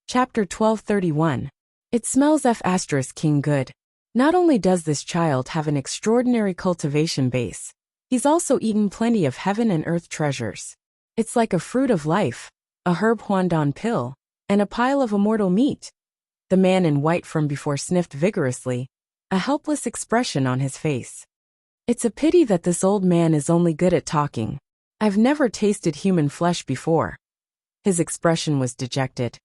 Chapter 1231. It smells F** king good. Not only does this child have an extraordinary cultivation base, he's also eaten plenty of heaven and earth treasures. It's like a fruit of life, a herb huandon pill, and a pile of immortal meat. The man in white from before sniffed vigorously, a helpless expression on his face. It's a pity that this old man is only good at talking. I've never tasted human flesh before. His expression was dejected,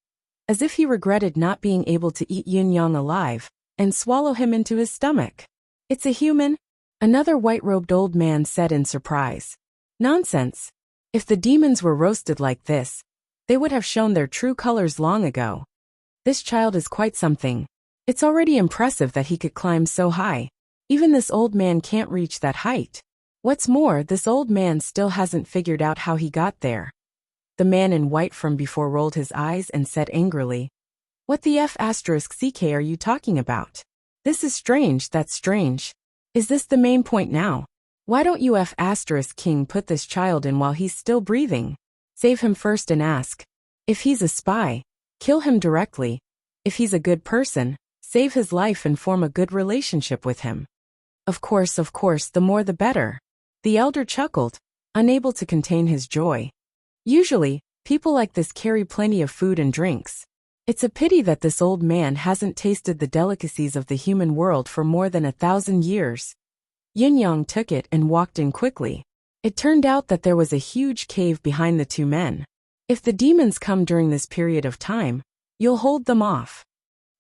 as if he regretted not being able to eat Yin-Yang alive and swallow him into his stomach. It's a human? Another white-robed old man said in surprise. Nonsense. If the demons were roasted like this, they would have shown their true colors long ago. This child is quite something. It's already impressive that he could climb so high. Even this old man can't reach that height. What's more, this old man still hasn't figured out how he got there. The man in white from before rolled his eyes and said angrily, "What the F***ck are you talking about? This is strange, that's strange. Is this the main point now? Why don't you F***king put this child in while he's still breathing? Save him first and ask. If he's a spy, kill him directly. If he's a good person, save his life and form a good relationship with him. Of course, the more the better." The elder chuckled, unable to contain his joy. Usually, people like this carry plenty of food and drinks. It's a pity that this old man hasn't tasted the delicacies of the human world for more than 1,000 years. Yin-Yang took it and walked in quickly. It turned out that there was a huge cave behind the two men. If the demons come during this period of time, you'll hold them off.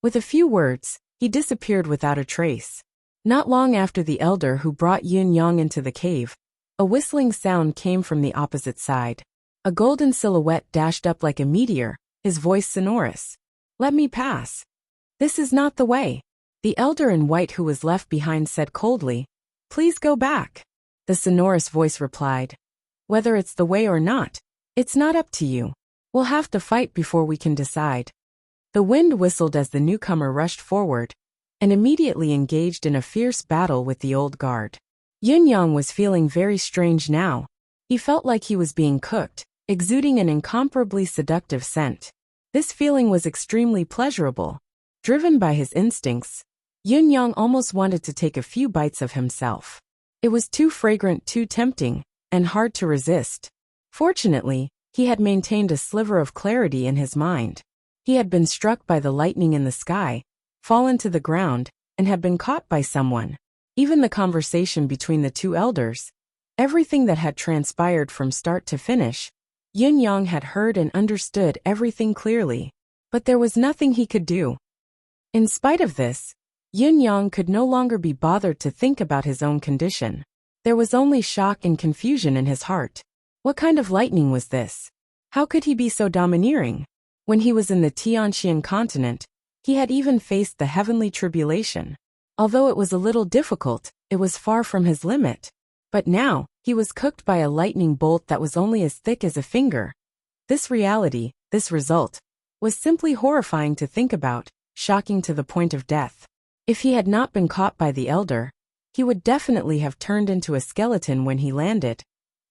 With a few words, he disappeared without a trace. Not long after the elder who brought Yin-Yang into the cave, a whistling sound came from the opposite side. A golden silhouette dashed up like a meteor, his voice sonorous. "Let me pass. This is not the way." The elder in white who was left behind said coldly, "Please go back." The sonorous voice replied, "Whether it's the way or not, it's not up to you. We'll have to fight before we can decide." The wind whistled as the newcomer rushed forward and immediately engaged in a fierce battle with the old guard. Yin-Yang was feeling very strange now. He felt like he was being cooked, exuding an incomparably seductive scent. This feeling was extremely pleasurable. Driven by his instincts, Yin-Yang almost wanted to take a few bites of himself. It was too fragrant, too tempting, and hard to resist. Fortunately, he had maintained a sliver of clarity in his mind. He had been struck by the lightning in the sky, fallen to the ground, and had been caught by someone. Even the conversation between the two elders, everything that had transpired from start to finish, Yin-Yang had heard and understood everything clearly. But there was nothing he could do. In spite of this, Yin-Yang could no longer be bothered to think about his own condition. There was only shock and confusion in his heart. What kind of lightning was this? How could he be so domineering? When he was in the Tianxian continent, he had even faced the heavenly tribulation. Although it was a little difficult, it was far from his limit. But now, he was cooked by a lightning bolt that was only as thick as a finger. This reality, this result, was simply horrifying to think about, shocking to the point of death. If he had not been caught by the elder, he would definitely have turned into a skeleton when he landed,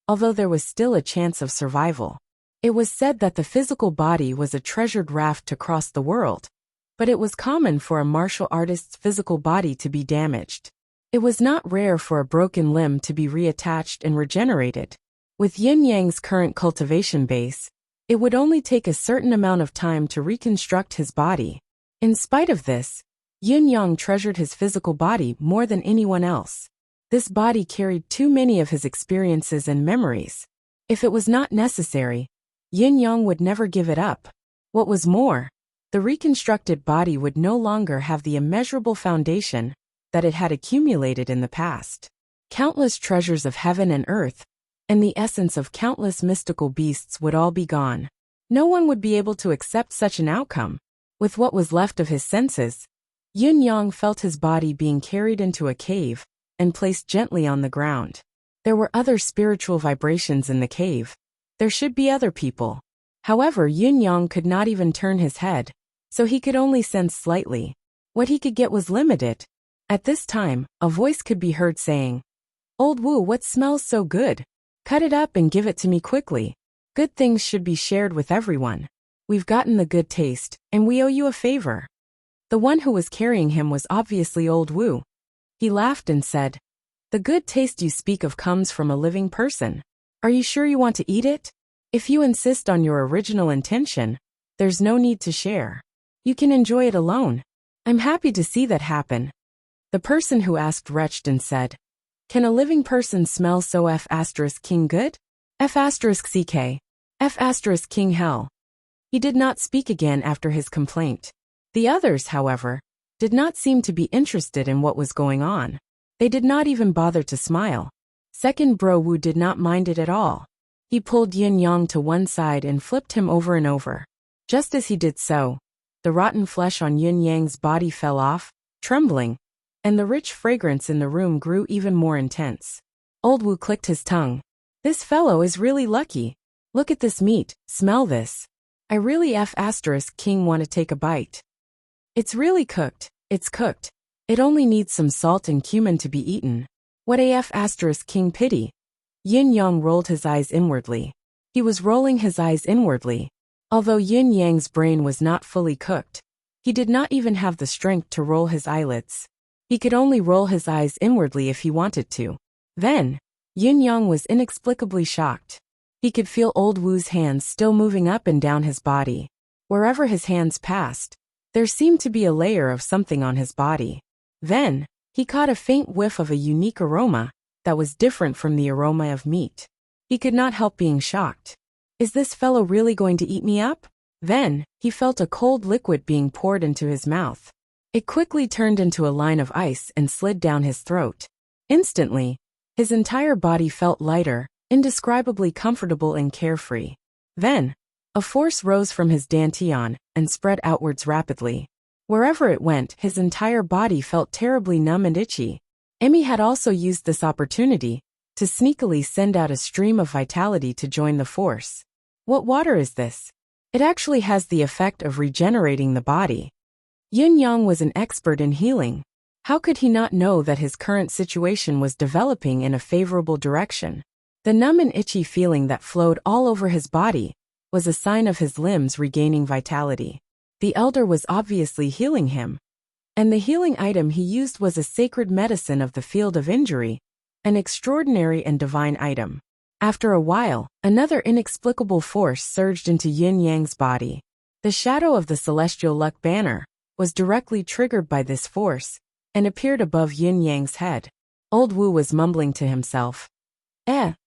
although there was still a chance of survival. It was said that the physical body was a treasured raft to cross the world, but it was common for a martial artist's physical body to be damaged. It was not rare for a broken limb to be reattached and regenerated. With Yin-Yang's current cultivation base, it would only take a certain amount of time to reconstruct his body. In spite of this, Yin-Yang treasured his physical body more than anyone else. This body carried too many of his experiences and memories. If it was not necessary, Yin-Yang would never give it up. What was more, the reconstructed body would no longer have the immeasurable foundation that it had accumulated in the past. Countless treasures of heaven and earth, and the essence of countless mystical beasts would all be gone. No one would be able to accept such an outcome. With what was left of his senses, Yin-Yang felt his body being carried into a cave and placed gently on the ground. There were other spiritual vibrations in the cave. There should be other people. However, Yin-Yang could not even turn his head, so he could only sense slightly. What he could get was limited. At this time, a voice could be heard saying, "Old Wu, what smells so good? Cut it up and give it to me quickly. Good things should be shared with everyone." We've gotten the good taste, and we owe you a favor. The one who was carrying him was obviously old Wu. He laughed and said, "The good taste you speak of comes from a living person. Are you sure you want to eat it? If you insist on your original intention, there's no need to share. You can enjoy it alone. I'm happy to see that happen." The person who asked retched and said, "Can a living person smell so F*King good? F*CK. F*King hell." He did not speak again after his complaint. The others, however, did not seem to be interested in what was going on. They did not even bother to smile. Second Bro Wu did not mind it at all. He pulled Yin Yang to one side and flipped him over and over. Just as he did so, the rotten flesh on Yin Yang's body fell off, trembling, and the rich fragrance in the room grew even more intense. Old Wu clicked his tongue. "This fellow is really lucky. Look at this meat, smell this. I really F*King want to take a bite. It's really cooked, it's cooked. It only needs some salt and cumin to be eaten. What a F*King pity." Yin Yang rolled his eyes inwardly. He was rolling his eyes inwardly. Although Yin Yang's brain was not fully cooked, he did not even have the strength to roll his eyelids. He could only roll his eyes inwardly if he wanted to. Then, Yin Yang was inexplicably shocked. He could feel old Wu's hands still moving up and down his body. Wherever his hands passed, there seemed to be a layer of something on his body. Then, he caught a faint whiff of a unique aroma that was different from the aroma of meat. He could not help being shocked. Is this fellow really going to eat me up? Then, he felt a cold liquid being poured into his mouth. It quickly turned into a line of ice and slid down his throat. Instantly, his entire body felt lighter, indescribably comfortable and carefree. Then, a force rose from his dantian and spread outwards rapidly. Wherever it went, his entire body felt terribly numb and itchy. Emmy had also used this opportunity to sneakily send out a stream of vitality to join the force. What water is this? It actually has the effect of regenerating the body. Yin Yang was an expert in healing. How could he not know that his current situation was developing in a favorable direction? The numb and itchy feeling that flowed all over his body was a sign of his limbs regaining vitality. The elder was obviously healing him. And the healing item he used was a sacred medicine of the field of injury, an extraordinary and divine item. After a while, another inexplicable force surged into Yin Yang's body. The shadow of the celestial luck banner was directly triggered by this force and appeared above Yin Yang's head. Old Wu was mumbling to himself.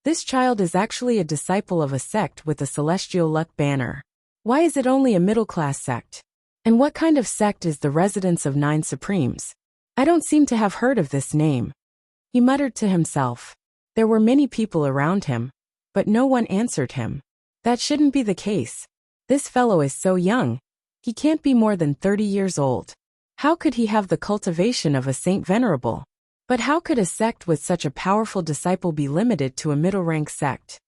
This child is actually a disciple of a sect with a celestial luck banner. Why is it only a middle-class sect? And what kind of sect is the residence of 9 supremes? I don't seem to have heard of this name. He muttered to himself. There were many people around him, but no one answered him. That shouldn't be the case. This fellow is so young. He can't be more than 30 years old. How could he have the cultivation of a saint venerable? But how could a sect with such a powerful disciple be limited to a middle-rank sect?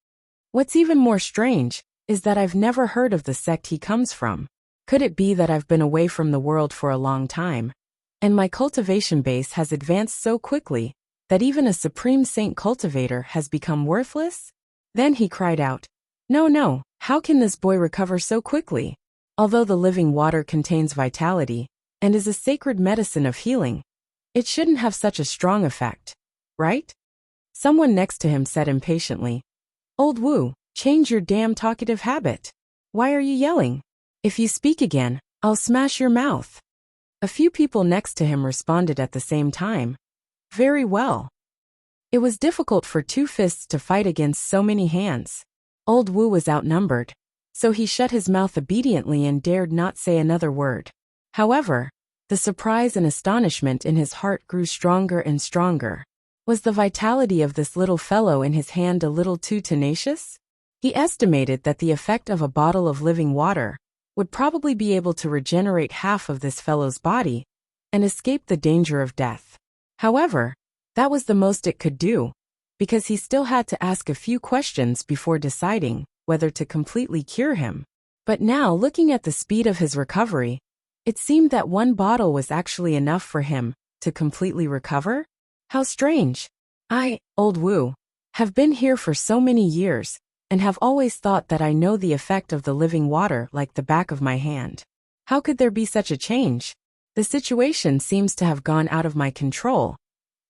What's even more strange is that I've never heard of the sect he comes from. Could it be that I've been away from the world for a long time, and my cultivation base has advanced so quickly that even a supreme saint cultivator has become worthless? Then he cried out, No, how can this boy recover so quickly? Although the living water contains vitality and is a sacred medicine of healing, it shouldn't have such a strong effect, right? Someone next to him said impatiently, Old Wu, change your damn talkative habit. Why are you yelling? If you speak again, I'll smash your mouth. A few people next to him responded at the same time. Very well. It was difficult for 2 fists to fight against so many hands. Old Wu was outnumbered, so he shut his mouth obediently and dared not say another word. However, the surprise and astonishment in his heart grew stronger and stronger. Was the vitality of this little fellow in his hand a little too tenacious? He estimated that the effect of a bottle of living water would probably be able to regenerate half of this fellow's body and escape the danger of death. However, that was the most it could do, because he still had to ask a few questions before deciding whether to completely cure him. But now, looking at the speed of his recovery, it seemed that 1 bottle was actually enough for him to completely recover? How strange. I, Old Wu, have been here for so many years, and have always thought that I know the effect of the living water like the back of my hand. How could there be such a change? The situation seems to have gone out of my control.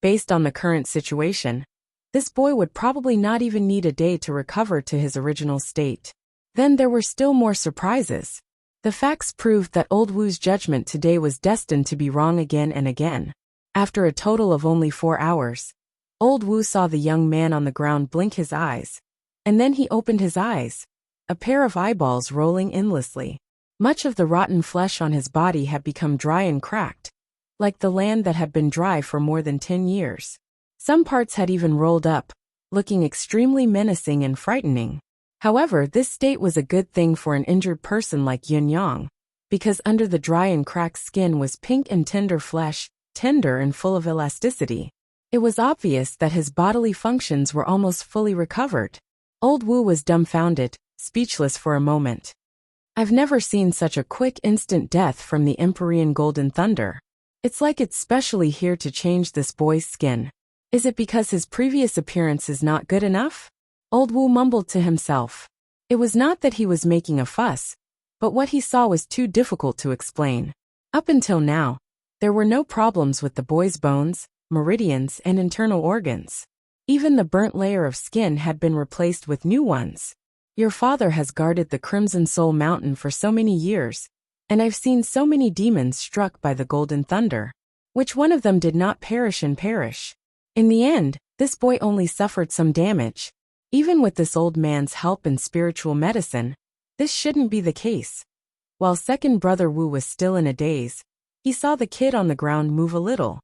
Based on the current situation, this boy would probably not even need a day to recover to his original state. Then there were still more surprises. The facts proved that old Wu's judgment today was destined to be wrong again and again. After a total of only 4 hours, old Wu saw the young man on the ground blink his eyes. And then he opened his eyes, a pair of eyeballs rolling endlessly. Much of the rotten flesh on his body had become dry and cracked, like the land that had been dry for more than 10 years. Some parts had even rolled up, looking extremely menacing and frightening. However, this state was a good thing for an injured person like Yun Yang, because under the dry and cracked skin was pink and tender flesh, tender and full of elasticity. It was obvious that his bodily functions were almost fully recovered. Old Wu was dumbfounded, speechless for a moment. I've never seen such a quick instant death from the Empyrean Golden Thunder. It's like it's specially here to change this boy's skin. Is it because his previous appearance is not good enough? Old Wu mumbled to himself. It was not that he was making a fuss, but what he saw was too difficult to explain. Up until now, there were no problems with the boy's bones, meridians, and internal organs. Even the burnt layer of skin had been replaced with new ones. Your father has guarded the Crimson Soul Mountain for so many years, and I've seen so many demons struck by the Golden Thunder. Which one of them did not perish and perish? In the end, this boy only suffered some damage. Even with this old man's help and spiritual medicine, this shouldn't be the case. While second brother Wu was still in a daze, he saw the kid on the ground move a little.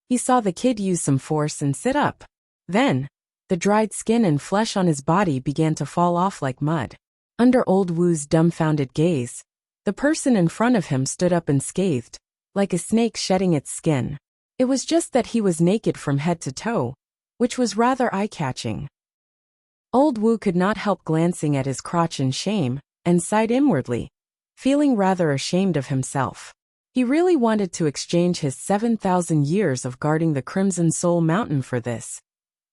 He saw the kid use some force and sit up. Then, the dried skin and flesh on his body began to fall off like mud. Under old Wu's dumbfounded gaze, the person in front of him stood up and scathed, like a snake shedding its skin. It was just that he was naked from head to toe, which was rather eye-catching. Old Wu could not help glancing at his crotch in shame, and sighed inwardly, feeling rather ashamed of himself. He really wanted to exchange his 7,000 years of guarding the Crimson Soul Mountain for this.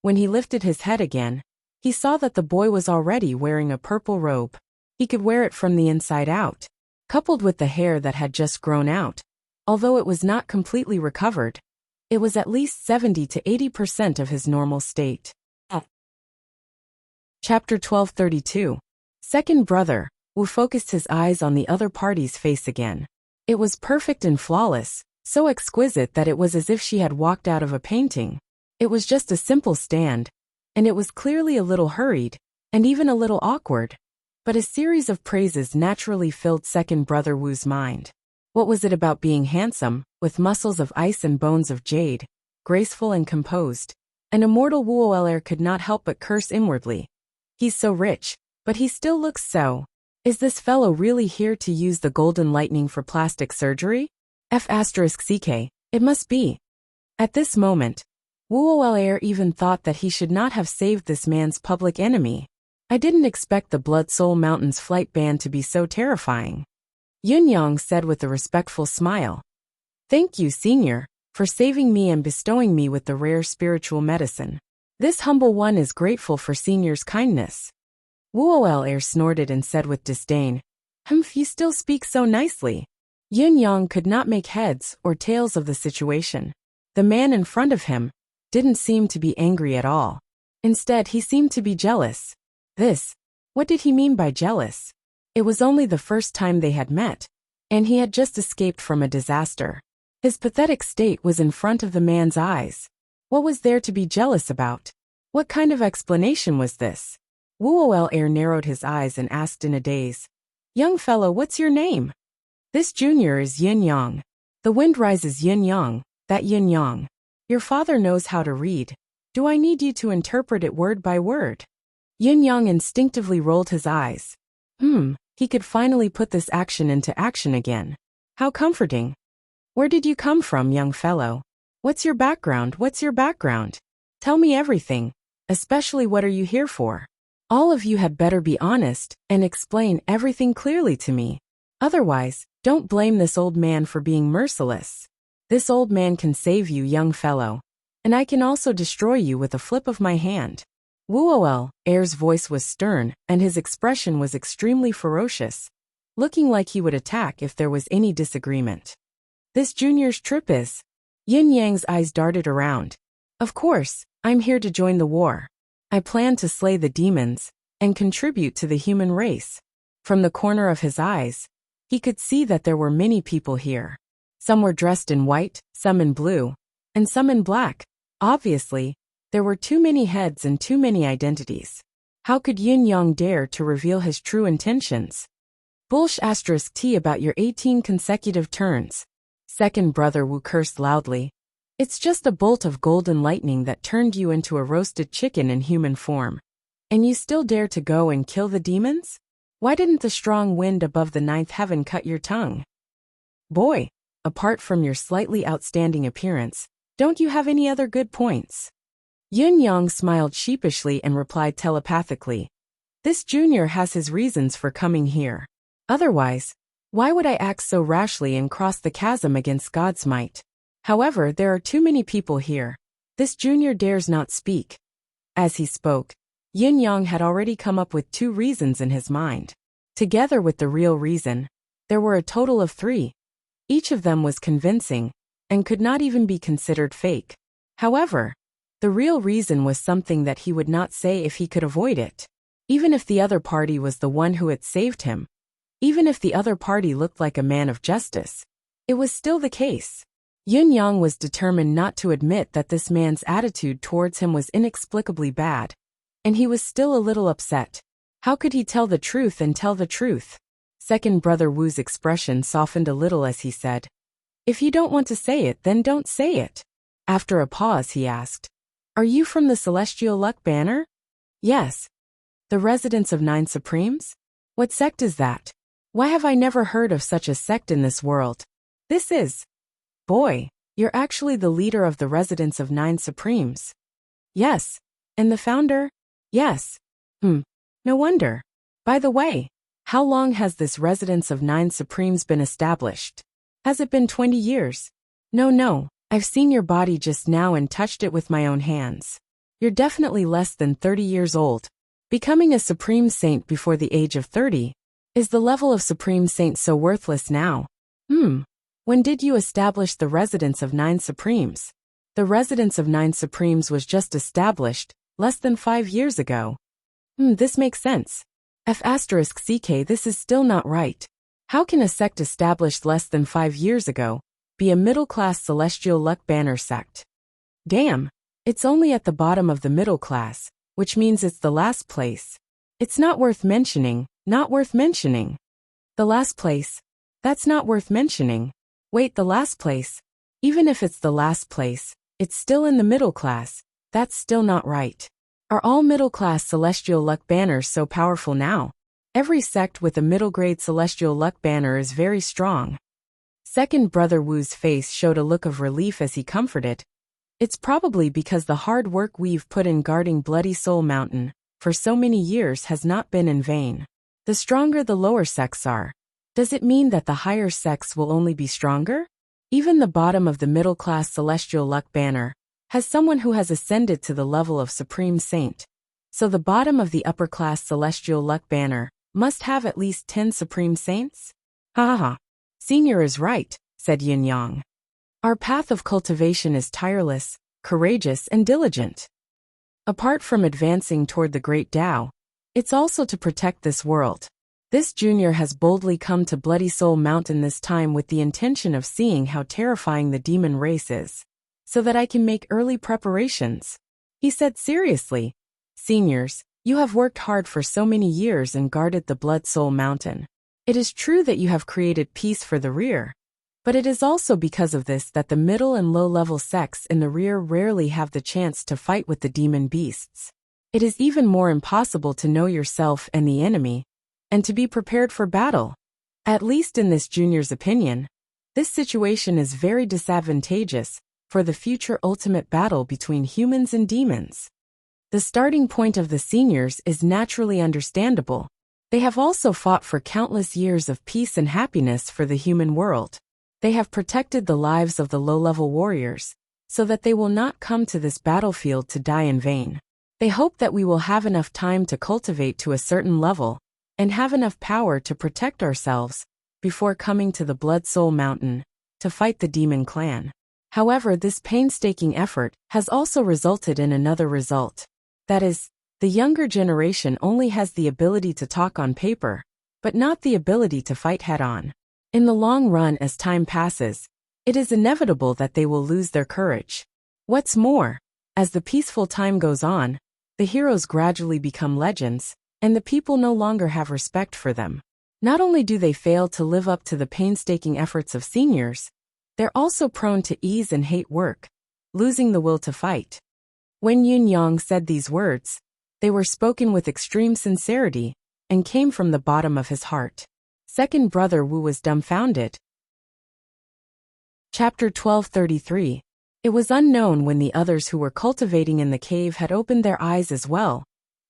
When he lifted his head again, he saw that the boy was already wearing a purple robe. He could wear it from the inside out, coupled with the hair that had just grown out. Although it was not completely recovered, it was at least 70 to 80% of his normal state. Chapter 1232. Second brother, Wu focused his eyes on the other party's face again. It was perfect and flawless, so exquisite that it was as if she had walked out of a painting. It was just a simple stand, and it was clearly a little hurried, and even a little awkward. But a series of praises naturally filled second brother Wu's mind. What was it about being handsome, with muscles of ice and bones of jade, graceful and composed? An immortal Wuoer could not help but curse inwardly. He's so rich, but he still looks so. Is this fellow really here to use the golden lightning for plastic surgery? F***ck, it must be. At this moment, Wuoer even thought that he should not have saved this man's public enemy. I didn't expect the Blood Soul Mountain's flight ban to be so terrifying. Yun Yang said with a respectful smile. Thank you, senior, for saving me and bestowing me with the rare spiritual medicine. This humble one is grateful for senior's kindness. Wuoer snorted and said with disdain, you still speak so nicely. Yun Yang could not make heads or tails of the situation. The man in front of him didn't seem to be angry at all. Instead, he seemed to be jealous. What did he mean by jealous? It was only the first time they had met, and he had just escaped from a disaster. His pathetic state was in front of the man's eyes. What was there to be jealous about? What kind of explanation was this? Wuoer narrowed his eyes and asked in a daze, Young fellow, what's your name? This junior is Yin Yang. The wind rises Yin Yang, that Yin Yang. Your father knows how to read. Do I need you to interpret it word by word? Yin Yang instinctively rolled his eyes. He could finally put this action into action again. How comforting. Where did you come from, young fellow? What's your background? Tell me everything, especially what are you here for? All of you had better be honest and explain everything clearly to me. Otherwise, don't blame this old man for being merciless. This old man can save you, young fellow, and I can also destroy you with a flip of my hand. Wooel, Air's voice was stern, and his expression was extremely ferocious, looking like he would attack if there was any disagreement. This junior's trip is. Yin Yang's eyes darted around. Of course, I'm here to join the war. I plan to slay the demons and contribute to the human race. From the corner of his eyes, he could see that there were many people here. Some were dressed in white, some in blue, and some in black. Obviously, there were too many heads and too many identities. How could Yin Yang dare to reveal his true intentions? Bullsh *T about your 18 consecutive turns. Second brother Wu cursed loudly. It's just a bolt of golden lightning that turned you into a roasted chicken in human form. And you still dare to go and kill the demons? Why didn't the strong wind above the ninth heaven cut your tongue? Boy, apart from your slightly outstanding appearance, don't you have any other good points? Yin Yang smiled sheepishly and replied telepathically. This junior has his reasons for coming here. Otherwise, why would I act so rashly and cross the chasm against God's might? However, there are too many people here. This junior dares not speak. As he spoke, Yin Yang had already come up with 2 reasons in his mind. Together with the real reason, there were a total of 3. Each of them was convincing, and could not even be considered fake. However, the real reason was something that he would not say if he could avoid it. Even if the other party was the one who had saved him, even if the other party looked like a man of justice, it was still the case. Yin Yang was determined not to admit that this man's attitude towards him was inexplicably bad. And he was still a little upset. How could he tell the truth and tell the truth? Second brother Wu's expression softened a little as he said, If you don't want to say it, then don't say it. After a pause he asked, Are you from the Celestial Luck Banner? Yes. The residents of 9 Supremes? What sect is that? Why have I never heard of such a sect in this world? This is. Boy, you're actually the leader of the residents of 9 Supremes. Yes. And the founder? Yes. No wonder. By the way, how long has this residence of 9 Supremes been established? Has it been 20 years? No, I've seen your body just now and touched it with my own hands. You're definitely less than 30 years old. Becoming a Supreme Saint before the age of 30. Is the level of Supreme Saint so worthless now? When did you establish the residence of 9 Supremes? The residence of 9 Supremes was just established less than 5 years ago. This makes sense. F***CK, this is still not right. How can a sect established less than 5 years ago be a middle-class Celestial Luck Banner sect? Damn, it's only at the bottom of the middle class, which means it's the last place. It's not worth mentioning, not worth mentioning. The last place? That's not worth mentioning. Wait, the last place? Even if it's the last place, it's still in the middle class. That's still not right. Are all middle-class Celestial Luck Banners so powerful now? Every sect with a middle-grade Celestial Luck Banner is very strong. Second brother Wu's face showed a look of relief as he comforted. It's probably because the hard work we've put in guarding Bloody Soul Mountain for so many years has not been in vain. The stronger the lower sects are, does it mean that the higher sects will only be stronger? Even the bottom of the middle-class Celestial Luck Banner has someone who has ascended to the level of Supreme Saint. So the bottom of the upper-class Celestial Luck Banner must have at least 10 Supreme Saints? Ha. Senior is right, said Yin Yang. Our path of cultivation is tireless, courageous, and diligent. Apart from advancing toward the Great Tao, it's also to protect this world. This junior has boldly come to Bloody Soul Mountain this time with the intention of seeing how terrifying the demon race is, so that I can make early preparations. He said seriously, Seniors, you have worked hard for so many years and guarded the Blood Soul Mountain. It is true that you have created peace for the rear, but it is also because of this that the middle and low-level sects in the rear rarely have the chance to fight with the demon beasts. It is even more impossible to know yourself and the enemy, and to be prepared for battle. At least in this junior's opinion, this situation is very disadvantageous for the future ultimate battle between humans and demons. The starting point of the seniors is naturally understandable. They have also fought for countless years of peace and happiness for the human world. They have protected the lives of the low-level warriors, so that they will not come to this battlefield to die in vain. They hope that we will have enough time to cultivate to a certain level, and have enough power to protect ourselves, before coming to the Blood Soul Mountain, to fight the demon clan. However, this painstaking effort has also resulted in another result. That is, the younger generation only has the ability to talk on paper, but not the ability to fight head-on. In the long run, as time passes, it is inevitable that they will lose their courage. What's more, as the peaceful time goes on, the heroes gradually become legends, and the people no longer have respect for them. Not only do they fail to live up to the painstaking efforts of seniors, they're also prone to ease and hate work, losing the will to fight. When Yun Yang said these words, they were spoken with extreme sincerity, and came from the bottom of his heart. Second brother Wu was dumbfounded. Chapter 1233. It was unknown when the others who were cultivating in the cave had opened their eyes as well,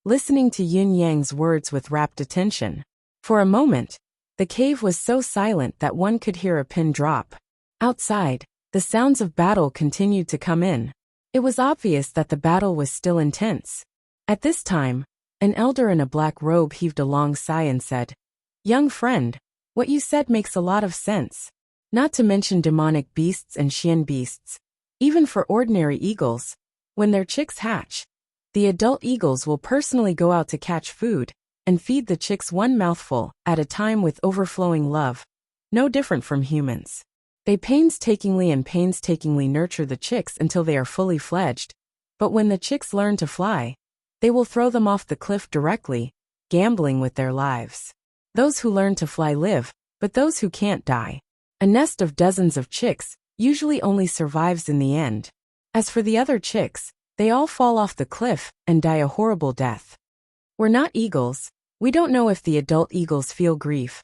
listening to Yun Yang's words with rapt attention. For a moment, the cave was so silent that one could hear a pin drop. Outside, the sounds of battle continued to come in. It was obvious that the battle was still intense. At this time, an elder in a black robe heaved a long sigh and said, "Young friend, what you said makes a lot of sense. Not to mention demonic beasts and Xian beasts. Even for ordinary eagles, when their chicks hatch, the adult eagles will personally go out to catch food and feed the chicks one mouthful at a time with overflowing love, no different from humans. They painstakingly nurture the chicks until they are fully fledged, but when the chicks learn to fly, they will throw them off the cliff directly, gambling with their lives. Those who learn to fly live, but those who can't die. A nest of dozens of chicks usually only survives in the end. As for the other chicks, they all fall off the cliff and die a horrible death. We're not eagles, we don't know if the adult eagles feel grief.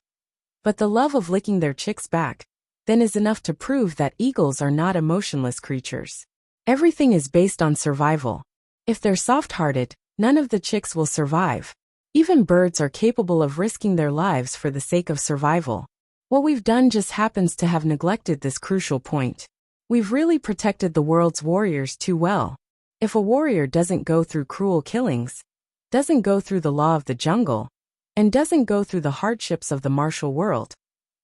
But the love of licking their chicks back, then is enough to prove that eagles are not emotionless creatures. Everything is based on survival. If they're soft-hearted, none of the chicks will survive. Even birds are capable of risking their lives for the sake of survival. What we've done just happens to have neglected this crucial point. We've really protected the world's warriors too well. If a warrior doesn't go through cruel killings, doesn't go through the law of the jungle, and doesn't go through the hardships of the martial world,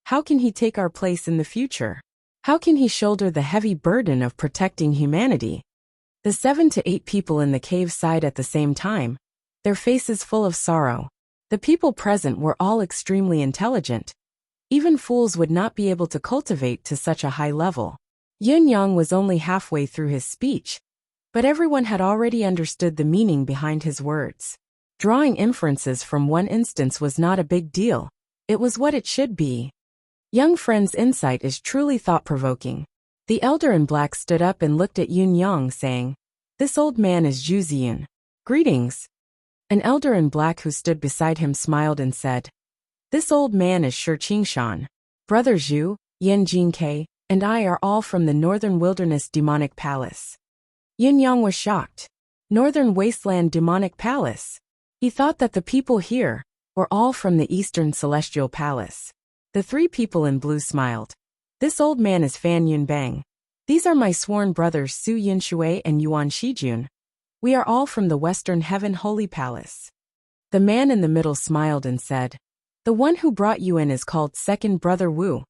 how can he take our place in the future? How can he shoulder the heavy burden of protecting humanity? The 7 to 8 people in the cave sighed at the same time, their faces full of sorrow. The people present were all extremely intelligent. Even fools would not be able to cultivate to such a high level. Yun Yang was only halfway through his speech, but everyone had already understood the meaning behind his words. Drawing inferences from one instance was not a big deal. It was what it should be. Young friend's insight is truly thought-provoking. The elder in black stood up and looked at Yun Yang, saying, "This old man is Zhu Ziyun. Greetings." An elder in black who stood beside him smiled and said, "This old man is Shi Qingshan. Brother Zhu, Yan Jinke, and I are all from the Northern Wilderness Demonic Palace." Yun Yang was shocked. Northern Wasteland Demonic Palace. He thought that the people here were all from the Eastern Celestial Palace. The 3 people in blue smiled. "This old man is Fan Yunbang. These are my sworn brothers Su Yinshui and Yuan Shijun. We are all from the Western Heaven Holy Palace." The man in the middle smiled and said, "The one who brought you in is called Second Brother Wu.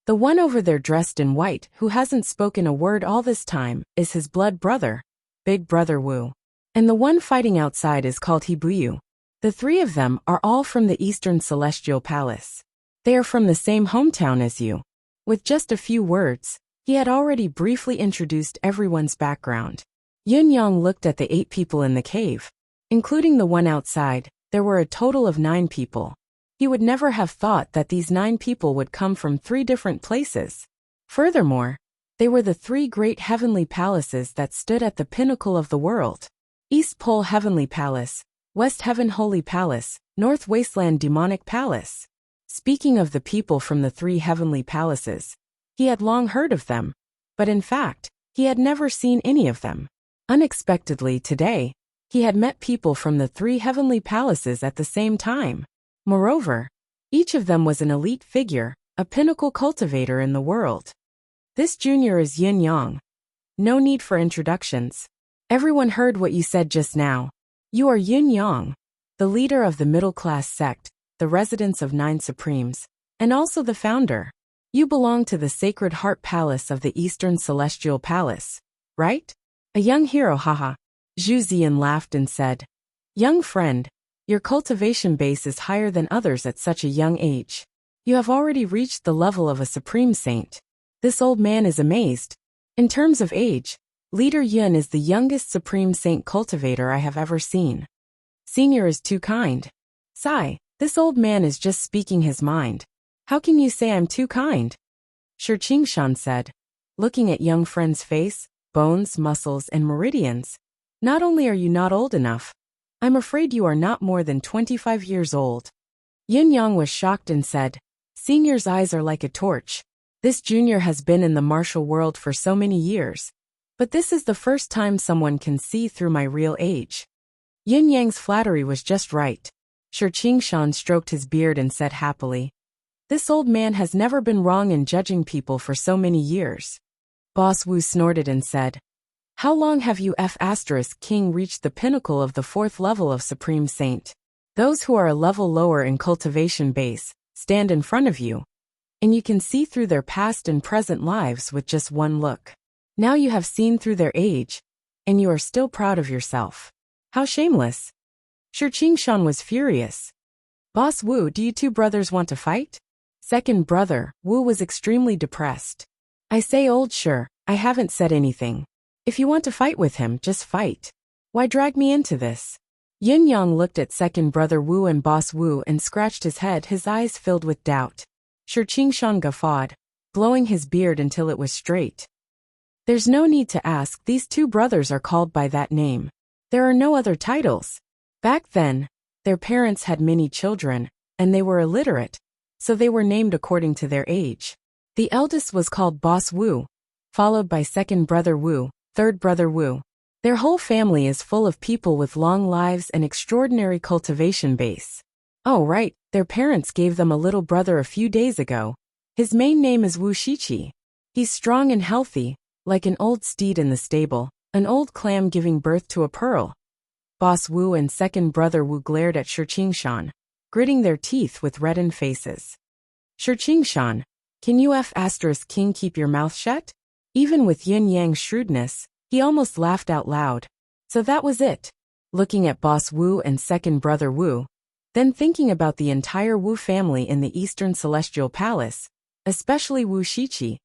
The one over there dressed in white who hasn't spoken a word all this time is his blood brother, Big Brother Wu. And the one fighting outside is called Hibuyu. The 3 of them are all from the Eastern Celestial Palace. They are from the same hometown as you." With just a few words, he had already briefly introduced everyone's background. Yun Yang looked at the 8 people in the cave. Including the one outside, there were a total of 9 people. He would never have thought that these 9 people would come from 3 different places. Furthermore, they were the 3 great heavenly palaces that stood at the pinnacle of the world. East Pole Heavenly Palace, West Heaven Holy Palace, North Wasteland Demonic Palace. Speaking of the people from the 3 heavenly palaces, he had long heard of them, but in fact, he had never seen any of them. Unexpectedly today, he had met people from the 3 heavenly palaces at the same time. Moreover, each of them was an elite figure, a pinnacle cultivator in the world. This junior is Yun Yang. No need for introductions. Everyone heard what you said just now. You are Yin Yang, the leader of the middle-class sect, the residence of 9 supremes, and also the founder. You belong to the Sacred Heart Palace of the Eastern Celestial Palace, right? A young hero, haha. Zhu Ziyan laughed and said, young friend, your cultivation base is higher than others at such a young age. You have already reached the level of a supreme saint. This old man is amazed. In terms of age, Leader Yun is the youngest supreme saint cultivator I have ever seen. Senior is too kind. Sigh, this old man is just speaking his mind. How can you say I'm too kind? Shi Qingshan said, looking at young friend's face, bones, muscles, and meridians. Not only are you not old enough, I'm afraid you are not more than 25 years old. Yin Yang was shocked and said, Senior's eyes are like a torch. This junior has been in the martial world for so many years. But this is the first time someone can see through my real age. Yin Yang's flattery was just right. Shi Qingshan stroked his beard and said happily, this old man has never been wrong in judging people for so many years. Boss Wu snorted and said, how long have you King reached the pinnacle of the 4th level of Supreme Saint? Those who are a level lower in cultivation base stand in front of you, and you can see through their past and present lives with just one look. Now you have seen through their age, and you are still proud of yourself. How shameless. Shi Qingshan was furious. Boss Wu, do you two brothers want to fight? Second brother, Wu was extremely depressed. I say old Shi, I haven't said anything. If you want to fight with him, just fight. Why drag me into this? Yin Yang looked at second brother Wu and Boss Wu and scratched his head, his eyes filled with doubt. Shi Qingshan guffawed, blowing his beard until it was straight. There's no need to ask, these two brothers are called by that name. There are no other titles. Back then, their parents had many children, and they were illiterate, so they were named according to their age. The eldest was called Boss Wu, followed by second brother Wu, third brother Wu. Their whole family is full of people with long lives and extraordinary cultivation base. Oh right, their parents gave them a little brother a few days ago. His main name is Wu Shiqi. He's strong and healthy, like an old steed in the stable, an old clam giving birth to a pearl. Boss Wu and second brother Wu glared at Shi Qingshan, gritting their teeth with reddened faces. Shi Qingshan, can you King keep your mouth shut? Even with Yin Yang's shrewdness, he almost laughed out loud. So that was it. Looking at Boss Wu and second brother Wu, then thinking about the entire Wu family in the Eastern Celestial Palace, especially Wu Shiqi,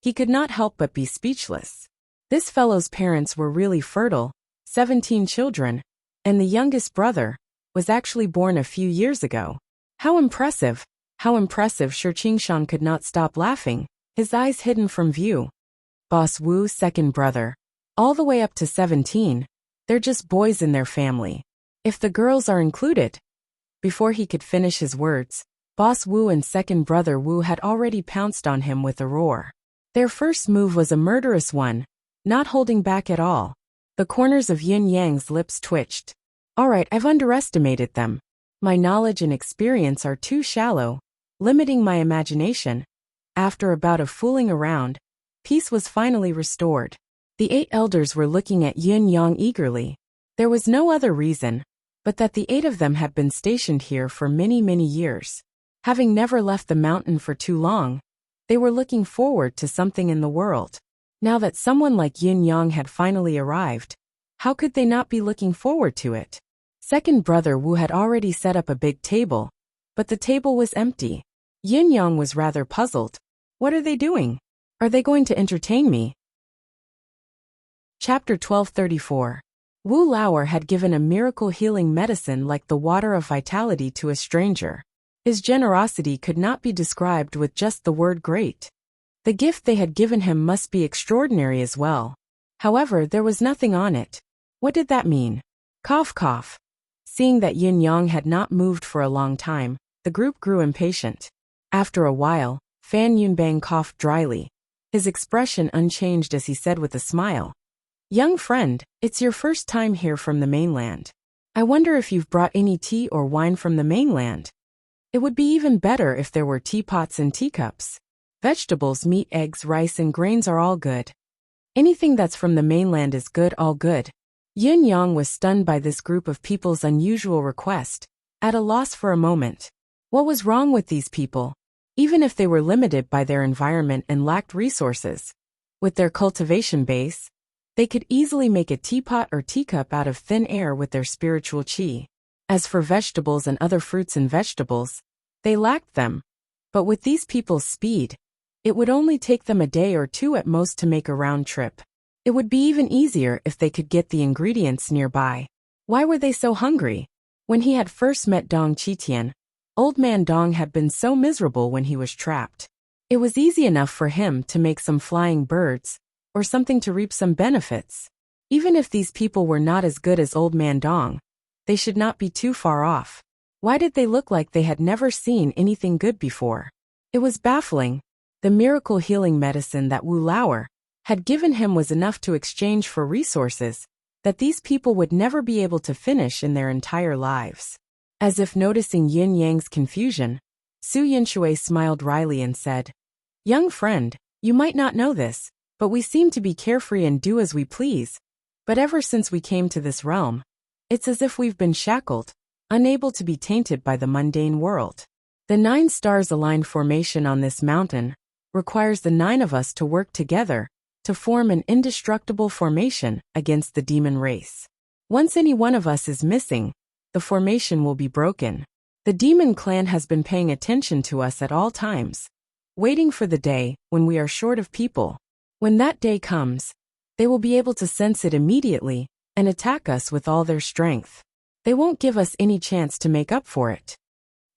he could not help but be speechless. This fellow's parents were really fertile, 17 children, and the youngest brother was actually born a few years ago. How impressive! How impressive! Shi Qingshan could not stop laughing, his eyes hidden from view. Boss Wu's second brother, all the way up to 17, they're just boys in their family. If the girls are included. Before he could finish his words, Boss Wu and second brother Wu had already pounced on him with a roar. Their first move was a murderous one, not holding back at all. The corners of Yin Yang's lips twitched. Alright, I've underestimated them. My knowledge and experience are too shallow, limiting my imagination. After a bout of fooling around, peace was finally restored. The 8 elders were looking at Yin Yang eagerly. There was no other reason, but that the 8 of them had been stationed here for many, many years. Having never left the mountain for too long, they were looking forward to something in the world. Now that someone like Yin Yang had finally arrived, how could they not be looking forward to it? Second brother Wu had already set up a big table, but the table was empty. Yin Yang was rather puzzled. What are they doing? Are they going to entertain me? Chapter 1234. Wu Lauer had given a miracle healing medicine like the water of vitality to a stranger. His generosity could not be described with just the word great. The gift they had given him must be extraordinary as well. However, there was nothing on it. What did that mean? Cough cough. Seeing that Yin Yang had not moved for a long time, the group grew impatient. After a while, Fan Yunbang coughed dryly, his expression unchanged as he said with a smile, young friend, it's your first time here from the mainland. I wonder if you've brought any tea or wine from the mainland. It would be even better if there were teapots and teacups. Vegetables, meat, eggs, rice, and grains are all good. Anything that's from the mainland is good, all good. Yin Yang was stunned by this group of people's unusual request, at a loss for a moment. What was wrong with these people? Even if they were limited by their environment and lacked resources, with their cultivation base, they could easily make a teapot or teacup out of thin air with their spiritual qi. As for vegetables and other fruits and vegetables, they lacked them. But with these people's speed, it would only take them a day or two at most to make a round trip. It would be even easier if they could get the ingredients nearby. Why were they so hungry? When he had first met Dong Qitian, Old Man Dong had been so miserable when he was trapped. It was easy enough for him to make some flying birds, or something to reap some benefits. Even if these people were not as good as Old Man Dong, they should not be too far off. Why did they look like they had never seen anything good before? It was baffling. The miracle healing medicine that Wu Lauer had given him was enough to exchange for resources that these people would never be able to finish in their entire lives. As if noticing Yin Yang's confusion, Su Yinshui smiled wryly and said, "Young friend, you might not know this, but we seem to be carefree and do as we please. But ever since we came to this realm, it's as if we've been shackled, unable to be tainted by the mundane world. The 9 stars aligned formation on this mountain requires the 9 of us to work together to form an indestructible formation against the demon race. Once any one of us is missing, the formation will be broken. The demon clan has been paying attention to us at all times, waiting for the day when we are short of people. When that day comes, they will be able to sense it immediately and attack us with all their strength. They won't give us any chance to make up for it.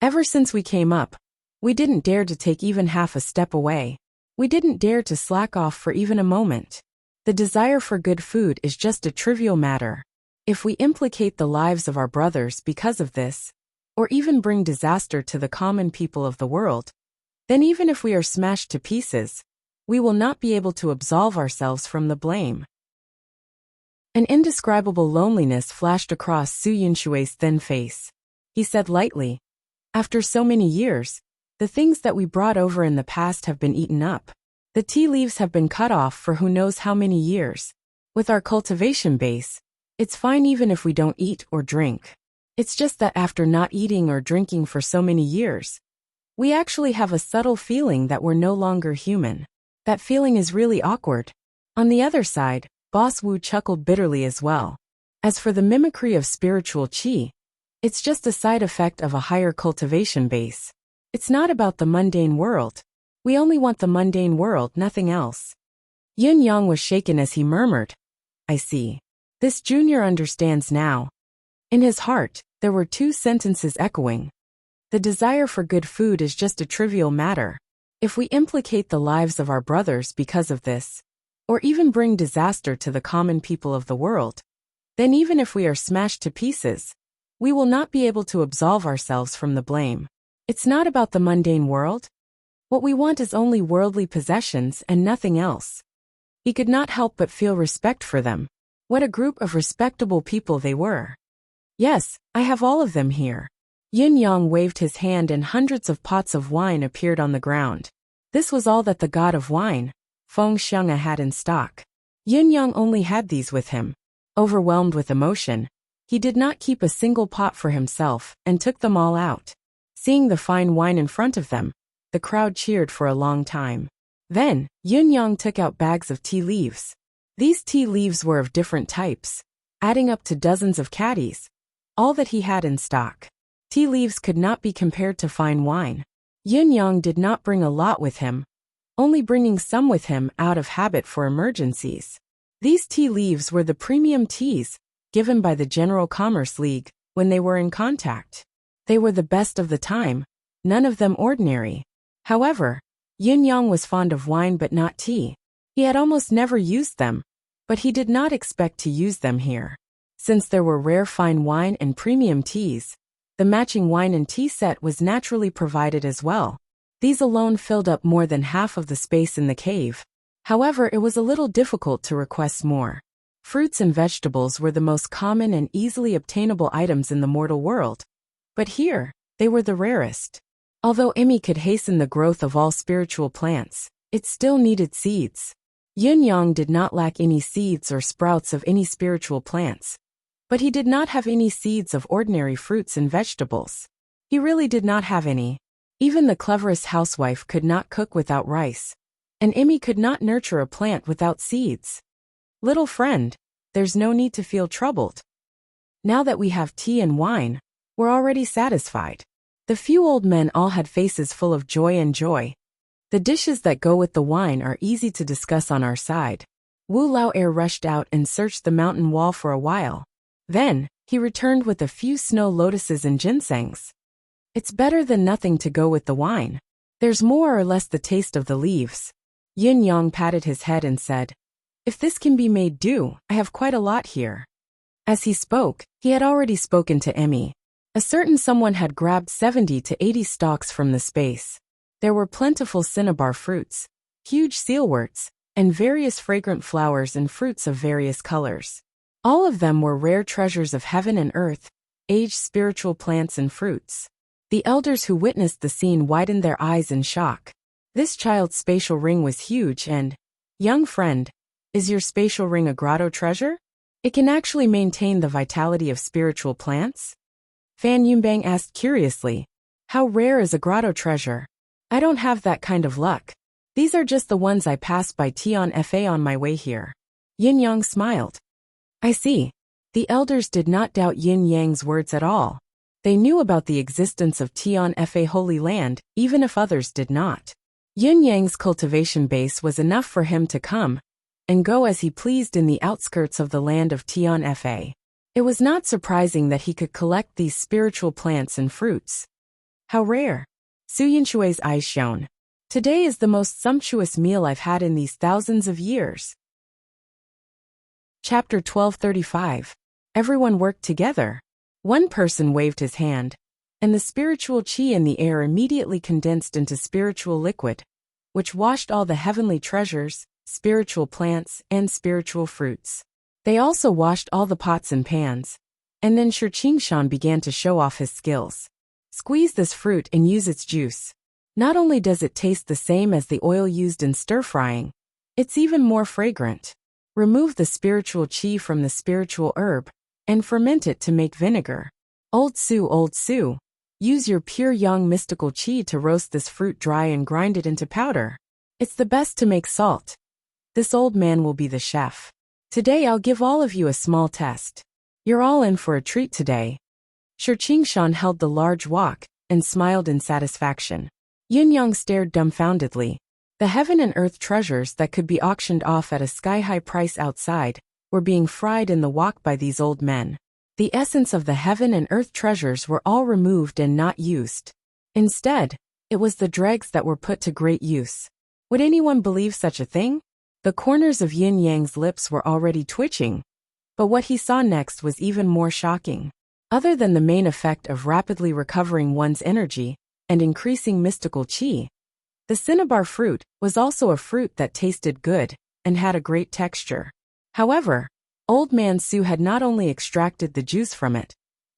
Ever since we came up, we didn't dare to take even half a step away. We didn't dare to slack off for even a moment. The desire for good food is just a trivial matter. If we implicate the lives of our brothers because of this, or even bring disaster to the common people of the world, then even if we are smashed to pieces, we will not be able to absolve ourselves from the blame." An indescribable loneliness flashed across Su Yinshui's thin face. He said lightly, "After so many years, the things that we brought over in the past have been eaten up. The tea leaves have been cut off for who knows how many years. With our cultivation base, it's fine even if we don't eat or drink. It's just that after not eating or drinking for so many years, we actually have a subtle feeling that we're no longer human. That feeling is really awkward." On the other side, Boss Wu chuckled bitterly as well. As for the mimicry of spiritual qi, it's just a side effect of a higher cultivation base. It's not about the mundane world. We only want the mundane world, nothing else. Yin Yang was shaken as he murmured, "I see. This junior understands now." In his heart, there were 2 sentences echoing. The desire for good food is just a trivial matter. If we implicate the lives of our brothers because of this, or even bring disaster to the common people of the world, then even if we are smashed to pieces, we will not be able to absolve ourselves from the blame. It's not about the mundane world. What we want is only worldly possessions and nothing else. He could not help but feel respect for them. What a group of respectable people they were. "Yes, I have all of them here." Yin Yang waved his hand and hundreds of pots of wine appeared on the ground. This was all that the god of wine, Feng Xiang'a, had in stock. Yin Yang only had these with him. Overwhelmed with emotion, he did not keep a single pot for himself and took them all out. Seeing the fine wine in front of them, the crowd cheered for a long time. Then, Yin Yang took out bags of tea leaves. These tea leaves were of different types, adding up to dozens of caddies, all that he had in stock. Tea leaves could not be compared to fine wine. Yin Yang did not bring a lot with him, only bringing some with him out of habit for emergencies. These tea leaves were the premium teas given by the General Commerce League when they were in contact. They were the best of the time, none of them ordinary. However, Yin Yang was fond of wine but not tea. He had almost never used them, but he did not expect to use them here. Since there were rare fine wine and premium teas, the matching wine and tea set was naturally provided as well. These alone filled up more than half of the space in the cave. However, it was a little difficult to request more. Fruits and vegetables were the most common and easily obtainable items in the mortal world, but here, they were the rarest. Although Emi could hasten the growth of all spiritual plants, it still needed seeds. Yin Yang did not lack any seeds or sprouts of any spiritual plants. But he did not have any seeds of ordinary fruits and vegetables. He really did not have any. Even the cleverest housewife could not cook without rice. And Emmy could not nurture a plant without seeds. Little friend, there's no need to feel troubled. Now that we have tea and wine, we're already satisfied. The few old men all had faces full of joy and joy. The dishes that go with the wine are easy to discuss on our side. Wu Lao Er rushed out and searched the mountain wall for a while. Then, he returned with a few snow lotuses and ginsengs. It's better than nothing to go with the wine. There's more or less the taste of the leaves. Yin Yang patted his head and said, "If this can be made do, I have quite a lot here." As he spoke, he had already spoken to Emmy. A certain someone had grabbed 70 to 80 stalks from the space. There were plentiful cinnabar fruits, huge sealworts, and various fragrant flowers and fruits of various colors. All of them were rare treasures of heaven and earth, aged spiritual plants and fruits. The elders who witnessed the scene widened their eyes in shock. This child's spatial ring was huge and, young friend, is your spatial ring a grotto treasure? It can actually maintain the vitality of spiritual plants? Fan Yumbang asked curiously. How rare is a grotto treasure? I don't have that kind of luck. These are just the ones I passed by Tian Fa on my way here. Yin Yang smiled. I see. The elders did not doubt Yin Yang's words at all. They knew about the existence of Tian Fa Holy Land, even if others did not. Yin Yang's cultivation base was enough for him to come and go as he pleased in the outskirts of the land of Tian Fa. It was not surprising that he could collect these spiritual plants and fruits. How rare. Su Yinshui's eyes shone. Today is the most sumptuous meal I've had in these thousands of years. Chapter 1235. Everyone worked together. One person waved his hand, and the spiritual qi in the air immediately condensed into spiritual liquid, which washed all the heavenly treasures, spiritual plants, and spiritual fruits. They also washed all the pots and pans. And then Shi Qingshan began to show off his skills. Squeeze this fruit and use its juice. Not only does it taste the same as the oil used in stir-frying, it's even more fragrant. Remove the spiritual qi from the spiritual herb, and ferment it to make vinegar. Old Su, use your pure young mystical qi to roast this fruit dry and grind it into powder. It's the best to make salt. This old man will be the chef. Today I'll give all of you a small test. You're all in for a treat today. Shi Qingshan held the large wok, and smiled in satisfaction. Yin Yang stared dumbfoundedly. The heaven and earth treasures that could be auctioned off at a sky-high price outside were being fried in the wok by these old men. The essence of the heaven and earth treasures were all removed and not used. Instead, it was the dregs that were put to great use. Would anyone believe such a thing? The corners of Yin Yang's lips were already twitching, but what he saw next was even more shocking. Other than the main effect of rapidly recovering one's energy and increasing mystical qi, the cinnabar fruit was also a fruit that tasted good and had a great texture. However, Old Man Su had not only extracted the juice from it,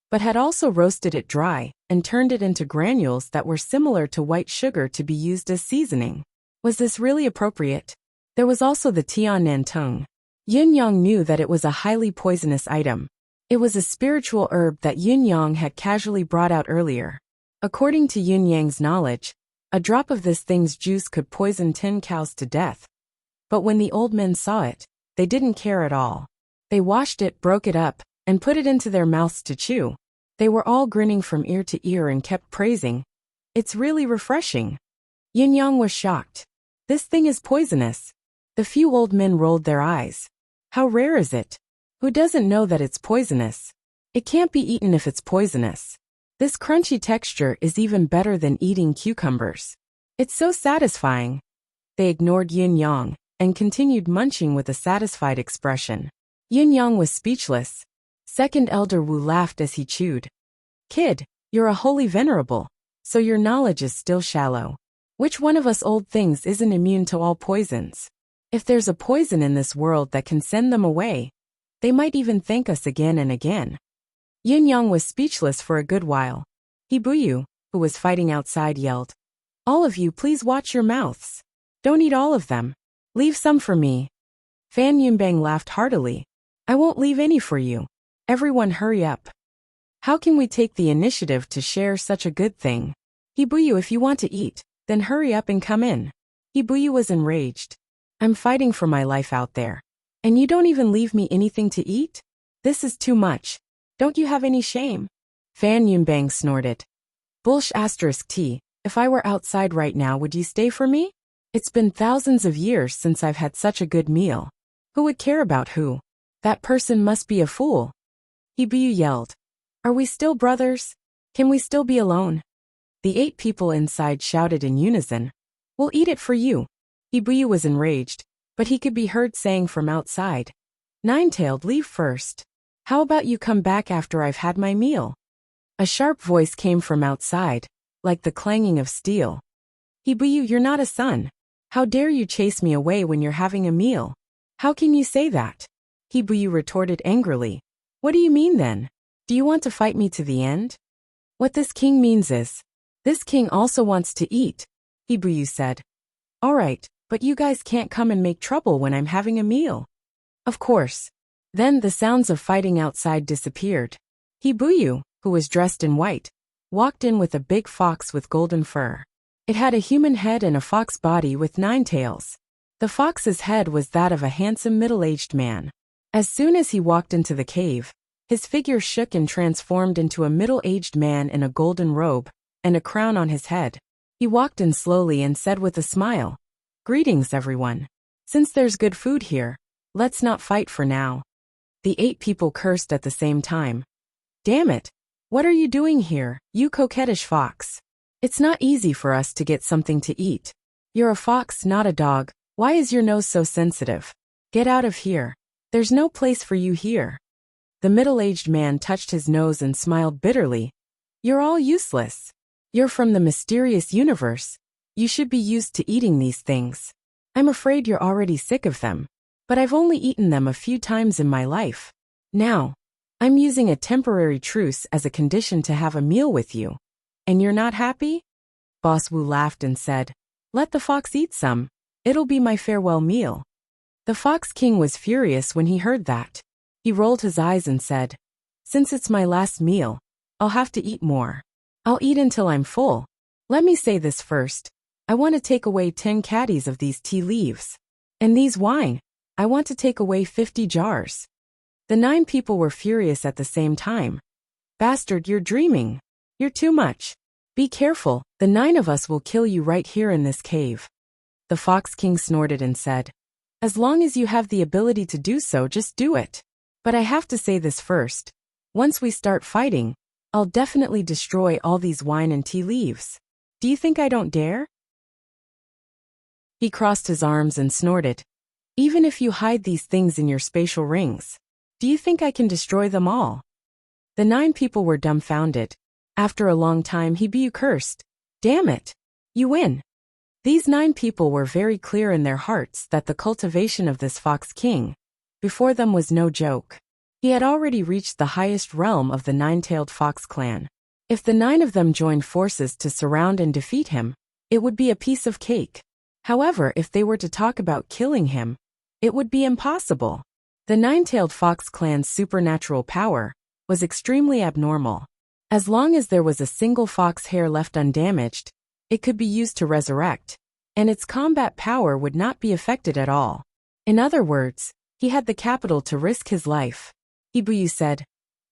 but had also roasted it dry and turned it into granules that were similar to white sugar to be used as seasoning. Was this really appropriate? There was also the Tian Nan Tung. Yin Yang knew that it was a highly poisonous item. It was a spiritual herb that Yin Yang had casually brought out earlier. According to Yin Yang's knowledge, a drop of this thing's juice could poison 10 cows to death. But when the old men saw it, they didn't care at all. They washed it, broke it up, and put it into their mouths to chew. They were all grinning from ear to ear and kept praising. It's really refreshing. Yin Yang was shocked. This thing is poisonous. The few old men rolled their eyes. How rare is it? Who doesn't know that it's poisonous? It can't be eaten if it's poisonous. This crunchy texture is even better than eating cucumbers. It's so satisfying. They ignored Yin Yang and continued munching with a satisfied expression. Yin Yang was speechless. Second Elder Wu laughed as he chewed. Kid, you're a holy venerable, so your knowledge is still shallow. Which one of us old things isn't immune to all poisons? If there's a poison in this world that can send them away, they might even thank us again and again. Yin Yang was speechless for a good while. Hibuyu, who was fighting outside, yelled, All of you please watch your mouths. Don't eat all of them. Leave some for me. Fan Yunbang laughed heartily. I won't leave any for you. Everyone hurry up. How can we take the initiative to share such a good thing? Hibuyu, if you want to eat, then hurry up and come in. Hibuyu was enraged. I'm fighting for my life out there. And you don't even leave me anything to eat? This is too much. Don't you have any shame? Fan Yunbang snorted. Bullsh *T, if I were outside right now, would you stay for me? It's been thousands of years since I've had such a good meal. Who would care about who? That person must be a fool. Hibuyu yelled. Are we still brothers? Can we still be alone? The 8 people inside shouted in unison. We'll eat it for you. Hibuyu was enraged, but he could be heard saying from outside. Nine-tailed, leave first. How about you come back after I've had my meal? A sharp voice came from outside, like the clanging of steel. Hibuyu, you're not a son. How dare you chase me away when you're having a meal? How can you say that? Hibuyu retorted angrily. What do you mean then? Do you want to fight me to the end? What this king means is, this king also wants to eat, Hibuyu said. All right, but you guys can't come and make trouble when I'm having a meal. Of course. Then the sounds of fighting outside disappeared. Hibuyu, who was dressed in white, walked in with a big fox with golden fur. It had a human head and a fox body with 9 tails. The fox's head was that of a handsome middle-aged man. As soon as he walked into the cave, his figure shook and transformed into a middle-aged man in a golden robe and a crown on his head. He walked in slowly and said with a smile, Greetings, everyone. Since there's good food here, let's not fight for now. The 8 people cursed at the same time. Damn it! What are you doing here, you coquettish fox? It's not easy for us to get something to eat. You're a fox, not a dog. Why is your nose so sensitive? Get out of here. There's no place for you here. The middle-aged man touched his nose and smiled bitterly. You're all useless. You're from the mysterious universe. You should be used to eating these things. I'm afraid you're already sick of them. But I've only eaten them a few times in my life. Now, I'm using a temporary truce as a condition to have a meal with you. And you're not happy? Boss Wu laughed and said, Let the fox eat some. It'll be my farewell meal. The Fox King was furious when he heard that. He rolled his eyes and said, Since it's my last meal, I'll have to eat more. I'll eat until I'm full. Let me say this first. I want to take away 10 caddies of these tea leaves. And these wine, I want to take away 50 jars. The 9 people were furious at the same time. Bastard, you're dreaming. You're too much. Be careful, the 9 of us will kill you right here in this cave. The Fox King snorted and said, As long as you have the ability to do so, just do it. But I have to say this first. Once we start fighting, I'll definitely destroy all these wine and tea leaves. Do you think I don't dare? He crossed his arms and snorted. Even if you hide these things in your spatial rings, do you think I can destroy them all? The 9 people were dumbfounded. After a long time, Hibuyu cursed. Damn it! You win! These 9 people were very clear in their hearts that the cultivation of this Fox King before them was no joke. He had already reached the highest realm of the 9-tailed fox clan. If the 9 of them joined forces to surround and defeat him, it would be a piece of cake. However, if they were to talk about killing him, it would be impossible. The 9-tailed fox clan's supernatural power was extremely abnormal. As long as there was a single fox hair left undamaged, it could be used to resurrect, and its combat power would not be affected at all. In other words, he had the capital to risk his life. Hibuyu said,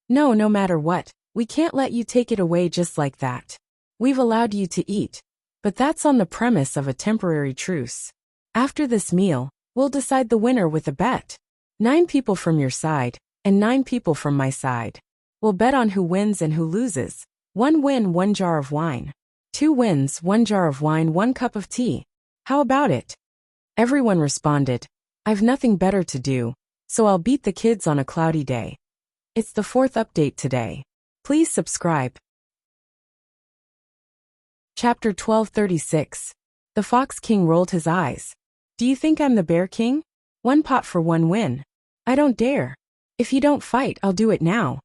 No matter what, we can't let you take it away just like that. We've allowed you to eat, but that's on the premise of a temporary truce. After this meal, we'll decide the winner with a bet. 9 people from your side, and 9 people from my side. We'll bet on who wins and who loses. 1 win, 1 jar of wine. 2 wins, 1 jar of wine, 1 cup of tea. How about it? Everyone responded, I've nothing better to do, so I'll beat the kids on a cloudy day. It's the 4th update today. Please subscribe. Chapter 1236. The Fox King rolled his eyes. Do you think I'm the Bear King? 1 pot for 1 win. I don't dare. If you don't fight, I'll do it now.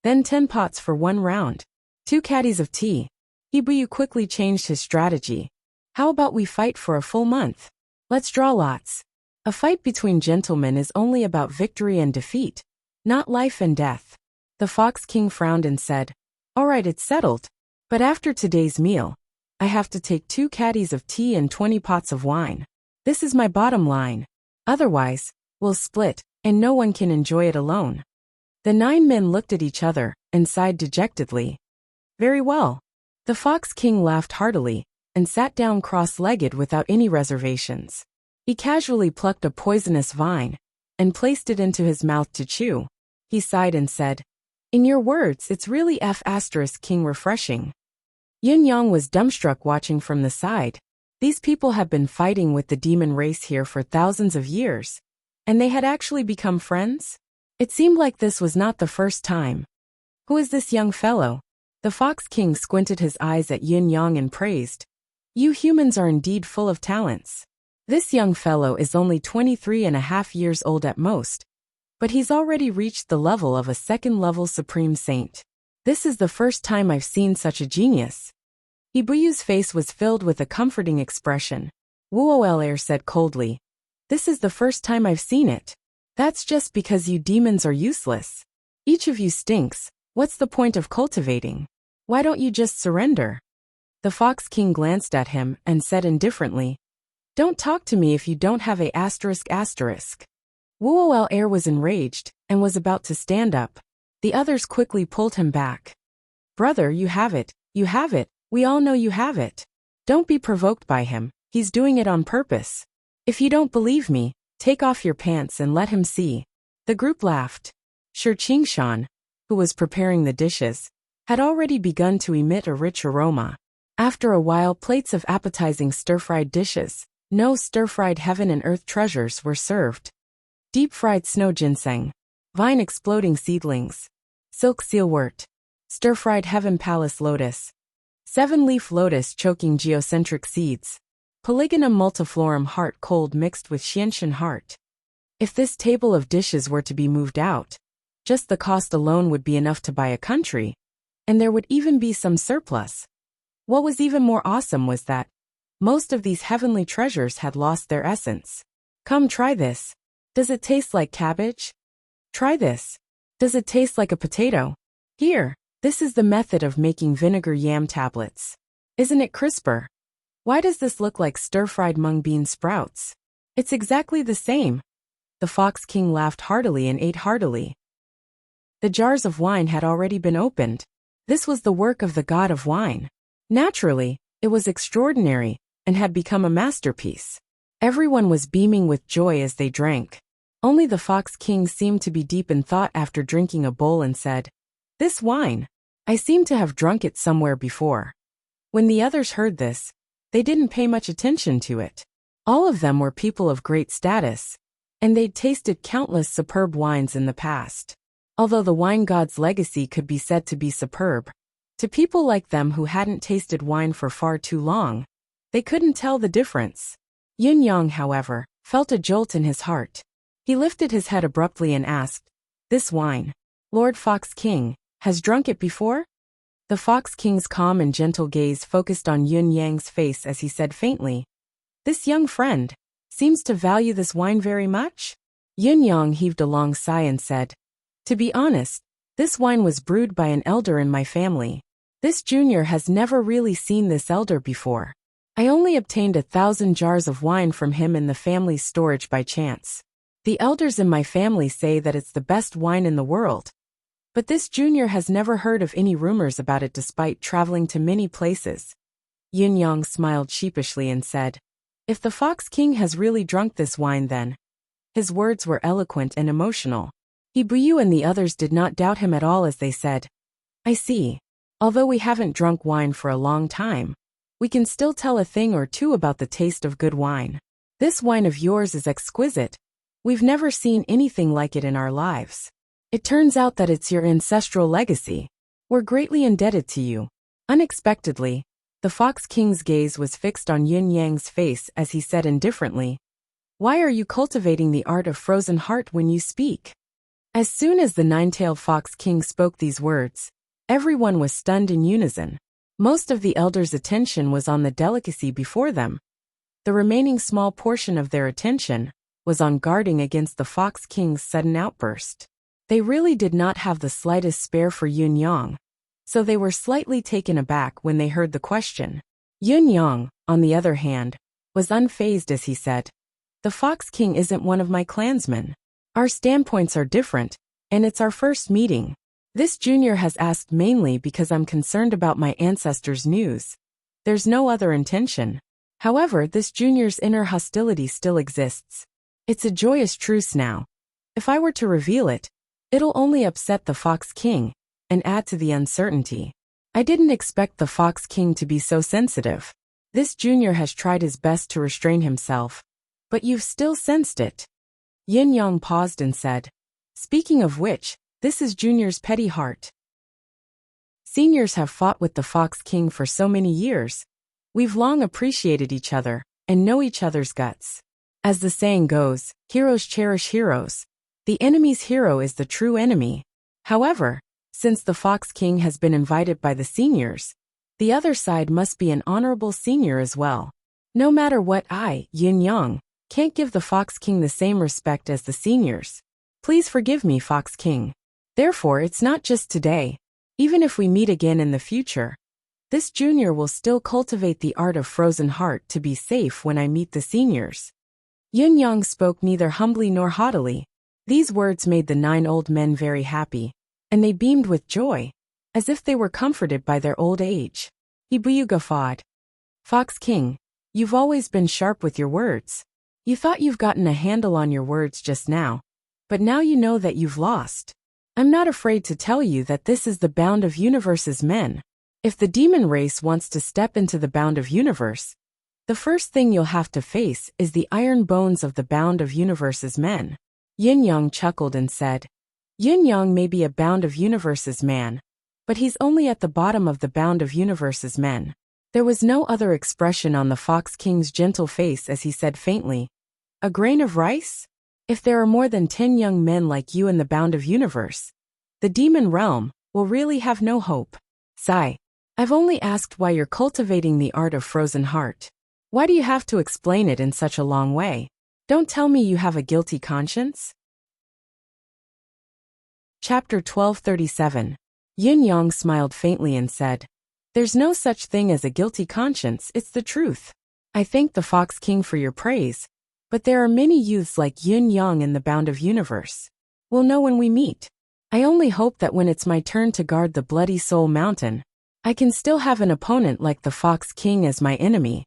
Then 10 pots for 1 round. 2 caddies of tea. Hibuyu quickly changed his strategy. How about we fight for a full month? Let's draw lots. A fight between gentlemen is only about victory and defeat, not life and death. The Fox King frowned and said, "All right, it's settled. But after today's meal, I have to take 2 caddies of tea and 20 pots of wine. This is my bottom line. Otherwise, we'll split, and no one can enjoy it alone." The 9 men looked at each other and sighed dejectedly. "Very well." The Fox King laughed heartily and sat down cross-legged without any reservations. He casually plucked a poisonous vine and placed it into his mouth to chew. He sighed and said, "In your words, it's really King refreshing." Yin Yang was dumbstruck watching from the side. These people have been fighting with the demon race here for thousands of years, and they had actually become friends? It seemed like this was not the first time. "Who is this young fellow?" The Fox King squinted his eyes at Yin Yang and praised, "You humans are indeed full of talents. This young fellow is only 23.5 years old at most, but he's already reached the level of a second-level supreme saint. This is the first time I've seen such a genius." Ibuyu's face was filled with a comforting expression. Wuoer said coldly, "This is the first time I've seen it. That's just because you demons are useless. Each of you stinks. What's the point of cultivating? Why don't you just surrender?" The Fox King glanced at him and said indifferently, "Don't talk to me if you don't have a ***. Wuoer was enraged and was about to stand up. The others quickly pulled him back. "Brother, you have it. You have it. We all know you have it. Don't be provoked by him. He's doing it on purpose. If you don't believe me, take off your pants and let him see." The group laughed. Shi Qingshan, who was preparing the dishes, had already begun to emit a rich aroma. After a while, plates of appetizing stir-fried dishes, no stir-fried heaven and earth treasures, were served. Deep-fried snow ginseng, vine exploding seedlings, silk sealwort, stir-fried heaven palace lotus, 7-leaf lotus choking geocentric seeds, polygonum multiflorum heart cold mixed with xianshan heart. If this table of dishes were to be moved out, just the cost alone would be enough to buy a country, and there would even be some surplus. What was even more awesome was that most of these heavenly treasures had lost their essence. "Come try this. Does it taste like cabbage? Try this. Does it taste like a potato? Here, this is the method of making vinegar yam tablets. Isn't it crisper? Why does this look like stir-fried mung bean sprouts? It's exactly the same." The Fox King laughed heartily and ate heartily. The jars of wine had already been opened. This was the work of the god of wine. Naturally, it was extraordinary and had become a masterpiece. Everyone was beaming with joy as they drank. Only the Fox King seemed to be deep in thought after drinking a bowl and said, "This wine, I seem to have drunk it somewhere before." When the others heard this, they didn't pay much attention to it. All of them were people of great status, and they'd tasted countless superb wines in the past. Although the wine god's legacy could be said to be superb, to people like them who hadn't tasted wine for far too long, they couldn't tell the difference. Yin Yang, however, felt a jolt in his heart. He lifted his head abruptly and asked, "This wine, Lord Fox King, has drunk it before?" The Fox King's calm and gentle gaze focused on Yin Yang's face as he said faintly, "This young friend seems to value this wine very much?" Yin Yang heaved a long sigh and said, "To be honest, this wine was brewed by an elder in my family. This junior has never really seen this elder before. I only obtained 1,000 jars of wine from him in the family's storage by chance. The elders in my family say that it's the best wine in the world. But this junior has never heard of any rumors about it despite traveling to many places." Yin Yang smiled sheepishly and said, "If the Fox King has really drunk this wine then." His words were eloquent and emotional. Ibuyu and the others did not doubt him at all as they said, "I see. Although we haven't drunk wine for a long time, we can still tell a thing or two about the taste of good wine. This wine of yours is exquisite. We've never seen anything like it in our lives. It turns out that it's your ancestral legacy. We're greatly indebted to you." Unexpectedly, the Fox King's gaze was fixed on Yin Yang's face as he said indifferently, "Why are you cultivating the art of frozen heart when you speak?" As soon as the nine-tailed Fox King spoke these words, everyone was stunned in unison. Most of the elders' attention was on the delicacy before them. The remaining small portion of their attention was on guarding against the Fox King's sudden outburst. They really did not have the slightest spare for Yun Yang, so they were slightly taken aback when they heard the question. Yun Yang, on the other hand, was unfazed as he said, "The Fox King isn't one of my clansmen. Our standpoints are different, and it's our first meeting. This junior has asked mainly because I'm concerned about my ancestors' news. There's no other intention. However, this junior's inner hostility still exists. It's a joyous truce now. If I were to reveal it, it'll only upset the Fox King and add to the uncertainty. I didn't expect the Fox King to be so sensitive. This junior has tried his best to restrain himself, but you've still sensed it." Yin Yang paused and said, "Speaking of which, this is Junior's petty heart. Seniors have fought with the Fox King for so many years. We've long appreciated each other and know each other's guts. As the saying goes, heroes cherish heroes. The enemy's hero is the true enemy. However, since the Fox King has been invited by the seniors, the other side must be an honorable senior as well. No matter what, I, Yin Yang, can't give the Fox King the same respect as the seniors. Please forgive me, Fox King. Therefore, it's not just today. Even if we meet again in the future, this junior will still cultivate the art of frozen heart to be safe when I meet the seniors." Yin Yang spoke neither humbly nor haughtily. These words made the 9 old men very happy, and they beamed with joy, as if they were comforted by their old age. Ibuyu guffawed. "Fox King, you've always been sharp with your words. You thought you've gotten a handle on your words just now, but now you know that you've lost. I'm not afraid to tell you that this is the bound of universe's men. If the demon race wants to step into the bound of universe, the first thing you'll have to face is the iron bones of the bound of universe's men." Yin Yang chuckled and said, "Yin Yang may be a bound of universe's man, but he's only at the bottom of the bound of universe's men." There was no other expression on the Fox King's gentle face as he said faintly, "A grain of rice? If there are more than 10 young men like you in the bound of universe, the demon realm will really have no hope. Sigh. I've only asked why you're cultivating the art of frozen heart. Why do you have to explain it in such a long way? Don't tell me you have a guilty conscience?" Chapter 1237. Yin Yang smiled faintly and said, "There's no such thing as a guilty conscience, it's the truth. I thank the Fox King for your praise, but there are many youths like Yin Yang in the bound of universe. We'll know when we meet. I only hope that when it's my turn to guard the Bloody Soul Mountain, I can still have an opponent like the Fox King as my enemy."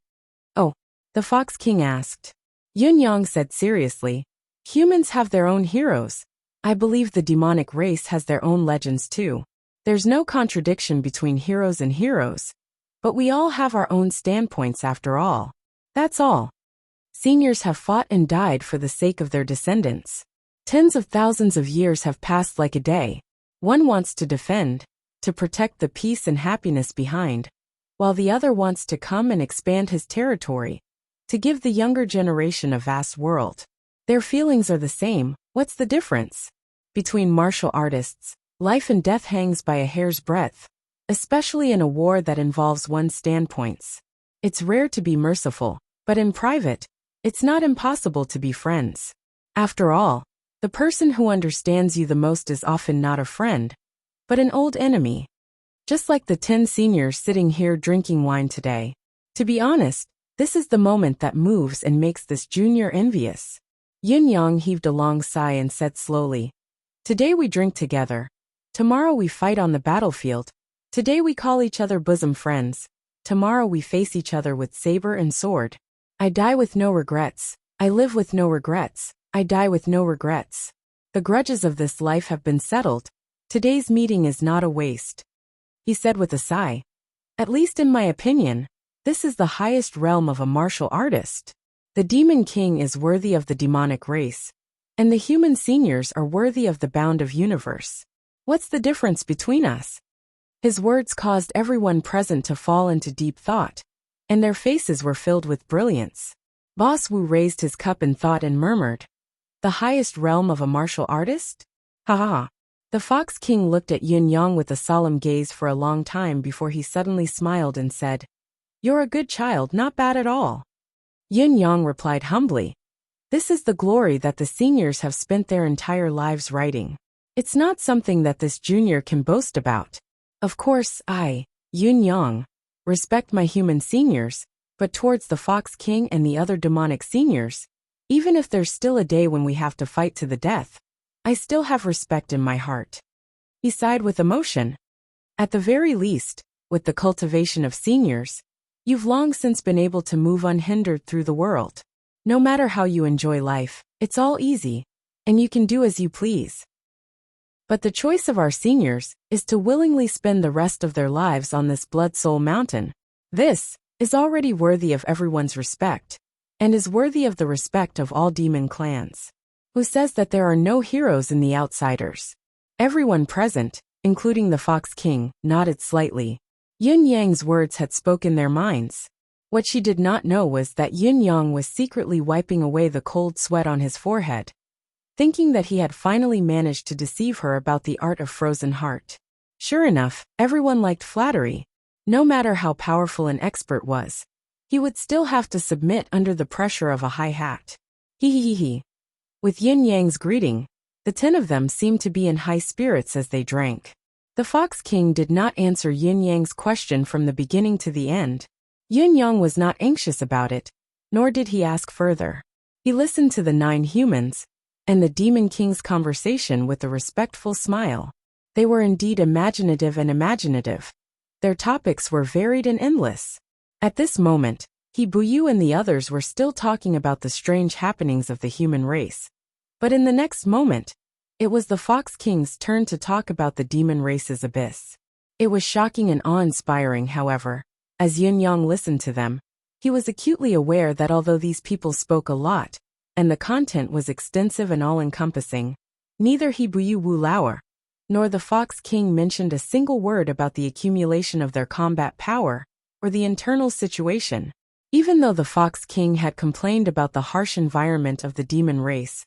"Oh," the Fox King asked. Yin Yang said seriously, "Humans have their own heroes. I believe the demonic race has their own legends too. There's no contradiction between heroes and heroes, but we all have our own standpoints after all. That's all. Seniors have fought and died for the sake of their descendants. Tens of thousands of years have passed like a day. One wants to defend, to protect the peace and happiness behind, while the other wants to come and expand his territory, to give the younger generation a vast world. Their feelings are the same. What's the difference? Between martial artists, life and death hangs by a hair's breadth, especially in a war that involves one's standpoints. It's rare to be merciful, but in private, it's not impossible to be friends. After all, the person who understands you the most is often not a friend, but an old enemy. Just like the 10 seniors sitting here drinking wine today. To be honest, this is the moment that moves and makes this junior envious." Yin Yang heaved a long sigh and said slowly, "Today we drink together. Tomorrow we fight on the battlefield. Today we call each other bosom friends. Tomorrow we face each other with saber and sword. I die with no regrets. I live with no regrets. I die with no regrets. The grudges of this life have been settled. Today's meeting is not a waste," he said with a sigh. "At least in my opinion, this is the highest realm of a martial artist. The Demon King is worthy of the demonic race, and the human seniors are worthy of the bound of universe. What's the difference between us?" His words caused everyone present to fall into deep thought, and their faces were filled with brilliance. Boss Wu raised his cup in thought and murmured, "The highest realm of a martial artist? Ha ha ha." The Fox King looked at Yin Yang with a solemn gaze for a long time before he suddenly smiled and said, "You're a good child, not bad at all." Yin Yang replied humbly, This is the glory that the seniors have spent their entire lives writing. It's not something that this junior can boast about. Of course, I, Yun Yang, respect my human seniors, but towards the Fox King and the other demonic seniors, even if there's still a day when we have to fight to the death, I still have respect in my heart. He sighed with emotion. At the very least, with the cultivation of seniors, you've long since been able to move unhindered through the world. No matter how you enjoy life, it's all easy, and you can do as you please. But the choice of our seniors is to willingly spend the rest of their lives on this blood-soul mountain. This is already worthy of everyone's respect, and is worthy of the respect of all demon clans. Who says that there are no heroes in the outsiders? Everyone present, including the Fox King, nodded slightly. Yun Yang's words had spoken their minds. What she did not know was that Yun Yang was secretly wiping away the cold sweat on his forehead, thinking that he had finally managed to deceive her about the art of frozen heart. Sure enough, everyone liked flattery. No matter how powerful an expert was, he would still have to submit under the pressure of a high hat. He. With Yin Yang's greeting, the 10 of them seemed to be in high spirits as they drank. The Fox King did not answer Yin Yang's question from the beginning to the end. Yin Yang was not anxious about it, nor did he ask further. He listened to the 9 humans and the Demon King's conversation with a respectful smile. They were indeed imaginative. Their topics were varied and endless. At this moment, He Buyu and the others were still talking about the strange happenings of the human race. But in the next moment, it was the Fox King's turn to talk about the demon race's abyss. It was shocking and awe-inspiring, however. As Yun Yang listened to them, he was acutely aware that although these people spoke a lot, and the content was extensive and all-encompassing, neither He Buyu Wu Lauer nor the Fox King mentioned a single word about the accumulation of their combat power or the internal situation. Even though the Fox King had complained about the harsh environment of the demon race,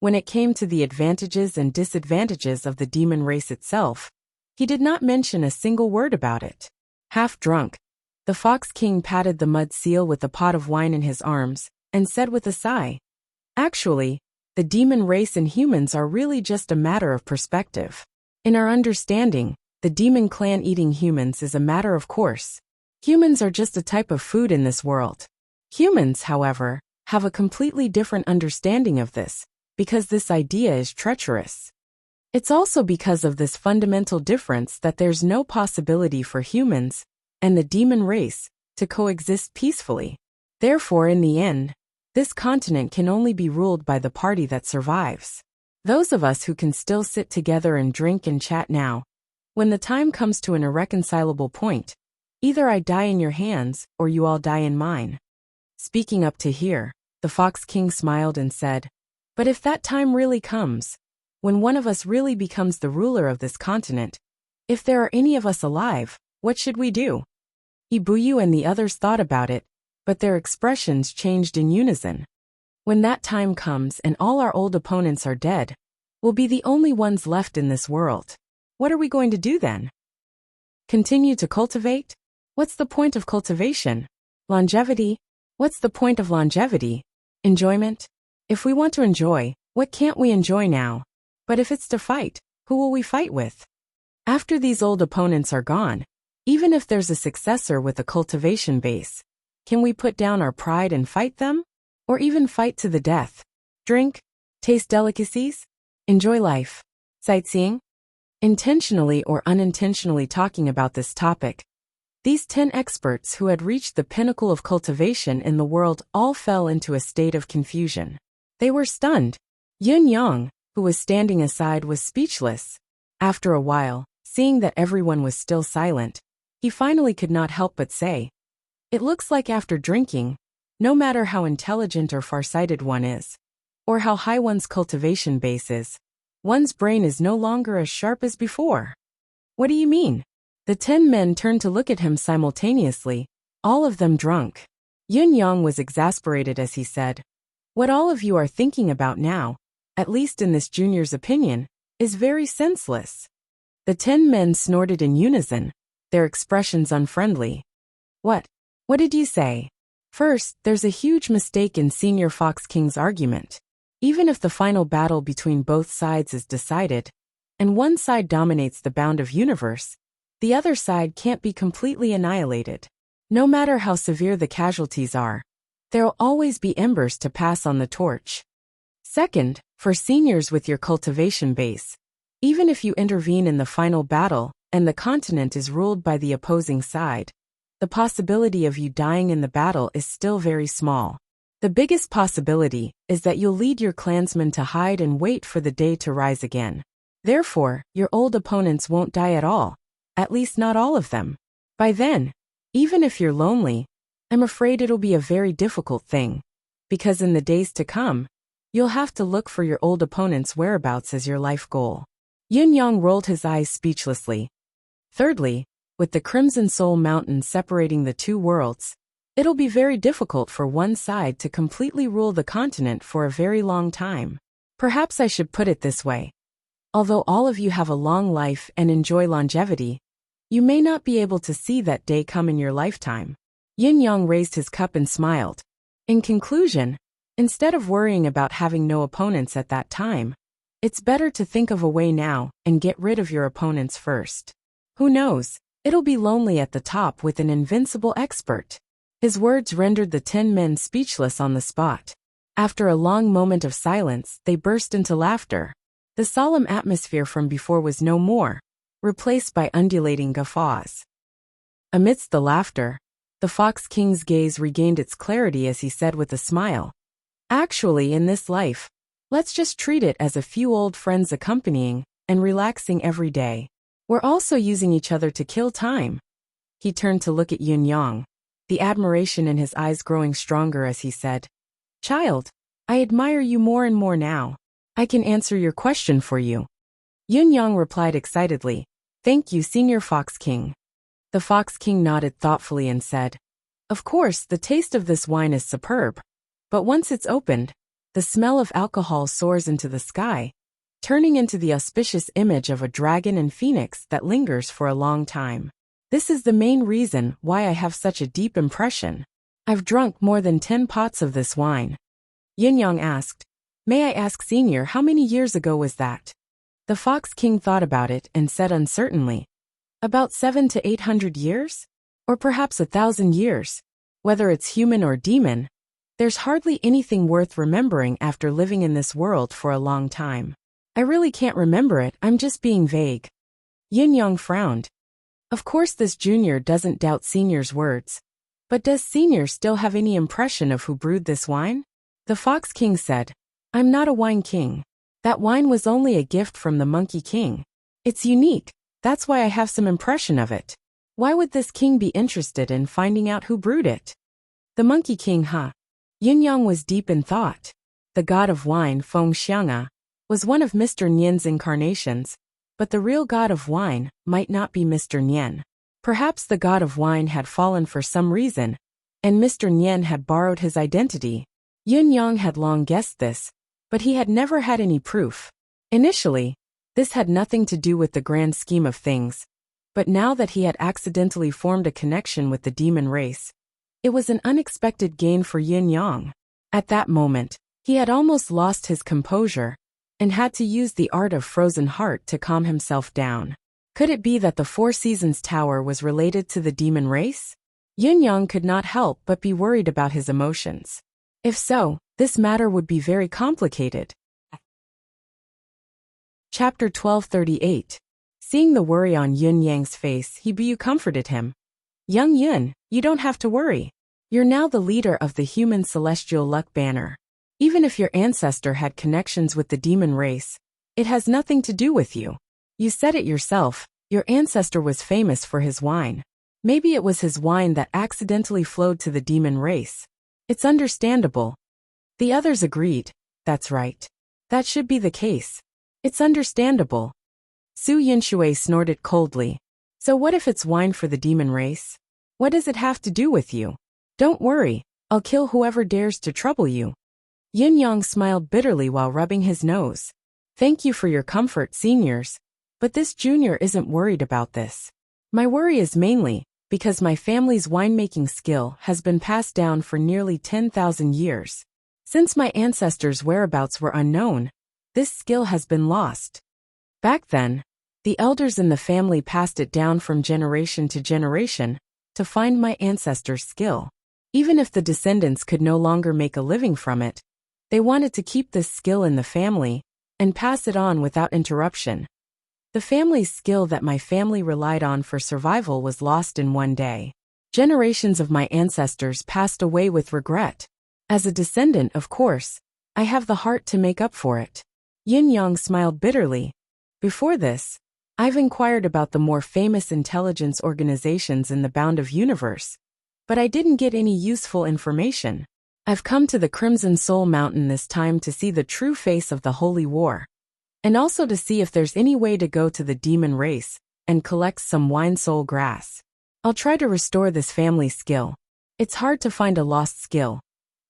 when it came to the advantages and disadvantages of the demon race itself, he did not mention a single word about it. Half drunk, the Fox King patted the mud seal with a pot of wine in his arms and said with a sigh, "Actually, the demon race and humans are really just a matter of perspective. In our understanding, the demon clan eating humans is a matter of course. Humans are just a type of food in this world. Humans, however, have a completely different understanding of this, because this idea is treacherous. It's also because of this fundamental difference that there's no possibility for humans and the demon race to coexist peacefully. Therefore, in the end, this continent can only be ruled by the party that survives. Those of us who can still sit together and drink and chat now, when the time comes to an irreconcilable point, either I die in your hands or you all die in mine." Speaking up to here, the Fox King smiled and said, "But if that time really comes, when one of us really becomes the ruler of this continent, if there are any of us alive, what should we do?" Ibuyu and the others thought about it, but their expressions changed in unison. "When that time comes and all our old opponents are dead, we'll be the only ones left in this world. What are we going to do then? Continue to cultivate? What's the point of cultivation? Longevity? What's the point of longevity? Enjoyment? If we want to enjoy, what can't we enjoy now? But if it's to fight, who will we fight with? After these old opponents are gone, even if there's a successor with a cultivation base, can we put down our pride and fight them? Or even fight to the death? Drink? Taste delicacies? Enjoy life? Sightseeing?" Intentionally or unintentionally talking about this topic, these 10 experts who had reached the pinnacle of cultivation in the world all fell into a state of confusion. They were stunned. Yun Yang, who was standing aside, was speechless. After a while, seeing that everyone was still silent, he finally could not help but say, "It looks like after drinking, no matter how intelligent or farsighted one is, or how high one's cultivation base is, one's brain is no longer as sharp as before." "What do you mean?" The 10 men turned to look at him simultaneously, all of them drunk. Yun Yang was exasperated as he said, "What all of you are thinking about now, at least in this junior's opinion, is very senseless." The 10 men snorted in unison, their expressions unfriendly. What did you say?" First, there's a huge mistake in Senior Fox King's argument. Even if the final battle between both sides is decided, and one side dominates the bound of universe, the other side can't be completely annihilated. No matter how severe the casualties are, there'll always be embers to pass on the torch. Second, for seniors with your cultivation base, even if you intervene in the final battle and the continent is ruled by the opposing side, the possibility of you dying in the battle is still very small. The biggest possibility is that you'll lead your clansmen to hide and wait for the day to rise again. Therefore, your old opponents won't die at all, at least not all of them. By then, even if you're lonely, I'm afraid it'll be a very difficult thing, because in the days to come, you'll have to look for your old opponent's whereabouts as your life goal. Yin Yang rolled his eyes speechlessly. Thirdly, with the Crimson Soul Mountain separating the two worlds, it'll be very difficult for one side to completely rule the continent for a very long time. Perhaps I should put it this way. Although all of you have a long life and enjoy longevity, you may not be able to see that day come in your lifetime. Yin Yang raised his cup and smiled. In conclusion, instead of worrying about having no opponents at that time, it's better to think of a way now and get rid of your opponents first. Who knows, it'll be lonely at the top with an invincible expert. His words rendered the 10 men speechless on the spot. After a long moment of silence, they burst into laughter. The solemn atmosphere from before was no more, replaced by undulating guffaws. Amidst the laughter, the Fox King's gaze regained its clarity as he said with a smile, "Actually, in this life, let's just treat it as a few old friends accompanying and relaxing every day. We're also using each other to kill time." He turned to look at Yin Yang, the admiration in his eyes growing stronger as he said, "Child, I admire you more and more now. I can answer your question for you." Yin Yang replied excitedly, "Thank you, Senior Fox King." The Fox King nodded thoughtfully and said, "Of course, the taste of this wine is superb, but once it's opened, the smell of alcohol soars into the sky, turning into the auspicious image of a dragon and phoenix that lingers for a long time. This is the main reason why I have such a deep impression. I've drunk more than 10 pots of this wine." Yin Yang asked, "May I ask, Senior, how many years ago was that?" The Fox King thought about it and said uncertainly, "About 700 to 800 years? Or perhaps 1,000 years. Whether it's human or demon, there's hardly anything worth remembering after living in this world for a long time. I really can't remember it, I'm just being vague." Yin Yang frowned. Of course this junior doesn't doubt Senior's words, but does Senior still have any impression of who brewed this wine? The Fox King said, "I'm not a wine king. That wine was only a gift from the Monkey King. It's unique, that's why I have some impression of it. Why would this king be interested in finding out who brewed it?" The Monkey King, huh? Yin Yang was deep in thought. The god of wine, Feng Xiang'a, was one of Mr. Nian's incarnations, but the real god of wine might not be Mr. Nian. Perhaps the god of wine had fallen for some reason, and Mr. Nian had borrowed his identity. Yin Yang had long guessed this, but he had never had any proof. Initially, this had nothing to do with the grand scheme of things, but now that he had accidentally formed a connection with the demon race, it was an unexpected gain for Yin Yang. At that moment, he had almost lost his composure, and had to use the art of frozen heart to calm himself down. Could it be that the Four Seasons Tower was related to the demon race? Yin Yang could not help but be worried about his emotions. If so, this matter would be very complicated. Chapter 1238. Seeing the worry on Yin Yang's face, He comforted him. "Young Yun, you don't have to worry. You're now the leader of the human celestial luck banner. Even if your ancestor had connections with the demon race, it has nothing to do with you. You said it yourself, your ancestor was famous for his wine. Maybe it was his wine that accidentally flowed to the demon race. It's understandable." The others agreed. "That's right. That should be the case. It's understandable." Su Yinshui snorted coldly. "So what if it's wine for the demon race? What does it have to do with you? Don't worry, I'll kill whoever dares to trouble you." Yin Yang smiled bitterly while rubbing his nose. "Thank you for your comfort, seniors, but this junior isn't worried about this. My worry is mainly, because my family's winemaking skill has been passed down for nearly 10,000 years. Since my ancestors' whereabouts were unknown, this skill has been lost. Back then, the elders in the family passed it down from generation to generation to find my ancestors' skill. Even if the descendants could no longer make a living from it, they wanted to keep this skill in the family and pass it on without interruption. The family's skill that my family relied on for survival was lost in one day. Generations of my ancestors passed away with regret. As a descendant, of course, I have the heart to make up for it. Yin Yang smiled bitterly. Before this, I've inquired about the more famous intelligence organizations in the bound of universe, but I didn't get any useful information. I've come to the Crimson Soul Mountain this time to see the true face of the Holy War, and also to see if there's any way to go to the demon race and collect some wine soul grass. I'll try to restore this family skill. It's hard to find a lost skill,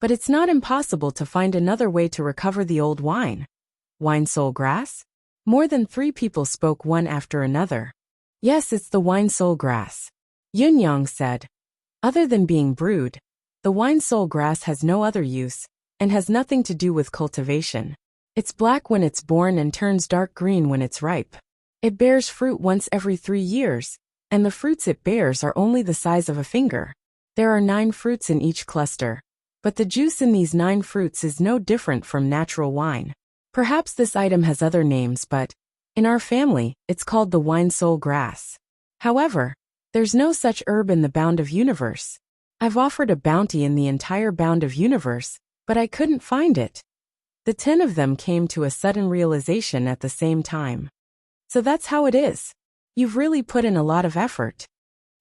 but it's not impossible to find another way to recover the old wine. Wine soul grass? More than 3 people spoke one after another. Yes, it's the wine soul grass. Yun Yang said. Other than being brewed, the wine soul grass has no other use, and has nothing to do with cultivation. It's black when it's born and turns dark green when it's ripe. It bears fruit once every 3 years, and the fruits it bears are only the size of a finger. There are 9 fruits in each cluster, but the juice in these 9 fruits is no different from natural wine. Perhaps this item has other names, but in our family, it's called the wine soul grass. However, there's no such herb in the bound of universe. I've offered a bounty in the entire bound of universe, but I couldn't find it. The 10 of them came to a sudden realization at the same time. So that's how it is. You've really put in a lot of effort.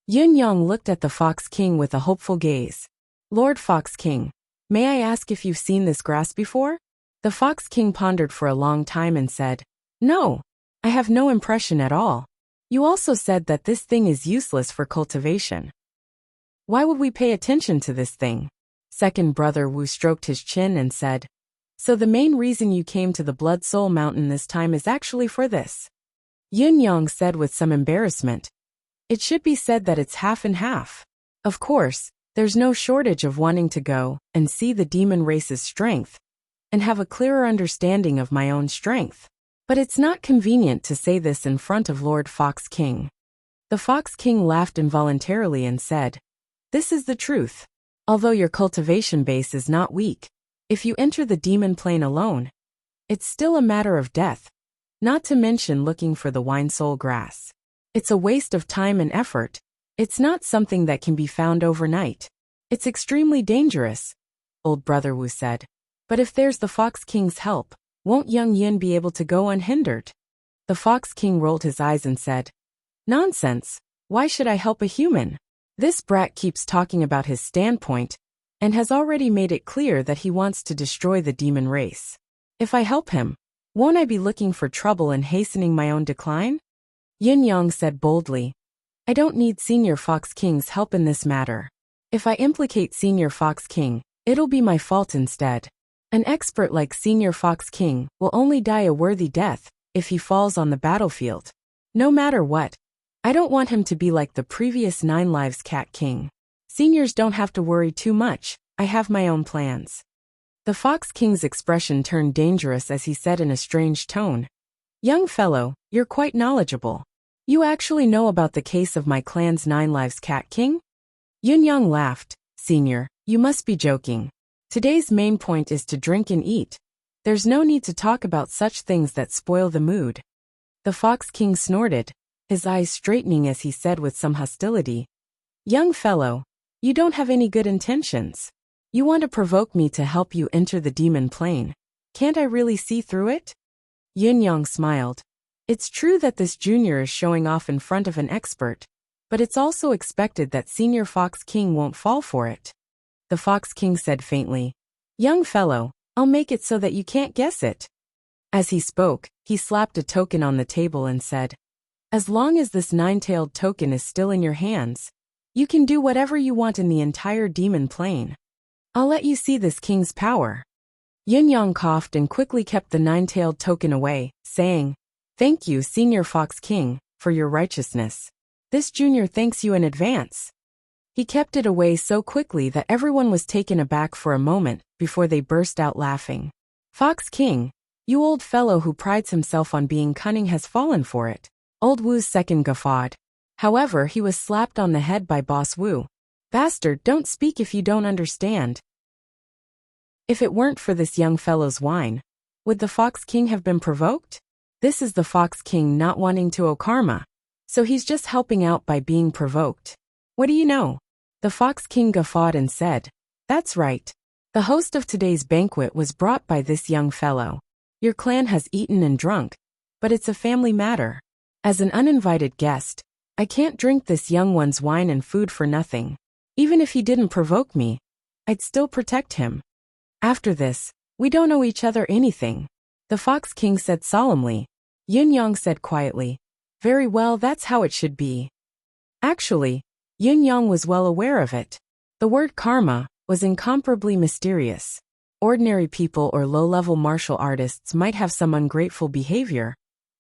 Yun Yang looked at the Fox King with a hopeful gaze. Lord Fox King, may I ask if you've seen this grass before? The Fox King pondered for a long time and said, No, I have no impression at all. You also said that this thing is useless for cultivation. Why would we pay attention to this thing? Second brother Wu stroked his chin and said, So the main reason you came to the Blood Soul Mountain this time is actually for this. Yun Yang said with some embarrassment. It should be said that it's half and half. Of course, there's no shortage of wanting to go and see the demon race's strength, and have a clearer understanding of my own strength. But it's not convenient to say this in front of Lord Fox King. The Fox King laughed involuntarily and said, This is the truth. Although your cultivation base is not weak, if you enter the demon plane alone, it's still a matter of death, not to mention looking for the wine soul grass. It's a waste of time and effort. It's not something that can be found overnight. It's extremely dangerous, old brother Wu said. But if there's the Fox King's help, won't young Yin be able to go unhindered? The Fox King rolled his eyes and said, Nonsense, why should I help a human? This brat keeps talking about his standpoint, and has already made it clear that he wants to destroy the demon race. If I help him, won't I be looking for trouble and hastening my own decline? Yin Yang said boldly, I don't need Senior Fox King's help in this matter. If I implicate Senior Fox King, it'll be my fault instead. An expert like Senior Fox King will only die a worthy death if he falls on the battlefield. No matter what, I don't want him to be like the previous 9 Lives Cat King. Seniors don't have to worry too much, I have my own plans. The Fox King's expression turned dangerous as he said in a strange tone, Young fellow, you're quite knowledgeable. You actually know about the case of my clan's 9 Lives Cat King? Yun Yang laughed, Senior, you must be joking. Today's main point is to drink and eat. There's no need to talk about such things that spoil the mood. The Fox King snorted, his eyes straightening as he said with some hostility, Young fellow, you don't have any good intentions. You want to provoke me to help you enter the demon plane. Can't I really see through it? Yun Yang smiled. It's true that this junior is showing off in front of an expert, but it's also expected that Senior Fox King won't fall for it. The Fox King said faintly, Young fellow, I'll make it so that you can't guess it. As he spoke, he slapped a token on the table and said, As long as this 9-tailed token is still in your hands, you can do whatever you want in the entire demon plane. I'll let you see this king's power. Yin Yang coughed and quickly kept the 9-tailed token away, saying, Thank you, Senior Fox King, for your righteousness. This junior thanks you in advance. He kept it away so quickly that everyone was taken aback for a moment before they burst out laughing. Fox King, you old fellow who prides himself on being cunning has fallen for it. Old Wu's second guffawed. However, he was slapped on the head by Boss Wu. Bastard, don't speak if you don't understand. If it weren't for this young fellow's whine, would the Fox King have been provoked? This is the Fox King not wanting to owe karma, so he's just helping out by being provoked. What do you know? The Fox King guffawed and said, that's right. The host of today's banquet was brought by this young fellow. Your clan has eaten and drunk, but it's a family matter. As an uninvited guest, I can't drink this young one's wine and food for nothing. Even if he didn't provoke me, I'd still protect him. After this, we don't owe each other anything. The Fox King said solemnly. Yun Yang said quietly, very well, that's how it should be. Actually, Yun Yang was well aware of it. The word karma was incomparably mysterious. Ordinary people or low-level martial artists might have some ungrateful behavior,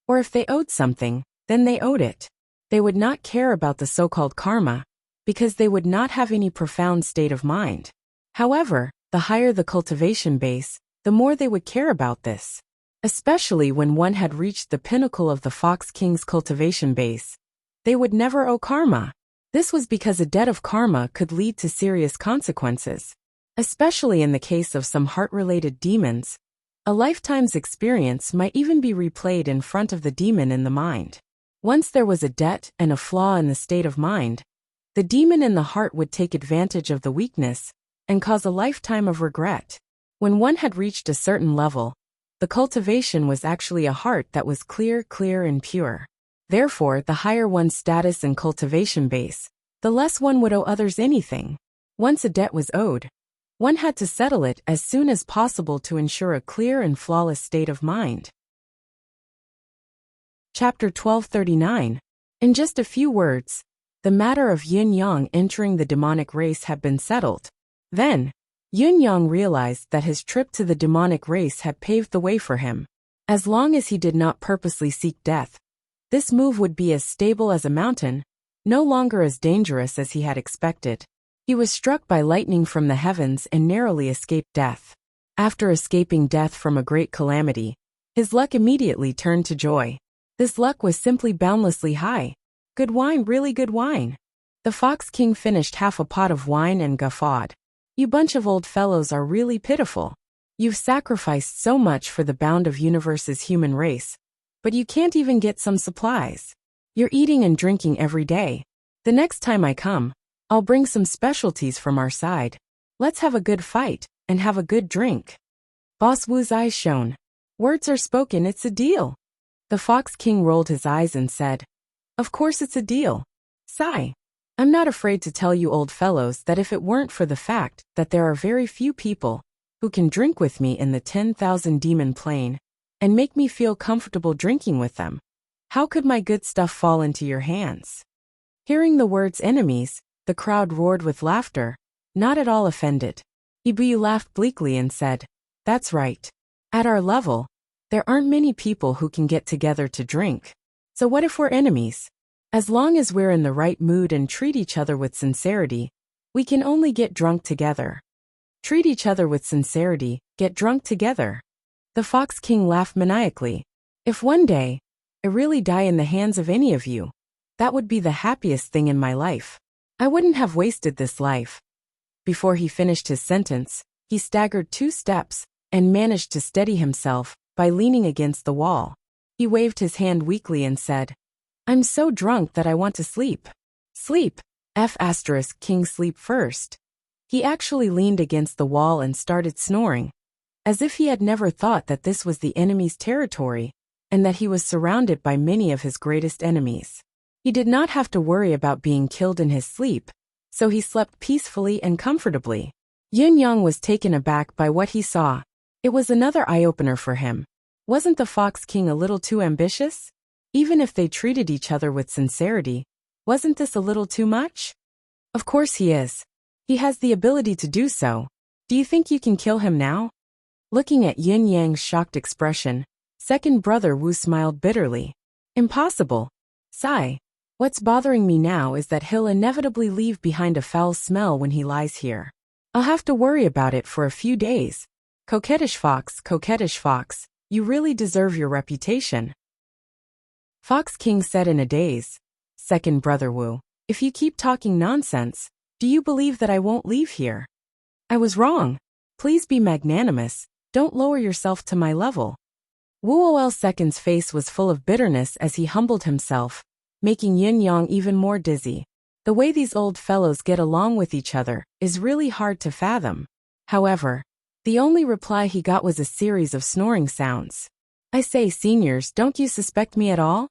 or if they owed something, then they owed it. They would not care about the so-called karma, because they would not have any profound state of mind. However, the higher the cultivation base, the more they would care about this. Especially when one had reached the pinnacle of the Fox King's cultivation base, they would never owe karma. This was because a debt of karma could lead to serious consequences. Especially in the case of some heart-related demons, a lifetime's experience might even be replayed in front of the demon in the mind. Once there was a debt and a flaw in the state of mind, the demon in the heart would take advantage of the weakness and cause a lifetime of regret. When one had reached a certain level, the cultivation was actually a heart that was clear and pure. Therefore, the higher one's status and cultivation base, the less one would owe others anything. Once a debt was owed, one had to settle it as soon as possible to ensure a clear and flawless state of mind. Chapter 1239. In just a few words, the matter of Yin Yang entering the demonic race had been settled. Then, Yin Yang realized that his trip to the demonic race had paved the way for him. As long as he did not purposely seek death, this move would be as stable as a mountain, no longer as dangerous as he had expected. He was struck by lightning from the heavens and narrowly escaped death. After escaping death from a great calamity, his luck immediately turned to joy. This luck was simply boundlessly high. Good wine, really good wine. The Fox King finished half a pot of wine and guffawed. You bunch of old fellows are really pitiful. You've sacrificed so much for the bound of universe's human race, but you can't even get some supplies. You're eating and drinking every day. The next time I come, I'll bring some specialties from our side. Let's have a good fight, and have a good drink. Boss Wu's eyes shone. Words are spoken, it's a deal. The Fox King rolled his eyes and said, of course it's a deal. Sigh. I'm not afraid to tell you old fellows that if it weren't for the fact that there are very few people who can drink with me in the 10,000 demon plane and make me feel comfortable drinking with them, how could my good stuff fall into your hands? Hearing the words enemies, the crowd roared with laughter, not at all offended. Ibuyu laughed bleakly and said, that's right. At our level, there aren't many people who can get together to drink. So what if we're enemies? As long as we're in the right mood and treat each other with sincerity, we can only get drunk together. Treat each other with sincerity, get drunk together. The Fox King laughed maniacally. If one day, I really die in the hands of any of you, that would be the happiest thing in my life. I wouldn't have wasted this life. Before he finished his sentence, he staggered 2 steps and managed to steady himself by leaning against the wall. He waved his hand weakly and said, I'm so drunk that I want to sleep. Sleep. King sleep first. He actually leaned against the wall and started snoring, as if he had never thought that this was the enemy's territory, and that he was surrounded by many of his greatest enemies. He did not have to worry about being killed in his sleep, so he slept peacefully and comfortably. Yin Yang was taken aback by what he saw. It was another eye-opener for him. Wasn't the Fox King a little too ambitious? Even if they treated each other with sincerity, wasn't this a little too much? Of course he is. He has the ability to do so. Do you think you can kill him now? Looking at Yin Yang's shocked expression, second brother Wu smiled bitterly. Impossible. Sigh. What's bothering me now is that he'll inevitably leave behind a foul smell when he lies here. I'll have to worry about it for a few days. Coquettish fox, you really deserve your reputation. Fox King said in a daze. Second brother Wu, if you keep talking nonsense, do you believe that I won't leave here? I was wrong. Please be magnanimous, don't lower yourself to my level. Wu Second's face was full of bitterness as he humbled himself, making Yin Yang even more dizzy. The way these old fellows get along with each other is really hard to fathom. However, the only reply he got was a series of snoring sounds. I say, seniors, don't you suspect me at all?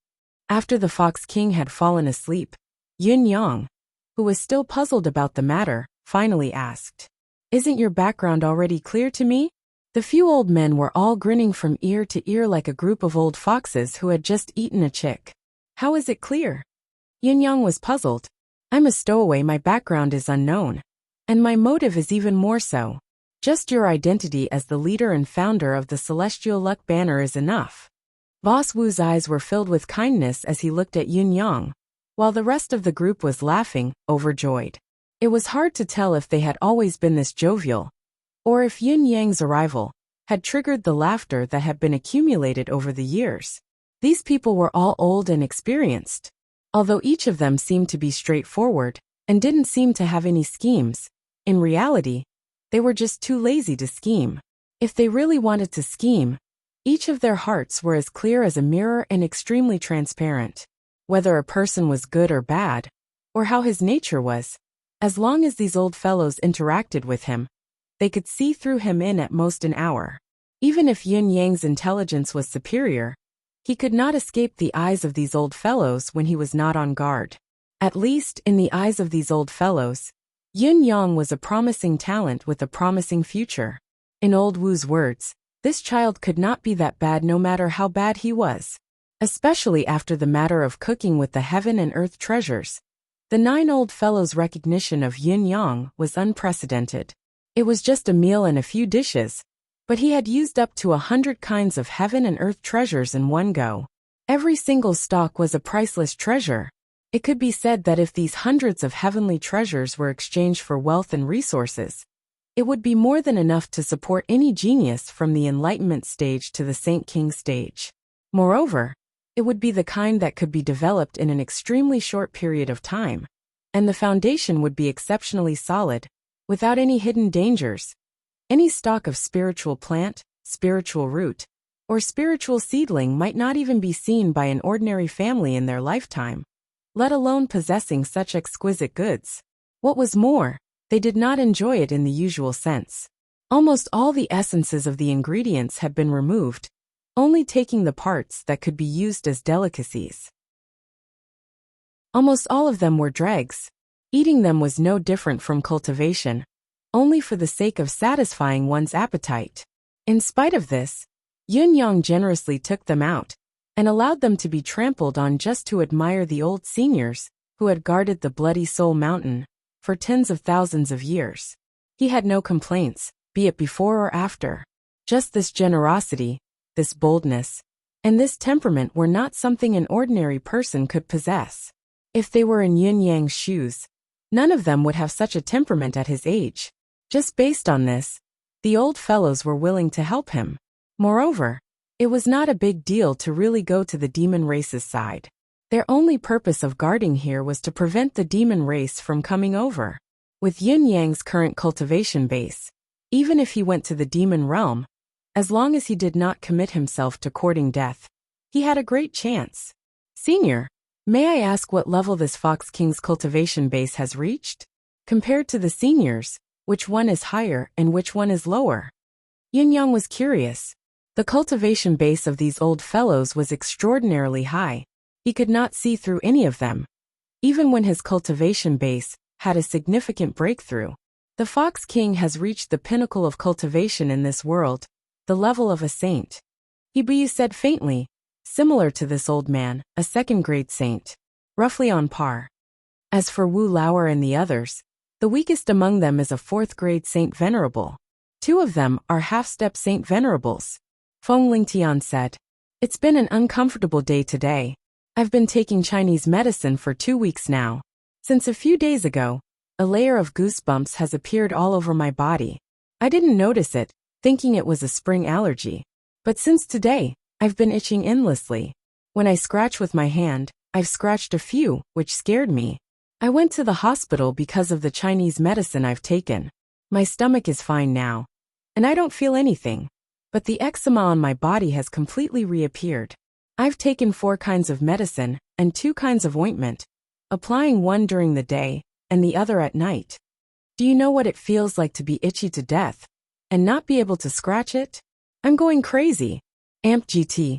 After the Fox King had fallen asleep, Yin Yang, who was still puzzled about the matter, finally asked, "Isn't your background already clear to me?" The few old men were all grinning from ear to ear like a group of old foxes who had just eaten a chick. How is it clear? Yin Yang was puzzled. I'm a stowaway, my background is unknown. And my motive is even more so. Just your identity as the leader and founder of the Celestial Luck Banner is enough. Boss Wu's eyes were filled with kindness as he looked at Yin Yang, while the rest of the group was laughing, overjoyed. It was hard to tell if they had always been this jovial, or if Yin Yang's arrival had triggered the laughter that had been accumulated over the years. These people were all old and experienced. Although each of them seemed to be straightforward and didn't seem to have any schemes, in reality, they were just too lazy to scheme. If they really wanted to scheme, each of their hearts were as clear as a mirror and extremely transparent. Whether a person was good or bad, or how his nature was, as long as these old fellows interacted with him, they could see through him in at most an hour. Even if Yin Yang's intelligence was superior, he could not escape the eyes of these old fellows when he was not on guard. At least, in the eyes of these old fellows, Yin Yang was a promising talent with a promising future. In old Wu's words, this child could not be that bad no matter how bad he was. Especially after the matter of cooking with the heaven and earth treasures. The 9 old fellows' recognition of Yin Yang was unprecedented. It was just a meal and a few dishes, but he had used up to 100 kinds of heaven and earth treasures in one go. Every single stock was a priceless treasure. It could be said that if these hundreds of heavenly treasures were exchanged for wealth and resources, it would be more than enough to support any genius from the Enlightenment stage to the Saint King stage. Moreover, it would be the kind that could be developed in an extremely short period of time, and the foundation would be exceptionally solid, without any hidden dangers. Any stock of spiritual plant, spiritual root, or spiritual seedling might not even be seen by an ordinary family in their lifetime, let alone possessing such exquisite goods. What was more, they did not enjoy it in the usual sense. Almost all the essences of the ingredients had been removed, only taking the parts that could be used as delicacies. Almost all of them were dregs. Eating them was no different from cultivation, only for the sake of satisfying one's appetite. In spite of this, Yin Yang generously took them out and allowed them to be trampled on just to admire the old seniors who had guarded the Bloody Soul Mountain for tens of thousands of years. He had no complaints, be it before or after. Just this generosity, this boldness, and this temperament were not something an ordinary person could possess. If they were in Yin Yang's shoes, none of them would have such a temperament at his age. Just based on this, the old fellows were willing to help him. Moreover, it was not a big deal to really go to the demon race's side. Their only purpose of guarding here was to prevent the demon race from coming over. With Yin Yang's current cultivation base, even if he went to the demon realm, as long as he did not commit himself to courting death, he had a great chance. Senior, may I ask what level this Fox King's cultivation base has reached? Compared to the seniors, which one is higher and which one is lower? Yin Yang was curious. The cultivation base of these old fellows was extraordinarily high. He could not see through any of them, even when his cultivation base had a significant breakthrough. The Fox King has reached the pinnacle of cultivation in this world, the level of a saint. Hibu said faintly, similar to this old man, a second-grade saint, roughly on par. As for Wu Lauer and the others, the weakest among them is a 4th-grade Saint Venerable. 2 of them are half-step Saint Venerables. Feng Lingtian said, "It's been an uncomfortable day today. I've been taking Chinese medicine for 2 weeks now. Since a few days ago, a layer of goosebumps has appeared all over my body. I didn't notice it, thinking it was a spring allergy. But since today, I've been itching endlessly. When I scratch with my hand, I've scratched a few, which scared me. I went to the hospital because of the Chinese medicine I've taken. My stomach is fine now, and I don't feel anything. But the eczema on my body has completely reappeared. I've taken 4 kinds of medicine and 2 kinds of ointment, applying one during the day and the other at night. Do you know what it feels like to be itchy to death and not be able to scratch it? I'm going crazy. Amp GT.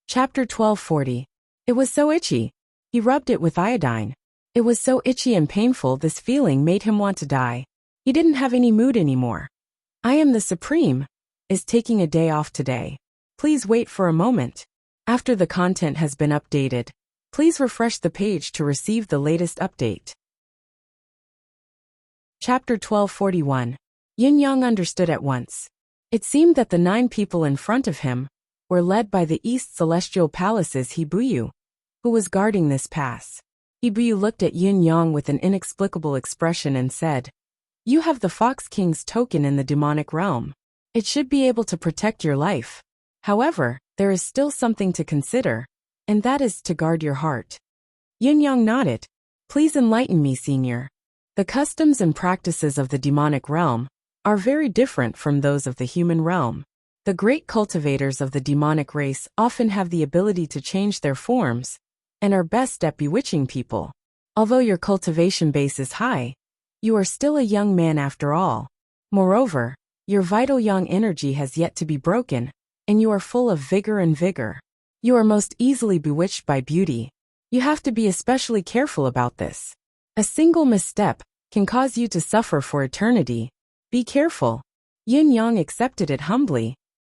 Chapter 1240. It was so itchy. He rubbed it with iodine. It was so itchy and painful, this feeling made him want to die. He didn't have any mood anymore. I am the Supreme is taking a day off today. Please wait for a moment. After the content has been updated, please refresh the page to receive the latest update. Chapter 1241. Yin Yang understood at once. It seemed that the 9 people in front of him were led by the East Celestial Palace's Hibuyu, who was guarding this pass. Hibuyu looked at Yin Yang with an inexplicable expression and said, "You have the Fox King's token in the demonic realm. It should be able to protect your life. However, there is still something to consider, and that is to guard your heart." Yin Yang nodded. "Please enlighten me, Senior." The customs and practices of the demonic realm are very different from those of the human realm. The great cultivators of the demonic race often have the ability to change their forms and are best at bewitching people. Although your cultivation base is high, you are still a young man after all. Moreover, your vital young energy has yet to be broken, and you are full of vigor and vigor. You are most easily bewitched by beauty. You have to be especially careful about this. A single misstep can cause you to suffer for eternity. Be careful. Yin Yang accepted it humbly.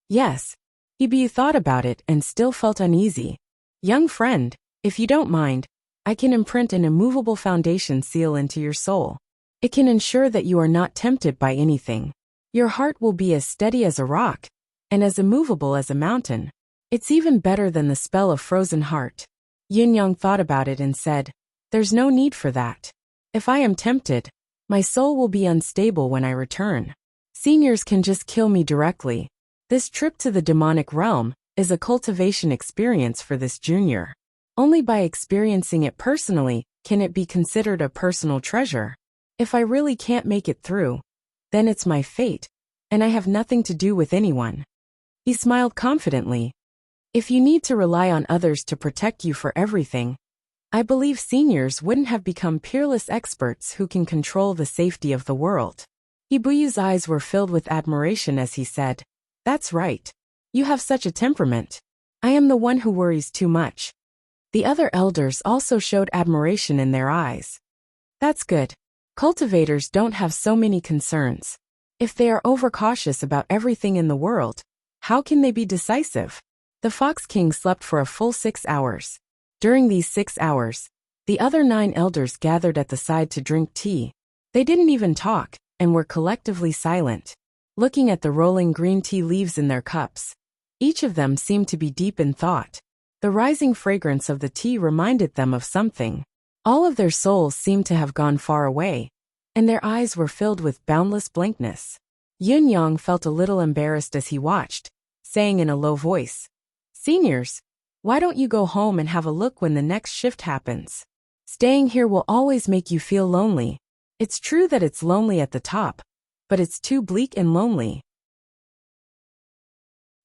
Yes. Hibuyu thought about it and still felt uneasy. "Young friend, if you don't mind, I can imprint an immovable foundation seal into your soul. It can ensure that you are not tempted by anything. Your heart will be as steady as a rock, and as immovable as a mountain. It's even better than the spell of frozen heart." Yin Yang thought about it and said, "There's no need for that. If I am tempted, my soul will be unstable when I return. Seniors can just kill me directly. This trip to the demonic realm is a cultivation experience for this junior. Only by experiencing it personally can it be considered a personal treasure. If I really can't make it through, then it's my fate, and I have nothing to do with anyone." He smiled confidently. "If you need to rely on others to protect you for everything, I believe seniors wouldn't have become peerless experts who can control the safety of the world." Hibuyu's eyes were filled with admiration as he said, "That's right. You have such a temperament. I am the one who worries too much." The other elders also showed admiration in their eyes. "That's good. Cultivators don't have so many concerns. If they are overcautious about everything in the world, how can they be decisive?" The Fox King slept for a full 6 hours. During these 6 hours, the other 9 elders gathered at the side to drink tea. They didn't even talk, and were collectively silent, looking at the rolling green tea leaves in their cups. Each of them seemed to be deep in thought. The rising fragrance of the tea reminded them of something. All of their souls seemed to have gone far away, and their eyes were filled with boundless blankness. Yin Yang felt a little embarrassed as he watched, saying in a low voice, "Seniors, why don't you go home and have a look when the next shift happens? Staying here will always make you feel lonely. It's true that it's lonely at the top, but it's too bleak and lonely."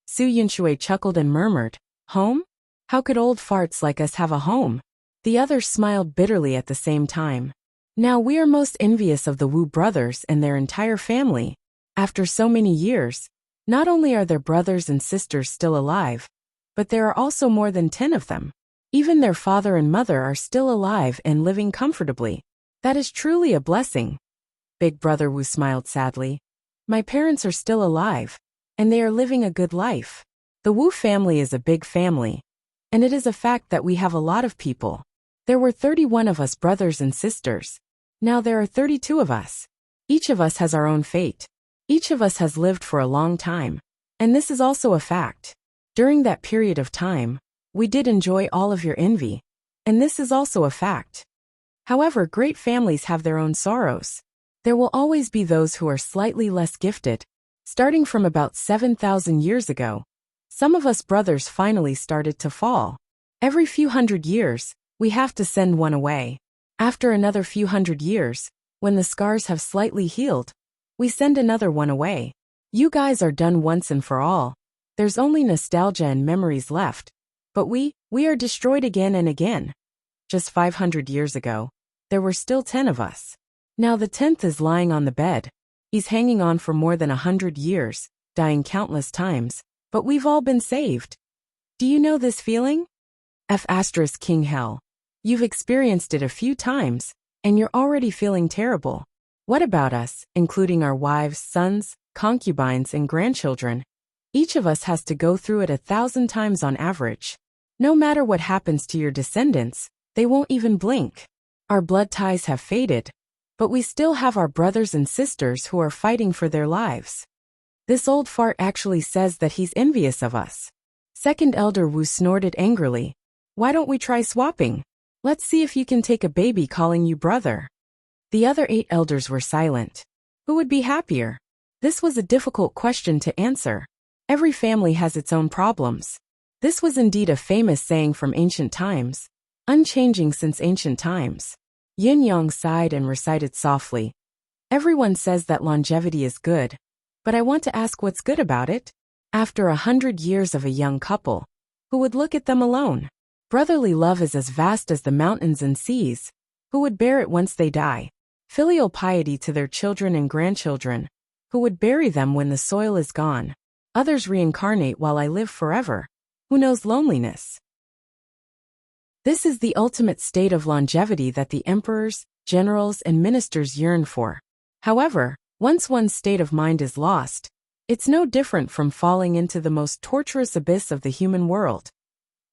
Su Yunshui chuckled and murmured, "Home? How could old farts like us have a home?" The others smiled bitterly at the same time. "Now we are most envious of the Wu brothers and their entire family. After so many years, not only are their brothers and sisters still alive, but there are also more than 10 of them. Even their father and mother are still alive and living comfortably. That is truly a blessing." Big Brother Wu smiled sadly. "My parents are still alive, and they are living a good life. The Wu family is a big family, and it is a fact that we have a lot of people. There were 31 of us brothers and sisters. Now there are 32 of us. Each of us has our own fate. Each of us has lived for a long time, and this is also a fact. During that period of time, We did enjoy all of your envy. And this is also a fact. However, great families have their own sorrows. There will always be those who are slightly less gifted. Starting from about 7,000 years ago, some of us brothers finally started to fall. Every few hundred years, we have to send one away. After another few hundred years, when the scars have slightly healed, we send another one away. You guys are done once and for all. There's only nostalgia and memories left. But we are destroyed again and again. Just 500 years ago, there were still 10 of us. Now the 10th is lying on the bed. He's hanging on for more than 100 years, dying countless times, but we've all been saved. Do you know this feeling? King Hell. You've experienced it a few times, and you're already feeling terrible. What about us, including our wives, sons, concubines, and grandchildren? Each of us has to go through it 1,000 times on average. No matter what happens to your descendants, they won't even blink. Our blood ties have faded, but we still have our brothers and sisters who are fighting for their lives. This old fart actually says that he's envious of us. Second Elder Wu snorted angrily. Why don't we try swapping? Let's see if you can take a baby calling you brother. The other 8 elders were silent. Who would be happier? This was a difficult question to answer. Every family has its own problems. This was indeed a famous saying from ancient times, unchanging since ancient times. Yin Yang sighed and recited softly. Everyone says that longevity is good, but I want to ask what's good about it? After 100 years of a young couple, who would look at them alone? Brotherly love is as vast as the mountains and seas. Who would bear it once they die? Filial piety to their children and grandchildren. Who would bury them when the soil is gone? Others reincarnate while I live forever. Who knows loneliness? This is the ultimate state of longevity that the emperors, generals, and ministers yearn for. However, once one's state of mind is lost, it's no different from falling into the most torturous abyss of the human world.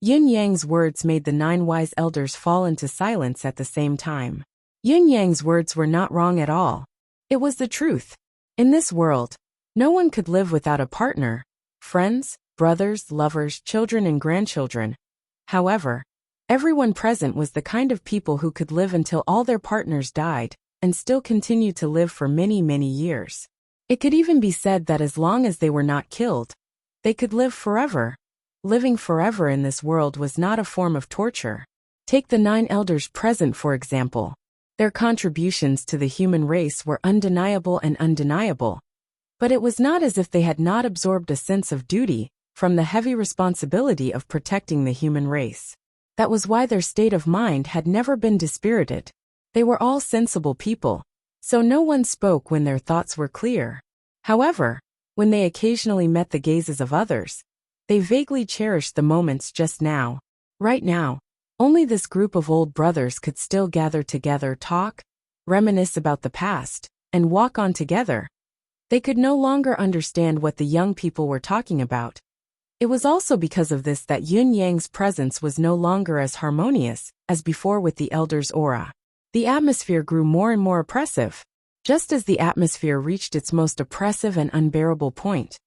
Yin Yang's words made the 9 wise elders fall into silence at the same time. Yin Yang's words were not wrong at all. It was the truth. In this world, no one could live without a partner, friends, brothers, lovers, children, and grandchildren. However, everyone present was the kind of people who could live until all their partners died, and still continue to live for many, many years. It could even be said that as long as they were not killed, they could live forever. Living forever in this world was not a form of torture. Take the 9 elders present for example. Their contributions to the human race were undeniable and undeniable. But it was not as if they had not absorbed a sense of duty from the heavy responsibility of protecting the human race. That was why their state of mind had never been dispirited. They were all sensible people, so no one spoke when their thoughts were clear. However, when they occasionally met the gazes of others, they vaguely cherished the moments just now. Right now, only this group of old brothers could still gather together, talk, reminisce about the past, and walk on together. They could no longer understand what the young people were talking about. It was also because of this that Yin Yang's presence was no longer as harmonious as before with the elders' aura. The atmosphere grew more and more oppressive. Just as the atmosphere reached its most oppressive and unbearable point,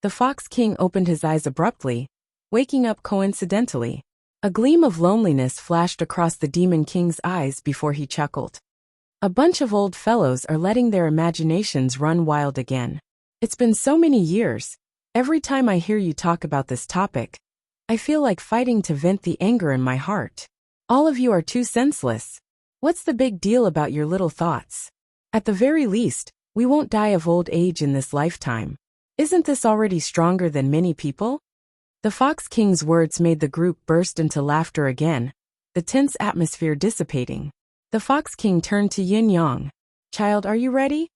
the Fox King opened his eyes abruptly, waking up coincidentally. A gleam of loneliness flashed across the Demon King's eyes before he chuckled. A bunch of old fellows are letting their imaginations run wild again. It's been so many years. Every time I hear you talk about this topic, I feel like fighting to vent the anger in my heart. All of you are too senseless. What's the big deal about your little thoughts? At the very least, we won't die of old age in this lifetime. Isn't this already stronger than many people? The Fox King's words made the group burst into laughter again, the tense atmosphere dissipating. The Fox King turned to Yin Yang. Child, are you ready?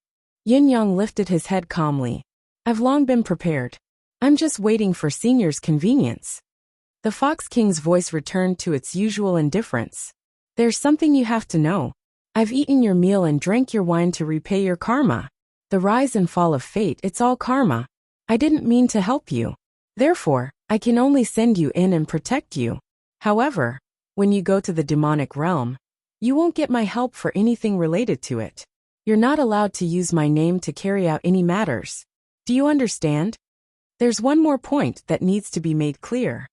Yin Yang lifted his head calmly. I've long been prepared. I'm just waiting for Senior's convenience. The Fox King's voice returned to its usual indifference. There's something you have to know. I've eaten your meal and drank your wine to repay your karma. The rise and fall of fate, it's all karma. I didn't mean to help you. Therefore, I can only send you in and protect you. However, when you go to the demonic realm, you won't get my help for anything related to it. You're not allowed to use my name to carry out any matters. Do you understand? There's one more point that needs to be made clear.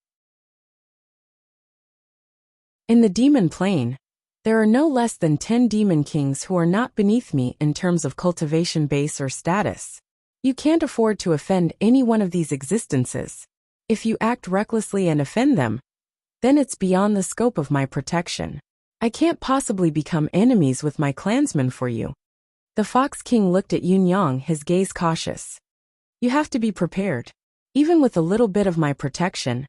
In the demon plane, there are no less than 10 demon kings who are not beneath me in terms of cultivation base or status. You can't afford to offend any one of these existences. If you act recklessly and offend them, then it's beyond the scope of my protection. I can't possibly become enemies with my clansmen for you. The Fox King looked at Yun Yang, his gaze cautious. You have to be prepared. Even with a little bit of my protection,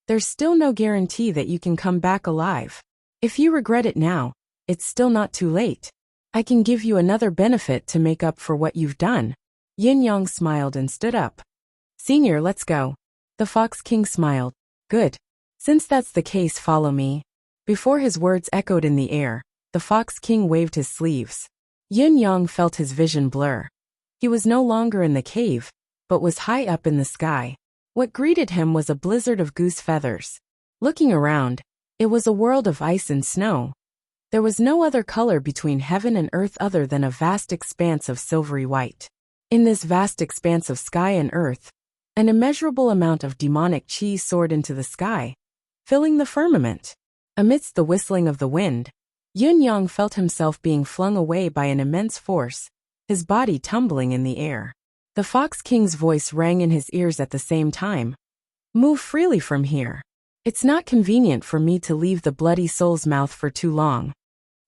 there's still no guarantee that you can come back alive. If you regret it now, it's still not too late. I can give you another benefit to make up for what you've done. Yin Yang smiled and stood up. Senior, let's go. The Fox King smiled. Good. Since that's the case, follow me. Before his words echoed in the air, the Fox King waved his sleeves. Yin Yang felt his vision blur. He was no longer in the cave, but was high up in the sky. What greeted him was a blizzard of goose feathers. Looking around, it was a world of ice and snow. There was no other color between heaven and earth other than a vast expanse of silvery white. In this vast expanse of sky and earth, an immeasurable amount of demonic chi soared into the sky, filling the firmament. Amidst the whistling of the wind, Yun Yang felt himself being flung away by an immense force, his body tumbling in the air. The Fox King's voice rang in his ears at the same time. Move freely from here. It's not convenient for me to leave the bloody soul's mouth for too long.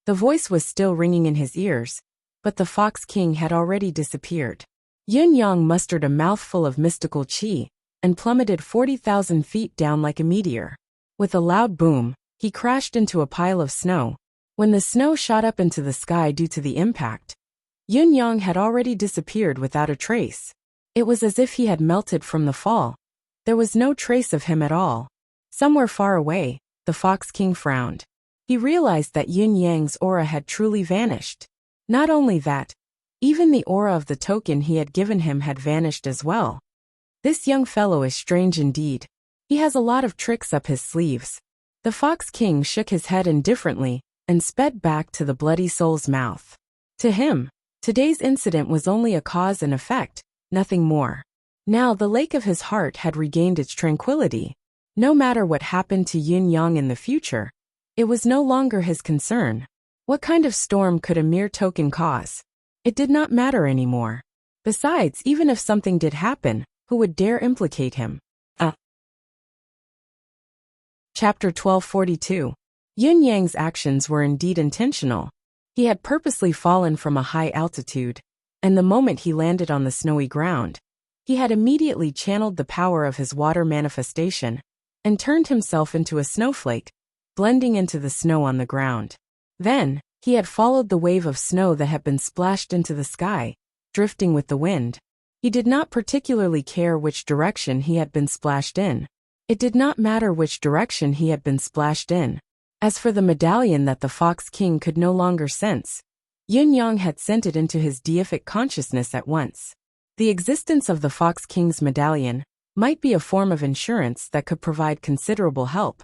The voice was still ringing in his ears, but the Fox King had already disappeared. Yun Yang mustered a mouthful of mystical chi, and plummeted 40,000 feet down like a meteor. With a loud boom, he crashed into a pile of snow. When the snow shot up into the sky due to the impact, Yun Yang had already disappeared without a trace. It was as if he had melted from the fall. There was no trace of him at all. Somewhere far away, the Fox King frowned. He realized that Yun Yang's aura had truly vanished. Not only that, even the aura of the token he had given him had vanished as well. This young fellow is strange indeed. He has a lot of tricks up his sleeves. The Fox King shook his head indifferently and sped back to the bloody soul's mouth. To him, today's incident was only a cause and effect, nothing more. Now the lake of his heart had regained its tranquility. No matter what happened to Yun Yang in the future, it was no longer his concern. What kind of storm could a mere token cause? It did not matter anymore. Besides, even if something did happen, who would dare implicate him? Chapter 1242. Yun Yang's actions were indeed intentional. He had purposely fallen from a high altitude, and the moment he landed on the snowy ground, he had immediately channeled the power of his water manifestation, and turned himself into a snowflake, blending into the snow on the ground. Then, he had followed the wave of snow that had been splashed into the sky, drifting with the wind. He did not particularly care which direction he had been splashed in. It did not matter which direction he had been splashed in. As for the medallion that the Fox King could no longer sense, Yun Yang had sent it into his deific consciousness at once. The existence of the Fox King's medallion might be a form of insurance that could provide considerable help,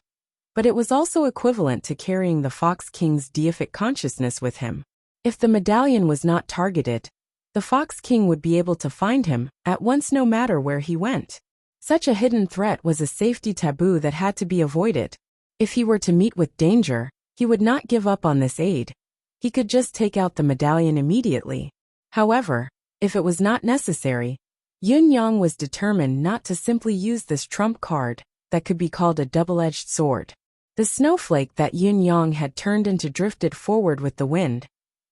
but it was also equivalent to carrying the Fox King's deific consciousness with him. If the medallion was not targeted, the Fox King would be able to find him at once no matter where he went. Such a hidden threat was a safety taboo that had to be avoided. If he were to meet with danger, he would not give up on this aid. He could just take out the medallion immediately. However, if it was not necessary, Yun Yang was determined not to simply use this trump card that could be called a double-edged sword. The snowflake that Yun Yang had turned into drifted forward with the wind,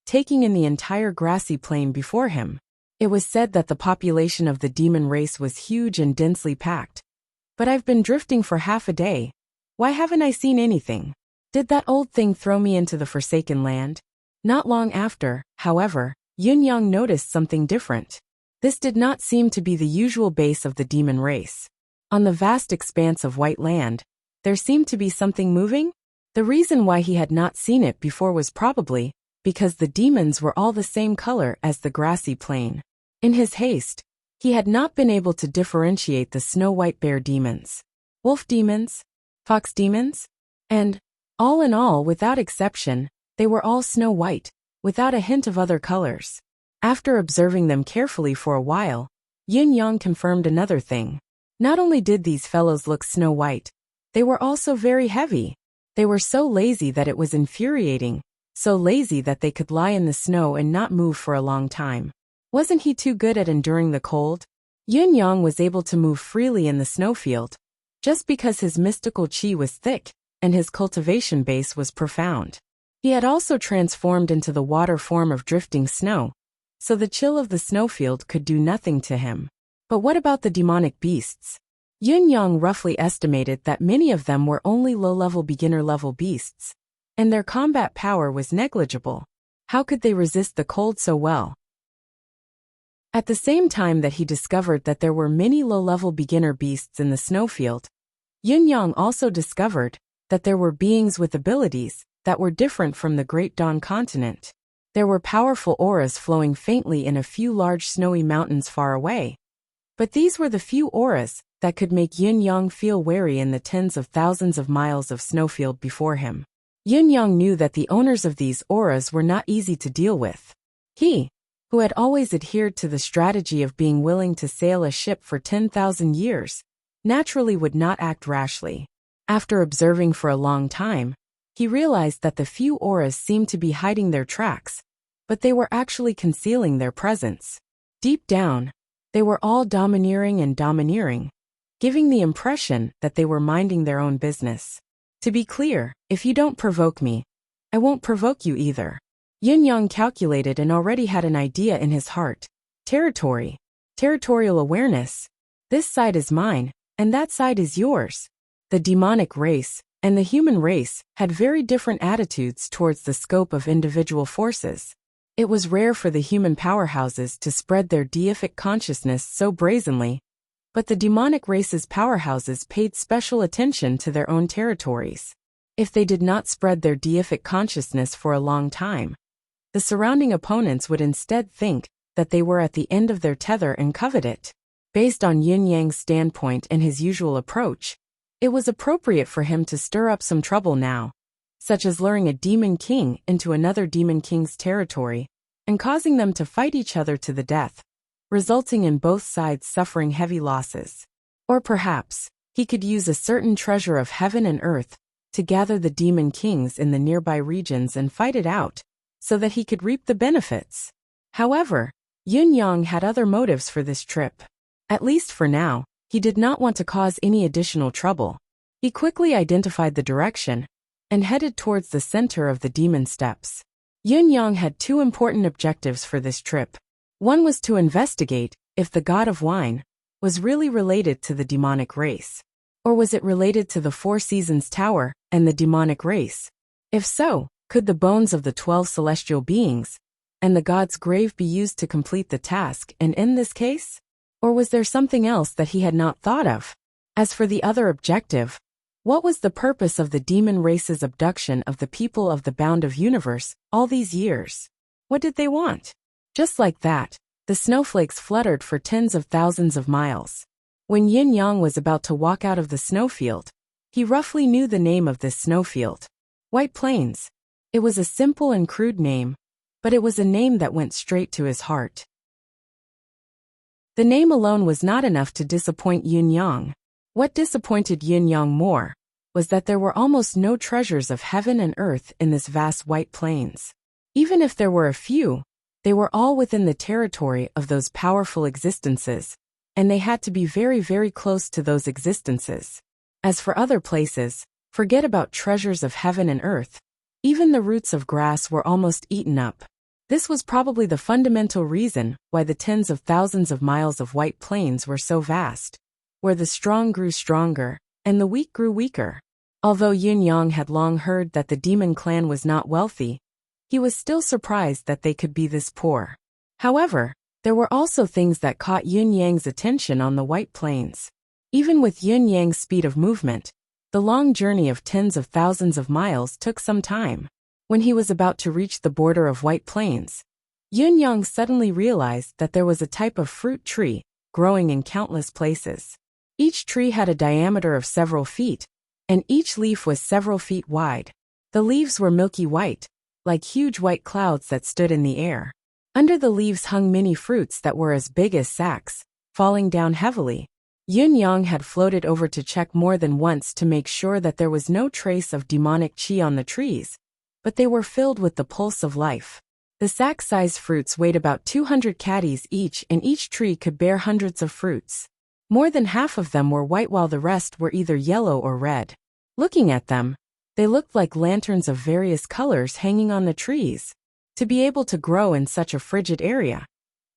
taking in the entire grassy plain before him. It was said that the population of the demon race was huge and densely packed. But I've been drifting for half a day. Why haven't I seen anything? Did that old thing throw me into the Forsaken Land? Not long after, however, Yun Yang noticed something different. This did not seem to be the usual base of the demon race. On the vast expanse of white land, there seemed to be something moving. The reason why he had not seen it before was probably because the demons were all the same color as the grassy plain. In his haste, he had not been able to differentiate the snow-white bear demons, wolf demons, fox demons, and, all in all, without exception, they were all snow-white, without a hint of other colors. After observing them carefully for a while, Yun Yang confirmed another thing. Not only did these fellows look snow-white, they were also very heavy. They were so lazy that it was infuriating, so lazy that they could lie in the snow and not move for a long time. Wasn't he too good at enduring the cold? Yun Yang was able to move freely in the snowfield, just because his mystical chi was thick and his cultivation base was profound. He had also transformed into the water form of drifting snow, so the chill of the snowfield could do nothing to him. But what about the demonic beasts? Yun Yang roughly estimated that many of them were only low-level beginner-level beasts, and their combat power was negligible. How could they resist the cold so well? At the same time that he discovered that there were many low-level beginner beasts in the snowfield, Yun Yang also discovered that there were beings with abilities that were different from the Great Dawn continent. There were powerful auras flowing faintly in a few large snowy mountains far away. But these were the few auras that could make Yun Yang feel wary in the tens of thousands of miles of snowfield before him. Yun Yang knew that the owners of these auras were not easy to deal with. He, who had always adhered to the strategy of being willing to sail a ship for 10,000 years, naturally would not act rashly. After observing for a long time, he realized that the few auras seemed to be hiding their tracks, but they were actually concealing their presence. Deep down, they were all domineering and domineering, giving the impression that they were minding their own business. To be clear, if you don't provoke me, I won't provoke you either. Yun Yang calculated and already had an idea in his heart. Territory. Territorial awareness. This side is mine, and that side is yours. The demonic race and the human race had very different attitudes towards the scope of individual forces. It was rare for the human powerhouses to spread their deific consciousness so brazenly, but the demonic race's powerhouses paid special attention to their own territories. If they did not spread their deific consciousness for a long time, the surrounding opponents would instead think that they were at the end of their tether and covet it. Based on Yun Yang's standpoint and his usual approach, it was appropriate for him to stir up some trouble now, such as luring a demon king into another demon king's territory and causing them to fight each other to the death, resulting in both sides suffering heavy losses. Or perhaps, he could use a certain treasure of heaven and earth to gather the demon kings in the nearby regions and fight it out, so that he could reap the benefits. However, Yun Yang had other motives for this trip. At least for now, he did not want to cause any additional trouble. He quickly identified the direction and headed towards the center of the demon steppes. Yun Yang had two important objectives for this trip. One was to investigate if the god of wine was really related to the demonic race. Or was it related to the Four Seasons Tower and the demonic race? If so, could the bones of the 12 celestial beings and the god's grave be used to complete the task and end this case? Or was there something else that he had not thought of? As for the other objective, what was the purpose of the demon race's abduction of the people of the Bound of Universe all these years? What did they want? Just like that, the snowflakes fluttered for tens of thousands of miles. When Yin Yang was about to walk out of the snowfield, he roughly knew the name of this snowfield. White Plains. It was a simple and crude name, but it was a name that went straight to his heart. The name alone was not enough to disappoint Yun Yang. What disappointed Yun Yang more was that there were almost no treasures of heaven and earth in this vast White Plains. Even if there were a few, they were all within the territory of those powerful existences, and they had to be very, very close to those existences. As for other places, forget about treasures of heaven and earth. Even the roots of grass were almost eaten up. This was probably the fundamental reason why the tens of thousands of miles of White Plains were so vast, where the strong grew stronger, and the weak grew weaker. Although Yun Yang had long heard that the demon clan was not wealthy, he was still surprised that they could be this poor. However, there were also things that caught Yun Yang's attention on the White Plains. Even with Yun Yang's speed of movement, the long journey of tens of thousands of miles took some time. When he was about to reach the border of White Plains, Yun Yang suddenly realized that there was a type of fruit tree growing in countless places. Each tree had a diameter of several feet, and each leaf was several feet wide. The leaves were milky white, like huge white clouds that stood in the air. Under the leaves hung many fruits that were as big as sacks, falling down heavily. Yun Yang had floated over to check more than once to make sure that there was no trace of demonic qi on the trees, but they were filled with the pulse of life. The sack-sized fruits weighed about 200 caddies each, and each tree could bear hundreds of fruits. More than half of them were white while the rest were either yellow or red. Looking at them, they looked like lanterns of various colors hanging on the trees. To be able to grow in such a frigid area,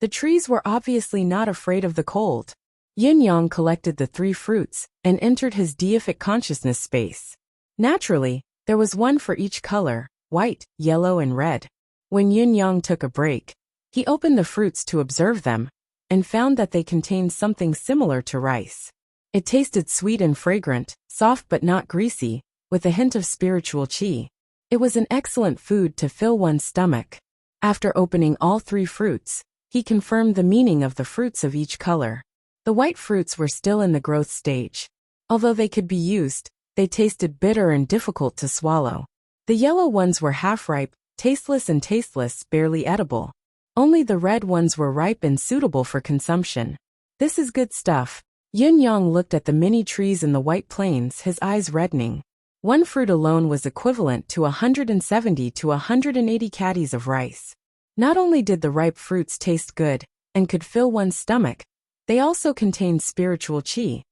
the trees were obviously not afraid of the cold. Yin Yang collected the 3 fruits and entered his deific consciousness space. Naturally, there was one for each color: white, yellow, and red. When Yin Yang took a break, he opened the fruits to observe them and found that they contained something similar to rice. It tasted sweet and fragrant, soft but not greasy, with a hint of spiritual qi. It was an excellent food to fill one's stomach. After opening all 3 fruits, he confirmed the meaning of the fruits of each color. The white fruits were still in the growth stage. Although they could be used, they tasted bitter and difficult to swallow. The yellow ones were half-ripe, tasteless, barely edible. Only the red ones were ripe and suitable for consumption. This is good stuff. Yin Yang looked at the many trees in the white plains, his eyes reddening. One fruit alone was equivalent to 170 to 180 caddies of rice. Not only did the ripe fruits taste good and could fill one's stomach, they also contained spiritual qi.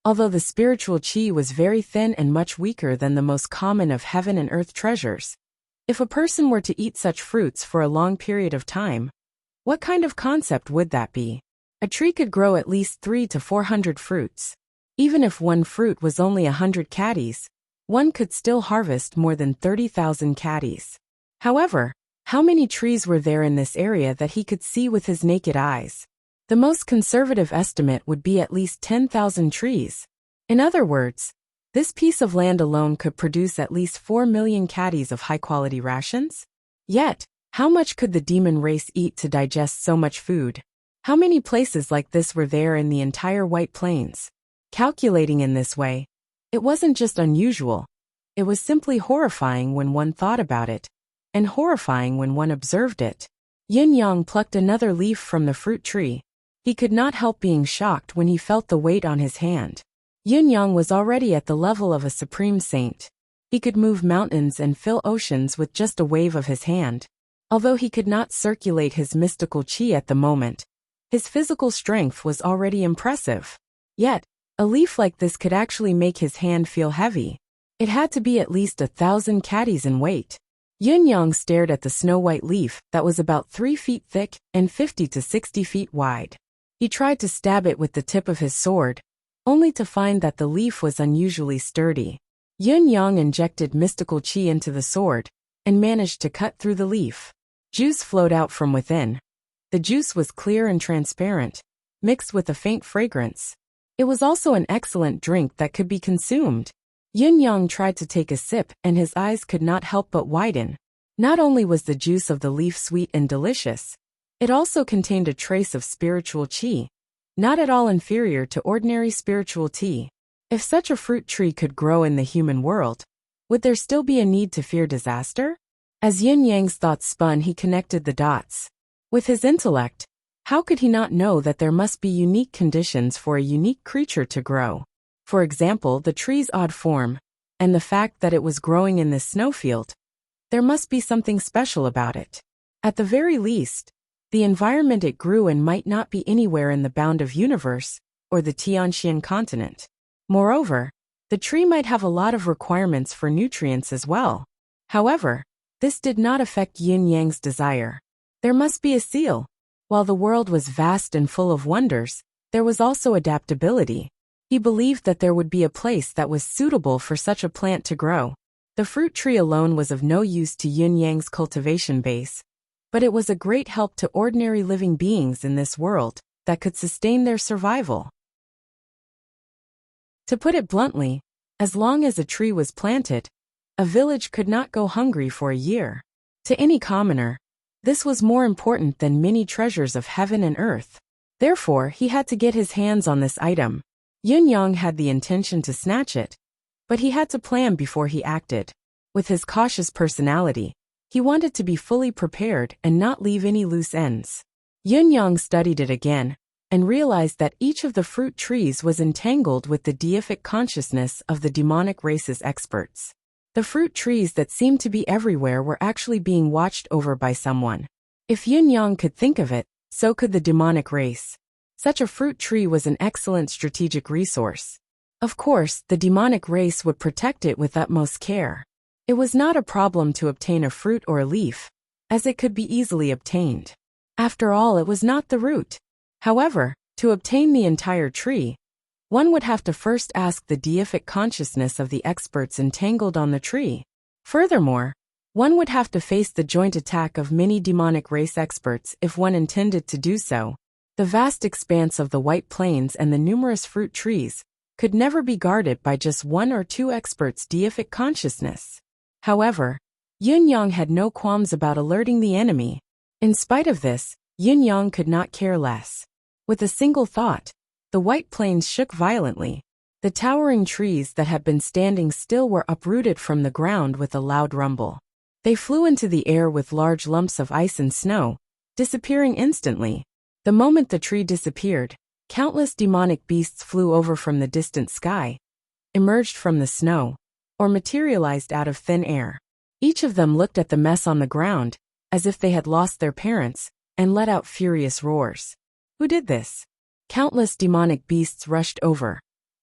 Although the spiritual qi was very thin and much weaker than the most common of heaven and earth treasures, if a person were to eat such fruits for a long period of time, what kind of concept would that be? A tree could grow at least 300 to 400 fruits. Even if one fruit was only 100 caddies, one could still harvest more than 30,000 caddies. However, how many trees were there in this area that he could see with his naked eyes? The most conservative estimate would be at least 10,000 trees. In other words, this piece of land alone could produce at least 4 million caddies of high-quality rations. Yet, how much could the demon race eat to digest so much food? How many places like this were there in the entire White Plains? Calculating in this way, it wasn't just unusual, it was simply horrifying when one thought about it, and horrifying when one observed it. Yin Yang plucked another leaf from the fruit tree. He could not help being shocked when he felt the weight on his hand. Yin Yang was already at the level of a supreme saint. He could move mountains and fill oceans with just a wave of his hand. Although he could not circulate his mystical qi at the moment, his physical strength was already impressive. Yet, a leaf like this could actually make his hand feel heavy. It had to be at least 1,000 caddies in weight. Yin Yang stared at the snow-white leaf that was about 3 feet thick and 50 to 60 feet wide. He tried to stab it with the tip of his sword, only to find that the leaf was unusually sturdy. Yin Yang injected mystical qi into the sword and managed to cut through the leaf. Juice flowed out from within. The juice was clear and transparent, mixed with a faint fragrance. It was also an excellent drink that could be consumed. Yin Yang tried to take a sip and his eyes could not help but widen. Not only was the juice of the leaf sweet and delicious, it also contained a trace of spiritual qi, not at all inferior to ordinary spiritual tea. If such a fruit tree could grow in the human world, would there still be a need to fear disaster? As Yin Yang's thoughts spun, he connected the dots. With his intellect, how could he not know that there must be unique conditions for a unique creature to grow? For example, the tree's odd form, and the fact that it was growing in this snowfield. There must be something special about it. At the very least, the environment it grew in might not be anywhere in the bound of universe, or the Tianxian continent. Moreover, the tree might have a lot of requirements for nutrients as well. However, this did not affect Yin Yang's desire. There must be a seal. While the world was vast and full of wonders, there was also adaptability. He believed that there would be a place that was suitable for such a plant to grow. The fruit tree alone was of no use to Yin Yang's cultivation base, but it was a great help to ordinary living beings in this world that could sustain their survival. To put it bluntly, as long as a tree was planted, a village could not go hungry for a year. To any commoner, this was more important than many treasures of heaven and earth. Therefore, he had to get his hands on this item. Yin Yang had the intention to snatch it, but he had to plan before he acted. With his cautious personality, he wanted to be fully prepared and not leave any loose ends. Yin Yang studied it again, and realized that each of the fruit trees was entangled with the deific consciousness of the demonic race's experts. The fruit trees that seemed to be everywhere were actually being watched over by someone. If Yin Yang could think of it, so could the demonic race. Such a fruit tree was an excellent strategic resource. Of course, the demonic race would protect it with utmost care. It was not a problem to obtain a fruit or a leaf, as it could be easily obtained. After all, it was not the root. However, to obtain the entire tree, one would have to first ask the deific consciousness of the experts entangled on the tree. Furthermore, one would have to face the joint attack of many demonic race experts if one intended to do so. The vast expanse of the White Plains and the numerous fruit trees could never be guarded by just one or two experts' deific consciousness. However, Yin Yang had no qualms about alerting the enemy. In spite of this, Yin Yang could not care less. With a single thought, the White Plains shook violently. The towering trees that had been standing still were uprooted from the ground with a loud rumble. They flew into the air with large lumps of ice and snow, disappearing instantly. The moment the tree disappeared, countless demonic beasts flew over from the distant sky, emerged from the snow, or materialized out of thin air. Each of them looked at the mess on the ground, as if they had lost their parents, and let out furious roars. Who did this? Countless demonic beasts rushed over.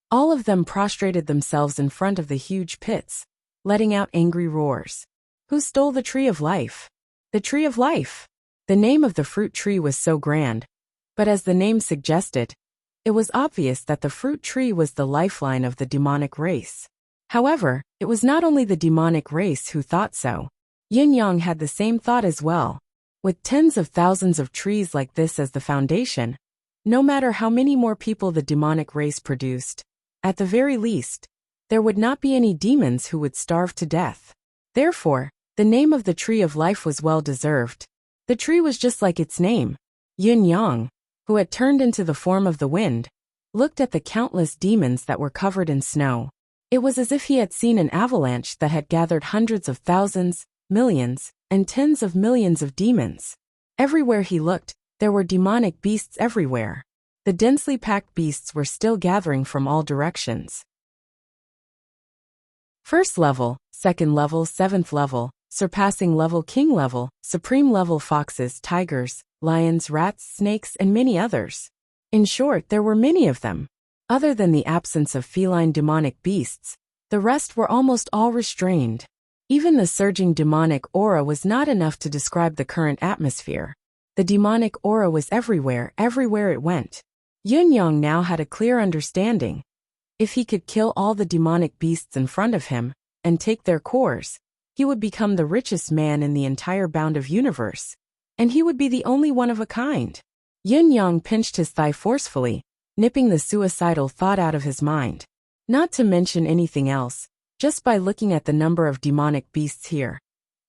All of them prostrated themselves in front of the huge pits, letting out angry roars. Who stole the tree of life? The tree of life! The name of the fruit tree was so grand, but as the name suggested, it was obvious that the fruit tree was the lifeline of the demonic race. However, it was not only the demonic race who thought so. Yin Yang had the same thought as well. With tens of thousands of trees like this as the foundation, no matter how many more people the demonic race produced, at the very least, there would not be any demons who would starve to death. Therefore, the name of the tree of life was well deserved. The tree was just like its name. Yin Yang, who had turned into the form of the wind, looked at the countless demons that were covered in snow. It was as if he had seen an avalanche that had gathered hundreds of thousands, millions, and tens of millions of demons. Everywhere he looked, there were demonic beasts everywhere. The densely packed beasts were still gathering from all directions. First level, second level, seventh level, surpassing level, king level, supreme level, foxes, tigers, lions, rats, snakes, and many others. In short, there were many of them. Other than the absence of feline demonic beasts, the rest were almost all restrained. Even the surging demonic aura was not enough to describe the current atmosphere. The demonic aura was everywhere, everywhere it went. Yin Yang now had a clear understanding. If he could kill all the demonic beasts in front of him, and take their cores, he would become the richest man in the entire bound of universe. And he would be the only one of a kind. Yin Yang pinched his thigh forcefully, nipping the suicidal thought out of his mind. Not to mention anything else, just by looking at the number of demonic beasts here.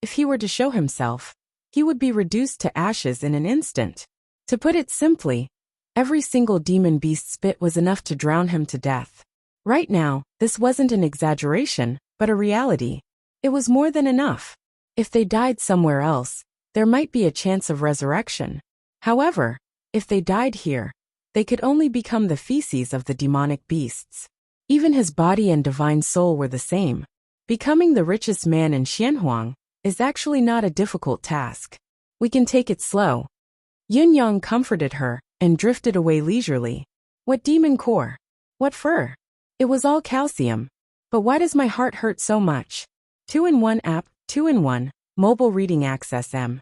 If he were to show himself, he would be reduced to ashes in an instant. To put it simply, every single demon beast spit was enough to drown him to death. Right now, this wasn't an exaggeration, but a reality. It was more than enough. If they died somewhere else, there might be a chance of resurrection. However, if they died here, they could only become the feces of the demonic beasts. Even his body and divine soul were the same. Becoming the richest man in Xianhuang is actually not a difficult task. We can take it slow. Yin Yang comforted her and drifted away leisurely. What demon core? What fur? It was all calcium. But why does my heart hurt so much? 2-in-1 app, 2-in-1, mobile reading access M.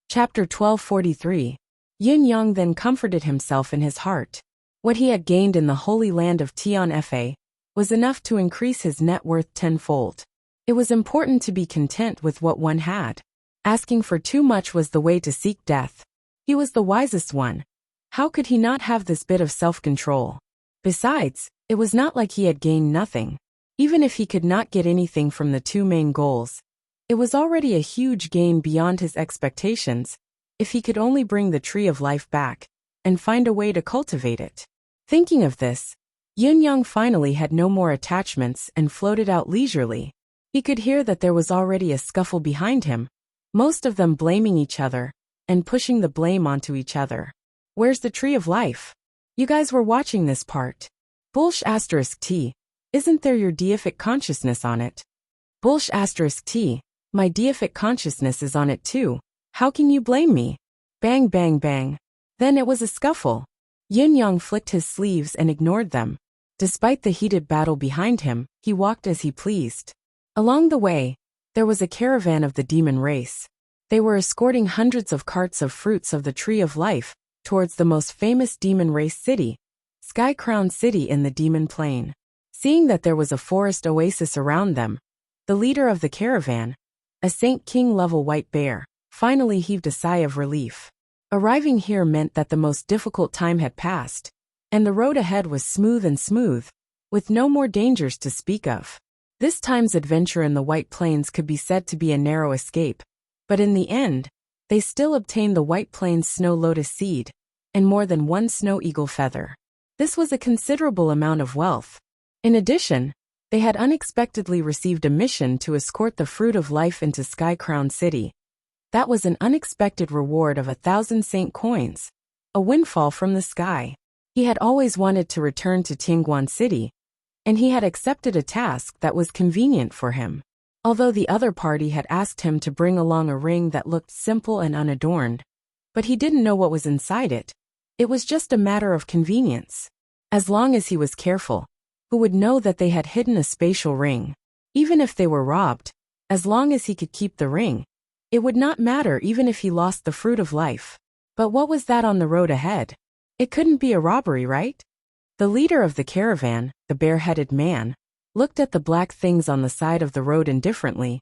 Chapter 1243. Yin Yang then comforted himself in his heart. What he had gained in the holy land of Tianfa was enough to increase his net worth tenfold. It was important to be content with what one had. Asking for too much was the way to seek death. He was the wisest one. How could he not have this bit of self-control? Besides, it was not like he had gained nothing. Even if he could not get anything from the two main goals, it was already a huge gain beyond his expectations, if he could only bring the tree of life back, and find a way to cultivate it. Thinking of this, Yin Yang finally had no more attachments and floated out leisurely. He could hear that there was already a scuffle behind him, most of them blaming each other, and pushing the blame onto each other. Where's the tree of life? You guys were watching this part. Bullsh asterisk T. Isn't there your deific consciousness on it? Bullsh asterisk T. My deific consciousness is on it too. How can you blame me? Bang bang bang. Then it was a scuffle. Yin Yang flicked his sleeves and ignored them. Despite the heated battle behind him, he walked as he pleased. Along the way, there was a caravan of the demon race. They were escorting hundreds of carts of fruits of the Tree of Life towards the most famous demon race city, Sky Crown City in the Demon Plain. Seeing that there was a forest oasis around them, the leader of the caravan, a Saint King level white bear, finally heaved a sigh of relief. Arriving here meant that the most difficult time had passed, and the road ahead was smooth and smooth, with no more dangers to speak of. This time's adventure in the White Plains could be said to be a narrow escape, but in the end, they still obtained the White Plains snow lotus seed, and more than one snow eagle feather. This was a considerable amount of wealth. In addition, they had unexpectedly received a mission to escort the fruit of life into Sky Crown City. That was an unexpected reward of 1,000 Saint coins, a windfall from the sky. He had always wanted to return to Tianguan City, and he had accepted a task that was convenient for him. Although the other party had asked him to bring along a ring that looked simple and unadorned, but he didn't know what was inside it. It was just a matter of convenience. As long as he was careful, who would know that they had hidden a spatial ring? Even if they were robbed, as long as he could keep the ring, it would not matter even if he lost the fruit of life. But what was that on the road ahead? It couldn't be a robbery, right? The leader of the caravan, the bare-headed man, looked at the black things on the side of the road indifferently,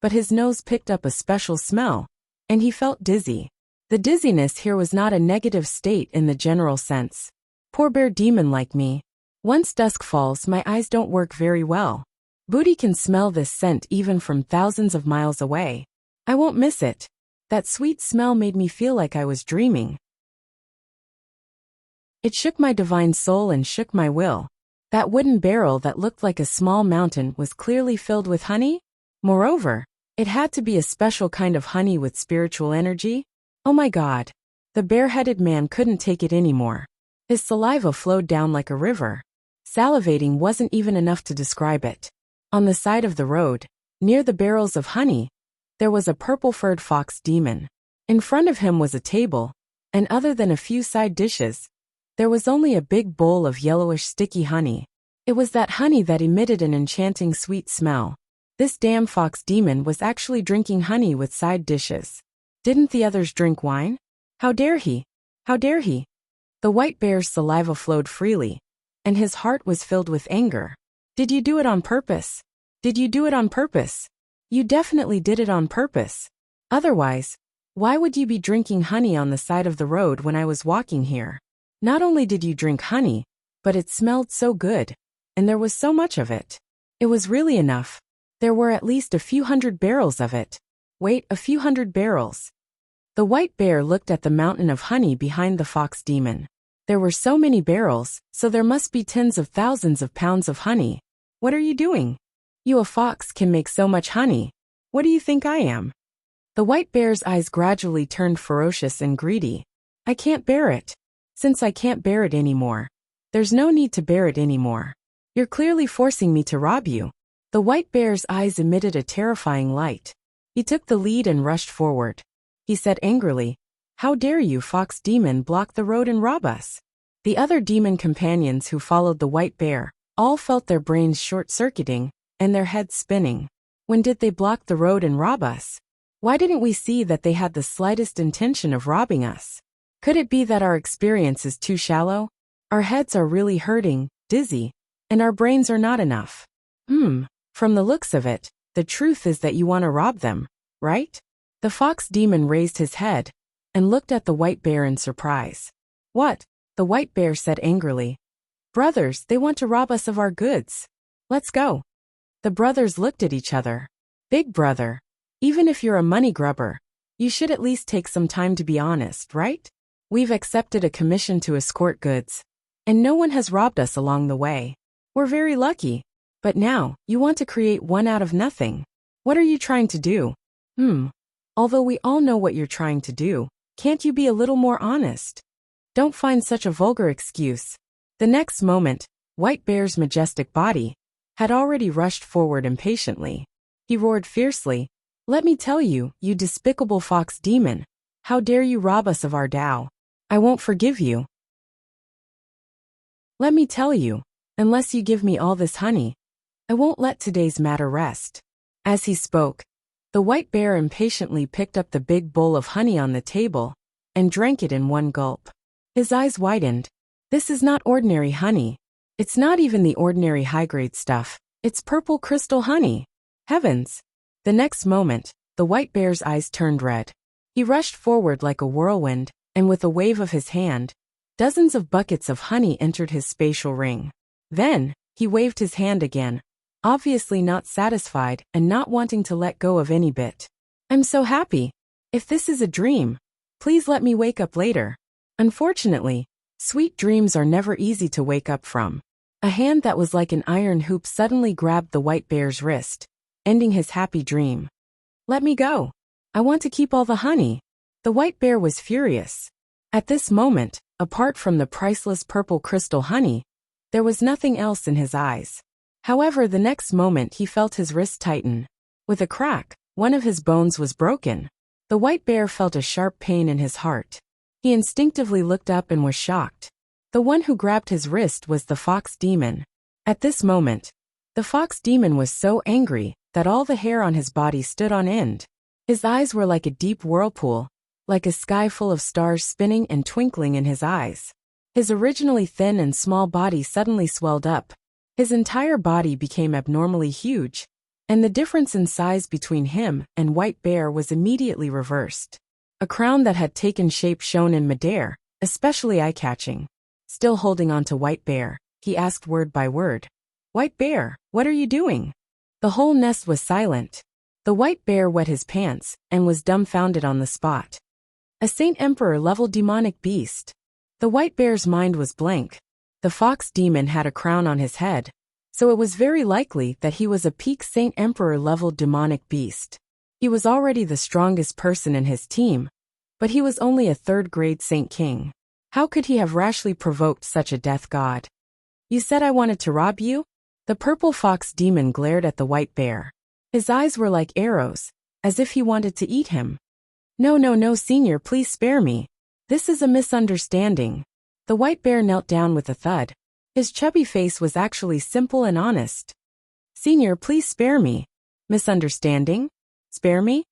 but his nose picked up a special smell, and he felt dizzy. The dizziness here was not a negative state in the general sense. Poor bear demon like me. Once dusk falls, my eyes don't work very well. Booty can smell this scent even from thousands of miles away. I won't miss it. That sweet smell made me feel like I was dreaming. It shook my divine soul and shook my will. That wooden barrel that looked like a small mountain was clearly filled with honey. Moreover, it had to be a special kind of honey with spiritual energy. Oh my God. The bare-headed man couldn't take it anymore. His saliva flowed down like a river. Salivating wasn't even enough to describe it. On the side of the road, near the barrels of honey, there was a purple-furred fox demon. In front of him was a table, and other than a few side dishes, there was only a big bowl of yellowish sticky honey. It was that honey that emitted an enchanting sweet smell. This damn fox demon was actually drinking honey with side dishes. Didn't the others drink wine? How dare he? How dare he? The white bear's saliva flowed freely, and his heart was filled with anger. Did you do it on purpose? Did you do it on purpose? You definitely did it on purpose. Otherwise, why would you be drinking honey on the side of the road when I was walking here? Not only did you drink honey, but it smelled so good, and there was so much of it. It was really enough. There were at least a few hundred barrels of it. Wait, a few hundred barrels. The white bear looked at the mountain of honey behind the fox demon. There were so many barrels, so there must be tens of thousands of pounds of honey. What are you doing? You, a fox, can make so much honey. What do you think I am? The white bear's eyes gradually turned ferocious and greedy. I can't bear it. Since I can't bear it anymore, there's no need to bear it anymore. You're clearly forcing me to rob you. The white bear's eyes emitted a terrifying light. He took the lead and rushed forward. He said angrily, "How dare you, fox demon, block the road and rob us?" The other demon companions who followed the white bear all felt their brains short-circuiting and their heads spinning. When did they block the road and rob us? Why didn't we see that they had the slightest intention of robbing us? Could it be that our experience is too shallow? Our heads are really hurting, dizzy, and our brains are not enough. From the looks of it, the truth is that you want to rob them, right? The fox demon raised his head and looked at the white bear in surprise. What? The white bear said angrily. Brothers, they want to rob us of our goods. Let's go. The brothers looked at each other. Big brother, even if you're a money grubber, you should at least take some time to be honest, right? We've accepted a commission to escort goods, and no one has robbed us along the way. We're very lucky. But now, you want to create one out of nothing. What are you trying to do? Although we all know what you're trying to do, Can't you be a little more honest? Don't find such a vulgar excuse. The next moment, White Bear's majestic body had already rushed forward impatiently. He roared fiercely, "Let me tell you, you despicable fox demon. How dare you rob us of our Tao? I won't forgive you. Let me tell you, unless you give me all this honey, I won't let today's matter rest." As he spoke, the White Bear impatiently picked up the big bowl of honey on the table and drank it in one gulp. His eyes widened. This is not ordinary honey. It's not even the ordinary high-grade stuff. It's purple crystal honey. Heavens! The next moment, the White Bear's eyes turned red. He rushed forward like a whirlwind, and with a wave of his hand, dozens of buckets of honey entered his spatial ring. Then, he waved his hand again, obviously not satisfied and not wanting to let go of any bit. "I'm so happy. If this is a dream, please let me wake up later." Unfortunately, sweet dreams are never easy to wake up from. A hand that was like an iron hoop suddenly grabbed the White Bear's wrist, ending his happy dream. "Let me go. I want to keep all the honey." The White Bear was furious. At this moment, apart from the priceless purple crystal honey, there was nothing else in his eyes. However, the next moment he felt his wrist tighten. With a crack, one of his bones was broken. The White Bear felt a sharp pain in his heart. He instinctively looked up and was shocked. The one who grabbed his wrist was the fox demon. At this moment, the fox demon was so angry that all the hair on his body stood on end. His eyes were like a deep whirlpool, like a sky full of stars spinning and twinkling in his eyes. His originally thin and small body suddenly swelled up. His entire body became abnormally huge, and the difference in size between him and White Bear was immediately reversed. A crown that had taken shape shone in midair, especially eye-catching. Still holding on to White Bear, he asked word by word, "White Bear, what are you doing?" The whole nest was silent. The White Bear wet his pants and was dumbfounded on the spot. A Saint Emperor-level demonic beast. The White Bear's mind was blank. The fox demon had a crown on his head, so it was very likely that he was a peak Saint Emperor-level demonic beast. He was already the strongest person in his team, but he was only a third-grade Saint King. How could he have rashly provoked such a death god? "You said I wanted to rob you?" The purple fox demon glared at the White Bear. His eyes were like arrows, as if he wanted to eat him. No, Senior, please spare me. This is a misunderstanding." The White Bear knelt down with a thud. His chubby face was actually simple and honest. "Senior, please spare me." "Misunderstanding? Spare me?"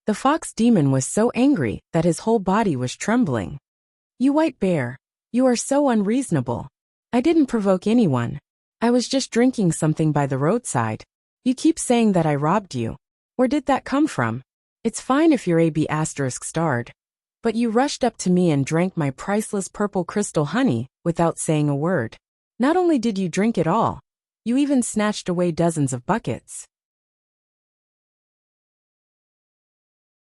The fox demon was so angry that his whole body was trembling. "You White Bear, you are so unreasonable. I didn't provoke anyone. I was just drinking something by the roadside. You keep saying that I robbed you. Where did that come from? It's fine if you're AB** starred. But you rushed up to me and drank my priceless purple crystal honey without saying a word. Not only did you drink it all, you even snatched away dozens of buckets.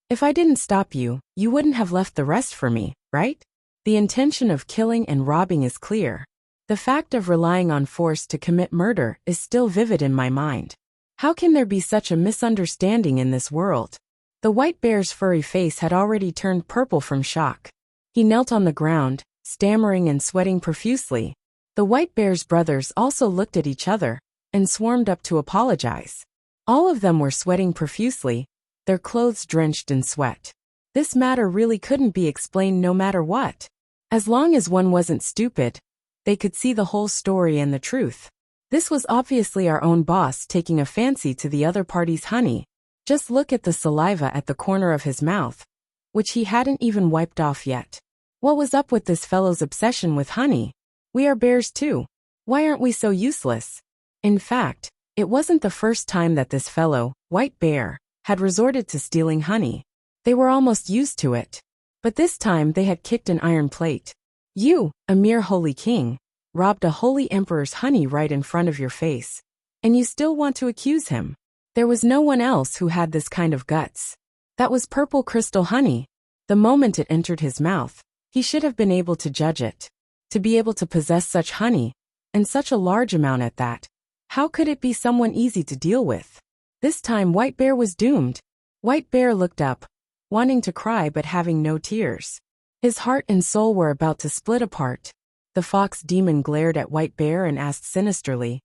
If I didn't stop you, you wouldn't have left the rest for me, right? The intention of killing and robbing is clear. The fact of relying on force to commit murder is still vivid in my mind. How can there be such a misunderstanding in this world?" The White Bear's furry face had already turned purple from shock. He knelt on the ground, stammering and sweating profusely. The White Bear's brothers also looked at each other and swarmed up to apologize. All of them were sweating profusely, their clothes drenched in sweat. This matter really couldn't be explained no matter what. As long as one wasn't stupid, they could see the whole story and the truth. This was obviously our own boss taking a fancy to the other party's honey. Just look at the saliva at the corner of his mouth, which he hadn't even wiped off yet. What was up with this fellow's obsession with honey? We are bears too. Why aren't we so useless? In fact, it wasn't the first time that this fellow, White Bear, had resorted to stealing honey. They were almost used to it. But this time they had kicked an iron plate. You, a mere holy king, robbed a holy emperor's honey right in front of your face. And you still want to accuse him. There was no one else who had this kind of guts. That was purple crystal honey. The moment it entered his mouth, he should have been able to judge it. To be able to possess such honey, and such a large amount at that, how could it be someone easy to deal with? This time White Bear was doomed. White Bear looked up, wanting to cry but having no tears. His heart and soul were about to split apart. The fox demon glared at White Bear and asked sinisterly,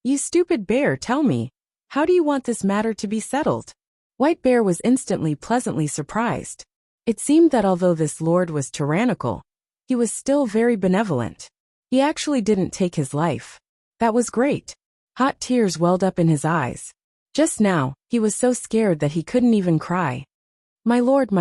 "You stupid bear, tell me, how do you want this matter to be settled?" White Bear was instantly pleasantly surprised. It seemed that although this lord was tyrannical, he was still very benevolent. He actually didn't take his life. That was great. Hot tears welled up in his eyes. Just now, he was so scared that he couldn't even cry. My lord,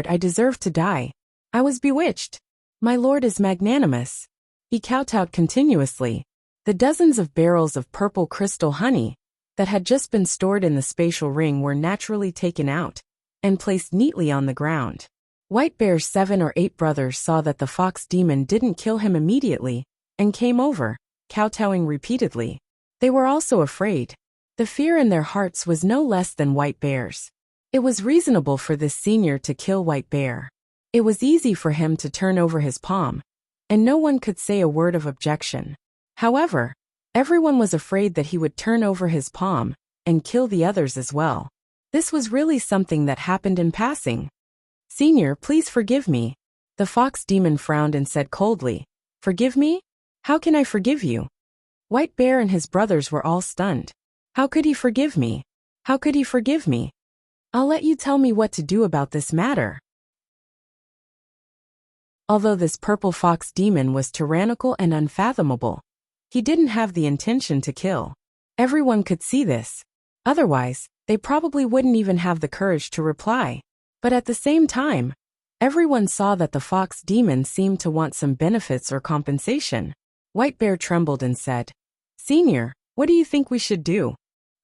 I deserve to die. I was bewitched. My lord is magnanimous." He kowtowed continuously. The dozens of barrels of purple crystal honey that had just been stored in the spatial ring were naturally taken out and placed neatly on the ground. White Bear's 7 or 8 brothers saw that the fox demon didn't kill him immediately and came over, kowtowing repeatedly. They were also afraid. The fear in their hearts was no less than White Bear's. It was reasonable for this senior to kill White Bear. It was easy for him to turn over his palm, and no one could say a word of objection. However, everyone was afraid that he would turn over his palm and kill the others as well. This was really something that happened in passing. "Senior, please forgive me." The fox demon frowned and said coldly, "Forgive me? How can I forgive you?" White Bear and his brothers were all stunned. How could he forgive me? How could he forgive me? "I'll let you tell me what to do about this matter." Although this purple fox demon was tyrannical and unfathomable, he didn't have the intention to kill. Everyone could see this. Otherwise, they probably wouldn't even have the courage to reply. But at the same time, everyone saw that the fox demon seemed to want some benefits or compensation. White Bear trembled and said, "Senior, what do you think we should do?"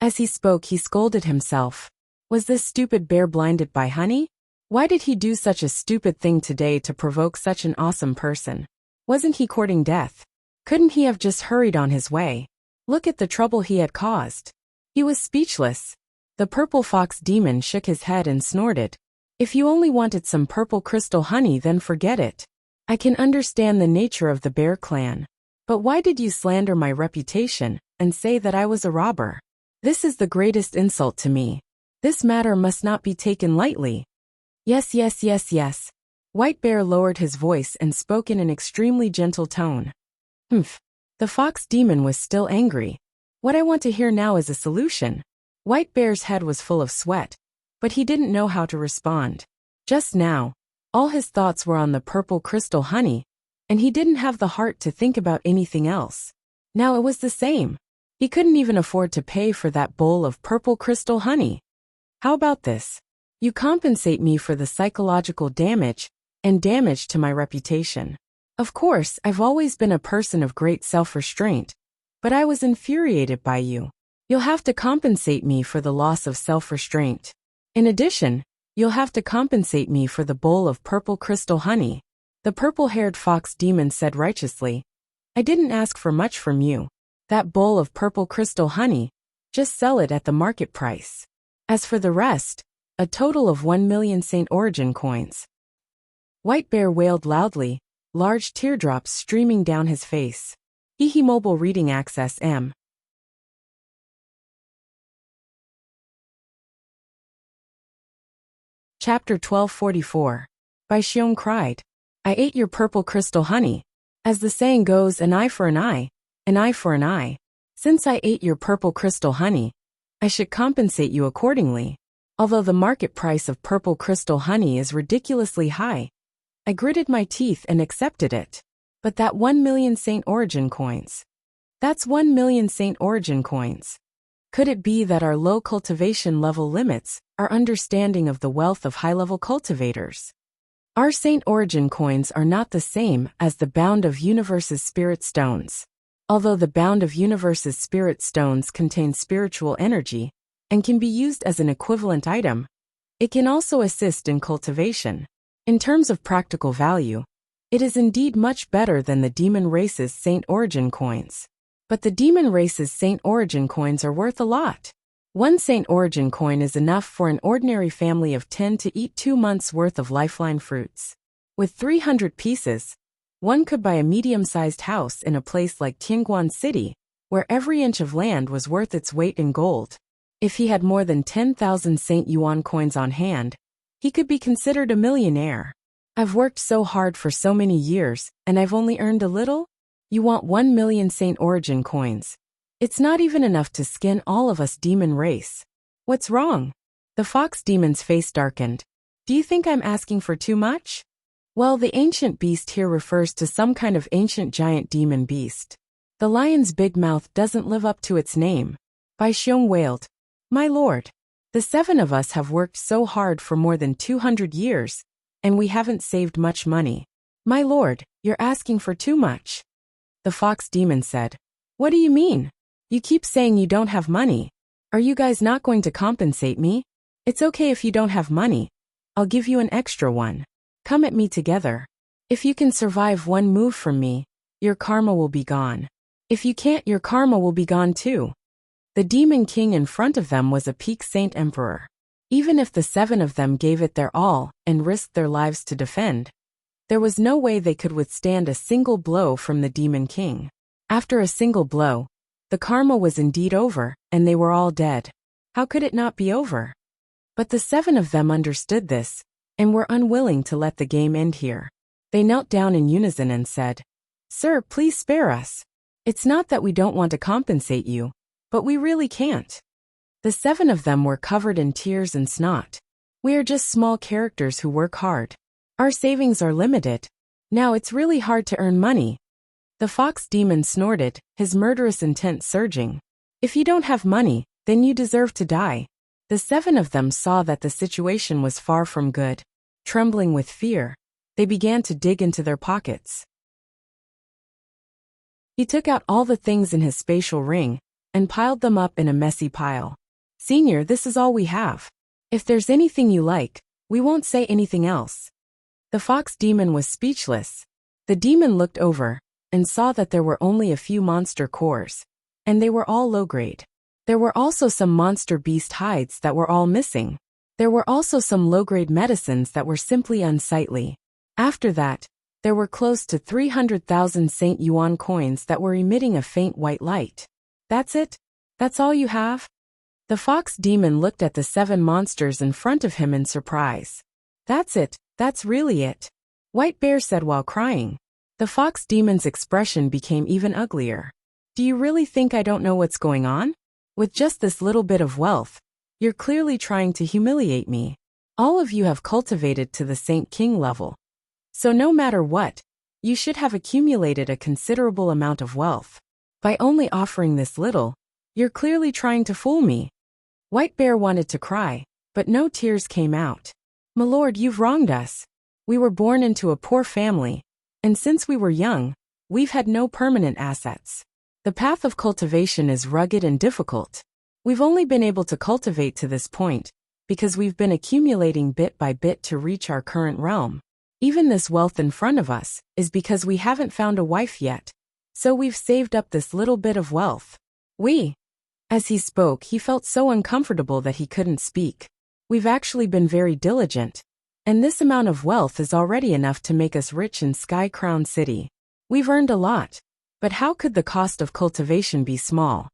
As he spoke, he scolded himself. Was this stupid bear blinded by honey? Why did he do such a stupid thing today to provoke such an awesome person? Wasn't he courting death? Couldn't he have just hurried on his way? Look at the trouble he had caused. He was speechless. The purple fox demon shook his head and snorted. "If you only wanted some purple crystal honey, then forget it. I can understand the nature of the bear clan. But why did you slander my reputation and say that I was a robber? This is the greatest insult to me. This matter must not be taken lightly." Yes. White Bear lowered his voice and spoke in an extremely gentle tone. "Humph." The fox demon was still angry. "What I want to hear now is a solution." White Bear's head was full of sweat, but he didn't know how to respond. Just now, all his thoughts were on the purple crystal honey, and he didn't have the heart to think about anything else. Now it was the same. He couldn't even afford to pay for that bowl of purple crystal honey. "How about this? You compensate me for the psychological damage and damage to my reputation. Of course, I've always been a person of great self-restraint, but I was infuriated by you. You'll have to compensate me for the loss of self-restraint. In addition, you'll have to compensate me for the bowl of purple crystal honey." The purple-haired fox demon said righteously, "I didn't ask for much from you. That bowl of purple crystal honey, just sell it at the market price. As for the rest, a total of 1 million Saint Origin coins." White Bear wailed loudly, large teardrops streaming down his face. Hehe Mobile Reading Access M. Chapter 1244. Bai Xiong cried, "I ate your purple crystal honey. As the saying goes, an eye for an eye for an eye. Since I ate your purple crystal honey, I should compensate you accordingly. Although the market price of purple crystal honey is ridiculously high, I gritted my teeth and accepted it. But that 1 million Saint Origin coins. That's 1 million Saint Origin coins. Could it be that our low cultivation level limits our understanding of the wealth of high-level cultivators? Our Saint Origin coins are not the same as the Bound of Universe's spirit stones. Although the Bound of Universe's spirit stones contain spiritual energy and can be used as an equivalent item, it can also assist in cultivation. In terms of practical value, it is indeed much better than the demon race's Saint Origin coins. But the demon race's Saint Origin coins are worth a lot. 1 Saint Origin coin is enough for an ordinary family of 10 to eat 2 months' worth of lifeline fruits. With 300 pieces, one could buy a medium-sized house in a place like Tianguan City, where every inch of land was worth its weight in gold. If he had more than 10,000 Saint Yuan coins on hand, He could be considered a millionaire. I've worked so hard for so many years, and I've only earned a little? You want 1 million Saint Origin coins. It's not even enough to skin all of us demon race. What's wrong? The fox demon's face darkened. Do you think I'm asking for too much? Well, the ancient beast here refers to some kind of ancient giant demon beast. The lion's big mouth doesn't live up to its name. Bai Xiong wailed. My lord, the 7 of us have worked so hard for more than 200 years, and we haven't saved much money. My lord, you're asking for too much. The fox demon said. What do you mean? You keep saying you don't have money. Are you guys not going to compensate me? It's okay if you don't have money. I'll give you an extra one. Come at me together. If you can survive one move from me, your karma will be gone. If you can't, your karma will be gone too. The demon king in front of them was a peak saint emperor. Even if the 7 of them gave it their all and risked their lives to defend, there was no way they could withstand a single blow from the demon king. After a single blow, the karma was indeed over, and they were all dead. How could it not be over? But the 7 of them understood this, and were unwilling to let the game end here. They knelt down in unison and said, Sir, please spare us. It's not that we don't want to compensate you, but we really can't. The 7 of them were covered in tears and snot. We are just small characters who work hard. Our savings are limited. Now it's really hard to earn money. The fox demon snorted, his murderous intent surging. If you don't have money, then you deserve to die. The 7 of them saw that the situation was far from good. Trembling with fear, they began to dig into their pockets. He took out all the things in his spatial ring and piled them up in a messy pile. Senior, this is all we have. If there's anything you like, we won't say anything else. The fox demon was speechless. The demon looked over and saw that there were only a few monster cores, and they were all low-grade. There were also some monster beast hides that were all missing. There were also some low-grade medicines that were simply unsightly. After that, there were close to 300,000 Saint Yuan coins that were emitting a faint white light. That's it? That's all you have? The fox demon looked at the 7 monsters in front of him in surprise. That's it, that's really it. White Bear said while crying. The fox demon's expression became even uglier. Do you really think I don't know what's going on? With just this little bit of wealth, you're clearly trying to humiliate me. All of you have cultivated to the Saint King level. So no matter what, you should have accumulated a considerable amount of wealth. By only offering this little, you're clearly trying to fool me. White Bear wanted to cry, but no tears came out. My lord, you've wronged us. We were born into a poor family, and since we were young, we've had no permanent assets. The path of cultivation is rugged and difficult. We've only been able to cultivate to this point because we've been accumulating bit by bit to reach our current realm. Even this wealth in front of us is because we haven't found a wife yet, so we've saved up this little bit of wealth. As he spoke, he felt so uncomfortable that he couldn't speak. We've actually been very diligent, and this amount of wealth is already enough to make us rich in Sky Crown City. We've earned a lot. But how could the cost of cultivation be small?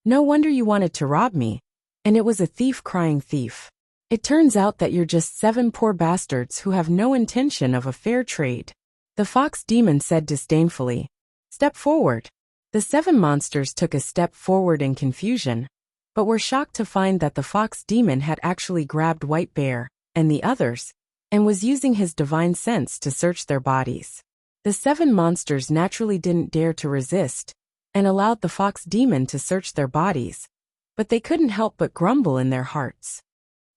No wonder you wanted to rob me. And it was a thief crying thief. It turns out that you're just 7 poor bastards who have no intention of a fair trade. The fox demon said disdainfully. Step forward. The 7 monsters took a step forward in confusion, but were shocked to find that the fox demon had actually grabbed White Bear, and the others, and was using his divine sense to search their bodies. The 7 monsters naturally didn't dare to resist, and allowed the fox demon to search their bodies, but they couldn't help but grumble in their hearts.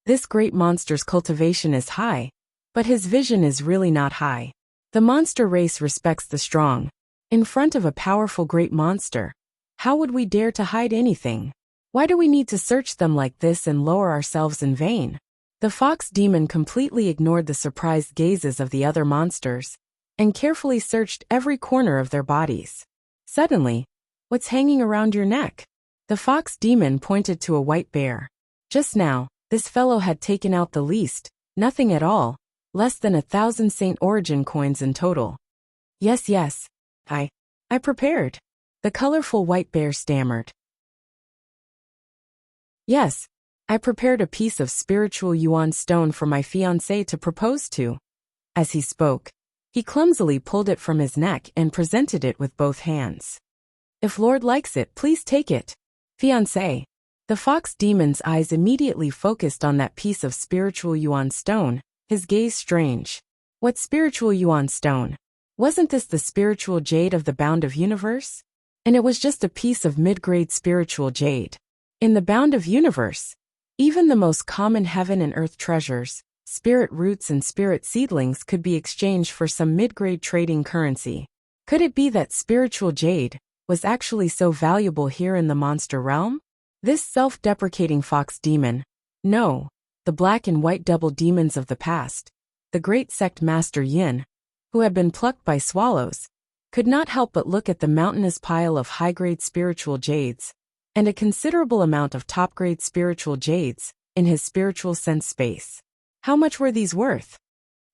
This great monster's cultivation is high, but his vision is really not high. The monster race respects the strong. In front of a powerful great monster, how would we dare to hide anything? Why do we need to search them like this and lower ourselves in vain? The fox demon completely ignored the surprised gazes of the other monsters, and carefully searched every corner of their bodies. Suddenly, what's hanging around your neck? The fox demon pointed to a white bear. Just now, this fellow had taken out the least, nothing at all, less than 1,000 Saint Origin coins in total. Yes, I prepared. The colorful white bear stammered. Yes, I prepared a piece of spiritual yuan stone for my fiancé to propose to. As he spoke, he clumsily pulled it from his neck and presented it with both hands. If Lord likes it, please take it. Fiancé. The fox demon's eyes immediately focused on that piece of spiritual yuan stone, his gaze strange. What spiritual yuan stone? Wasn't this the spiritual jade of the Bound of Universe? And it was just a piece of mid-grade spiritual jade. In the Bound of Universe, even the most common heaven and earth treasures, spirit roots and spirit seedlings could be exchanged for some mid-grade trading currency. Could it be that spiritual jade was actually so valuable here in the monster realm? This self-deprecating fox demon, no, the black and white double demons of the past, the great sect master Yin, who had been plucked by swallows, could not help but look at the mountainous pile of high-grade spiritual jades, and a considerable amount of top-grade spiritual jades, in his spiritual sense space. How much were these worth?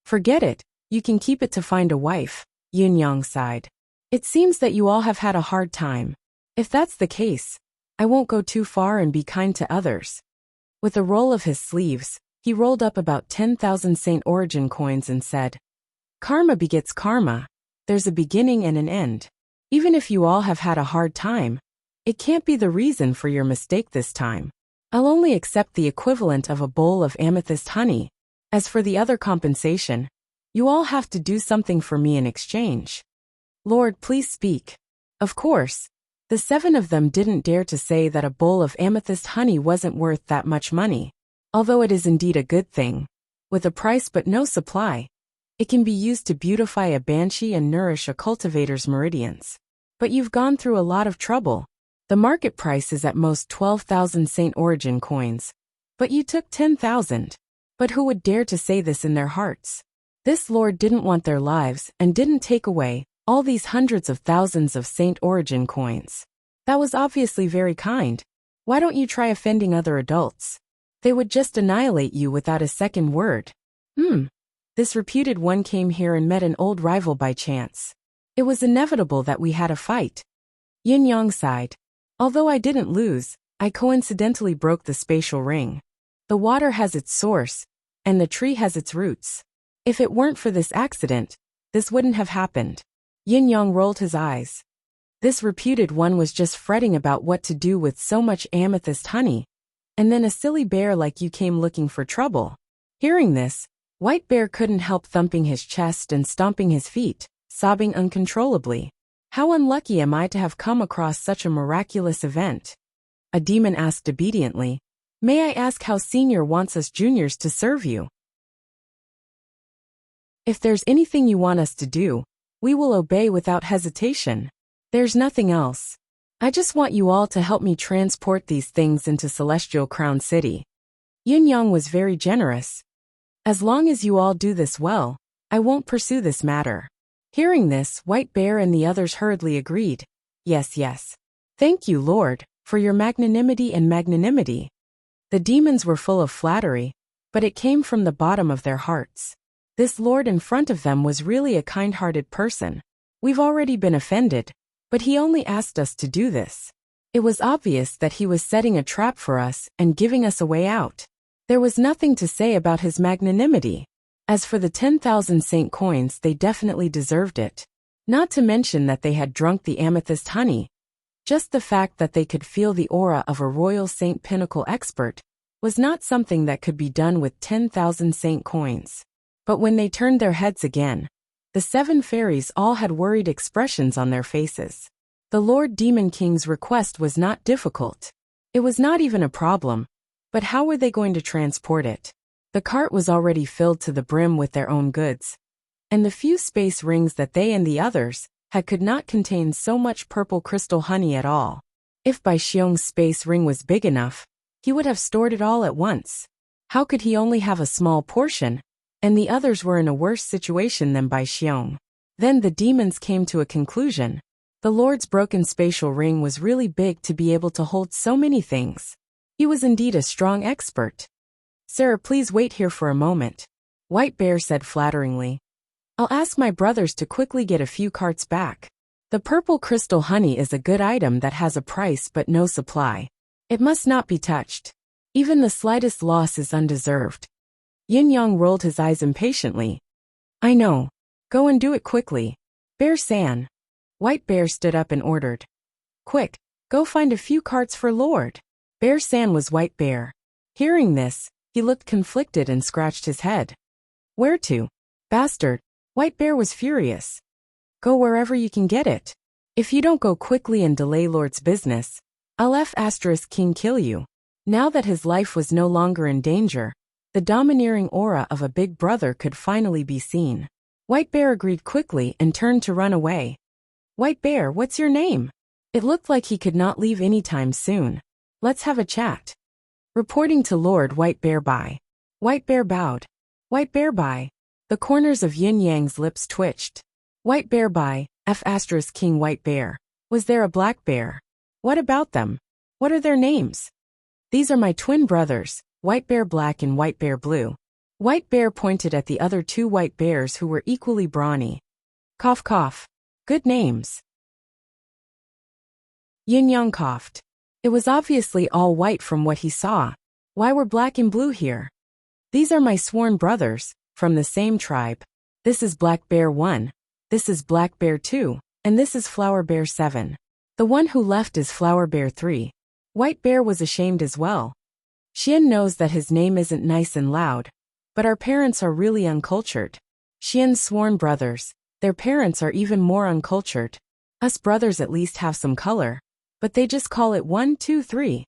Forget it, you can keep it to find a wife, Yin Yang sighed. It seems that you all have had a hard time. If that's the case, I won't go too far and be kind to others. With a roll of his sleeves, he rolled up about 10,000 Saint Origin coins and said, Karma begets karma. There's a beginning and an end. Even if you all have had a hard time, it can't be the reason for your mistake this time. I'll only accept the equivalent of a bowl of amethyst honey. As for the other compensation, you all have to do something for me in exchange. Lord, please speak. Of course, the 7 of them didn't dare to say that a bowl of amethyst honey wasn't worth that much money. Although it is indeed a good thing. With a price but no supply, it can be used to beautify a banshee and nourish a cultivator's meridians. But you've gone through a lot of trouble. The market price is at most 12,000 Saint Origin coins. But you took 10,000. But who would dare to say this in their hearts? This lord didn't want their lives and didn't take away all these hundreds of thousands of Saint Origin coins. That was obviously very kind. Why don't you try offending other adults? They would just annihilate you without a second word. This reputed one came here and met an old rival by chance. It was inevitable that we had a fight. Yin Yang sighed. Although I didn't lose, I coincidentally broke the spatial ring. The water has its source, and the tree has its roots. If it weren't for this accident, this wouldn't have happened. Yin Yang rolled his eyes. This reputed one was just fretting about what to do with so much amethyst honey, and then a silly bear like you came looking for trouble. Hearing this, White Bear couldn't help thumping his chest and stomping his feet, sobbing uncontrollably. How unlucky am I to have come across such a miraculous event? A demon asked obediently, May I ask how Senior wants us juniors to serve you? If there's anything you want us to do, we will obey without hesitation. There's nothing else. I just want you all to help me transport these things into Celestial Crown City. Yin Yang was very generous. As long as you all do this well, I won't pursue this matter. Hearing this, White Bear and the others hurriedly agreed. Yes, yes. Thank you, Lord, for your magnanimity and magnanimity. The demons were full of flattery, but it came from the bottom of their hearts. This lord in front of them was really a kind-hearted person. We've already been offended, but he only asked us to do this. It was obvious that he was setting a trap for us and giving us a way out. There was nothing to say about his magnanimity. As for the 10,000 Saint coins, they definitely deserved it. Not to mention that they had drunk the amethyst honey. Just the fact that they could feel the aura of a royal Saint Pinnacle expert was not something that could be done with 10,000 Saint coins. But when they turned their heads again, the 7 fairies all had worried expressions on their faces. The Lord Demon King's request was not difficult. It was not even a problem. But how were they going to transport it? The cart was already filled to the brim with their own goods, and the few space rings that they and the others had could not contain so much purple crystal honey at all. If Bai Xiong's space ring was big enough, he would have stored it all at once. How could he only have a small portion, and the others were in a worse situation than Bai Xiong? Then the demons came to a conclusion. The Lord's broken spatial ring was really big to be able to hold so many things. He was indeed a strong expert. Sir, please wait here for a moment, White Bear said flatteringly. I'll ask my brothers to quickly get a few carts back. The purple crystal honey is a good item that has a price but no supply. It must not be touched. Even the slightest loss is undeserved. Yin Yang rolled his eyes impatiently. I know. Go and do it quickly. Bear-san. White Bear stood up and ordered. Quick, go find a few carts for Lord. Bear-san was White Bear. Hearing this, he looked conflicted and scratched his head. Where to? Bastard. White Bear was furious. Go wherever you can get it. If you don't go quickly and delay Lord's business, I'll King kill you. Now that his life was no longer in danger, the domineering aura of a big brother could finally be seen. White Bear agreed quickly and turned to run away. White Bear, what's your name? It looked like he could not leave anytime soon. Let's have a chat. Reporting to Lord White Bear by. White Bear bowed. White Bear by. The corners of Yin Yang's lips twitched. White Bear by, King White Bear. Was there a black bear? What about them? What are their names? These are my twin brothers, White Bear Black and White Bear Blue. White Bear pointed at the other two white bears who were equally brawny. Cough cough. Good names. Yin Yang coughed. It was obviously all white from what he saw. Why were black and blue here? These are my sworn brothers, from the same tribe. This is Black Bear 1, this is Black Bear 2, and this is Flower Bear 7. The one who left is Flower Bear 3. White Bear was ashamed as well. Xian knows that his name isn't nice and loud, but our parents are really uncultured. Xian's sworn brothers, their parents are even more uncultured. Us brothers at least have some color, but they just call it 1, 2, 3.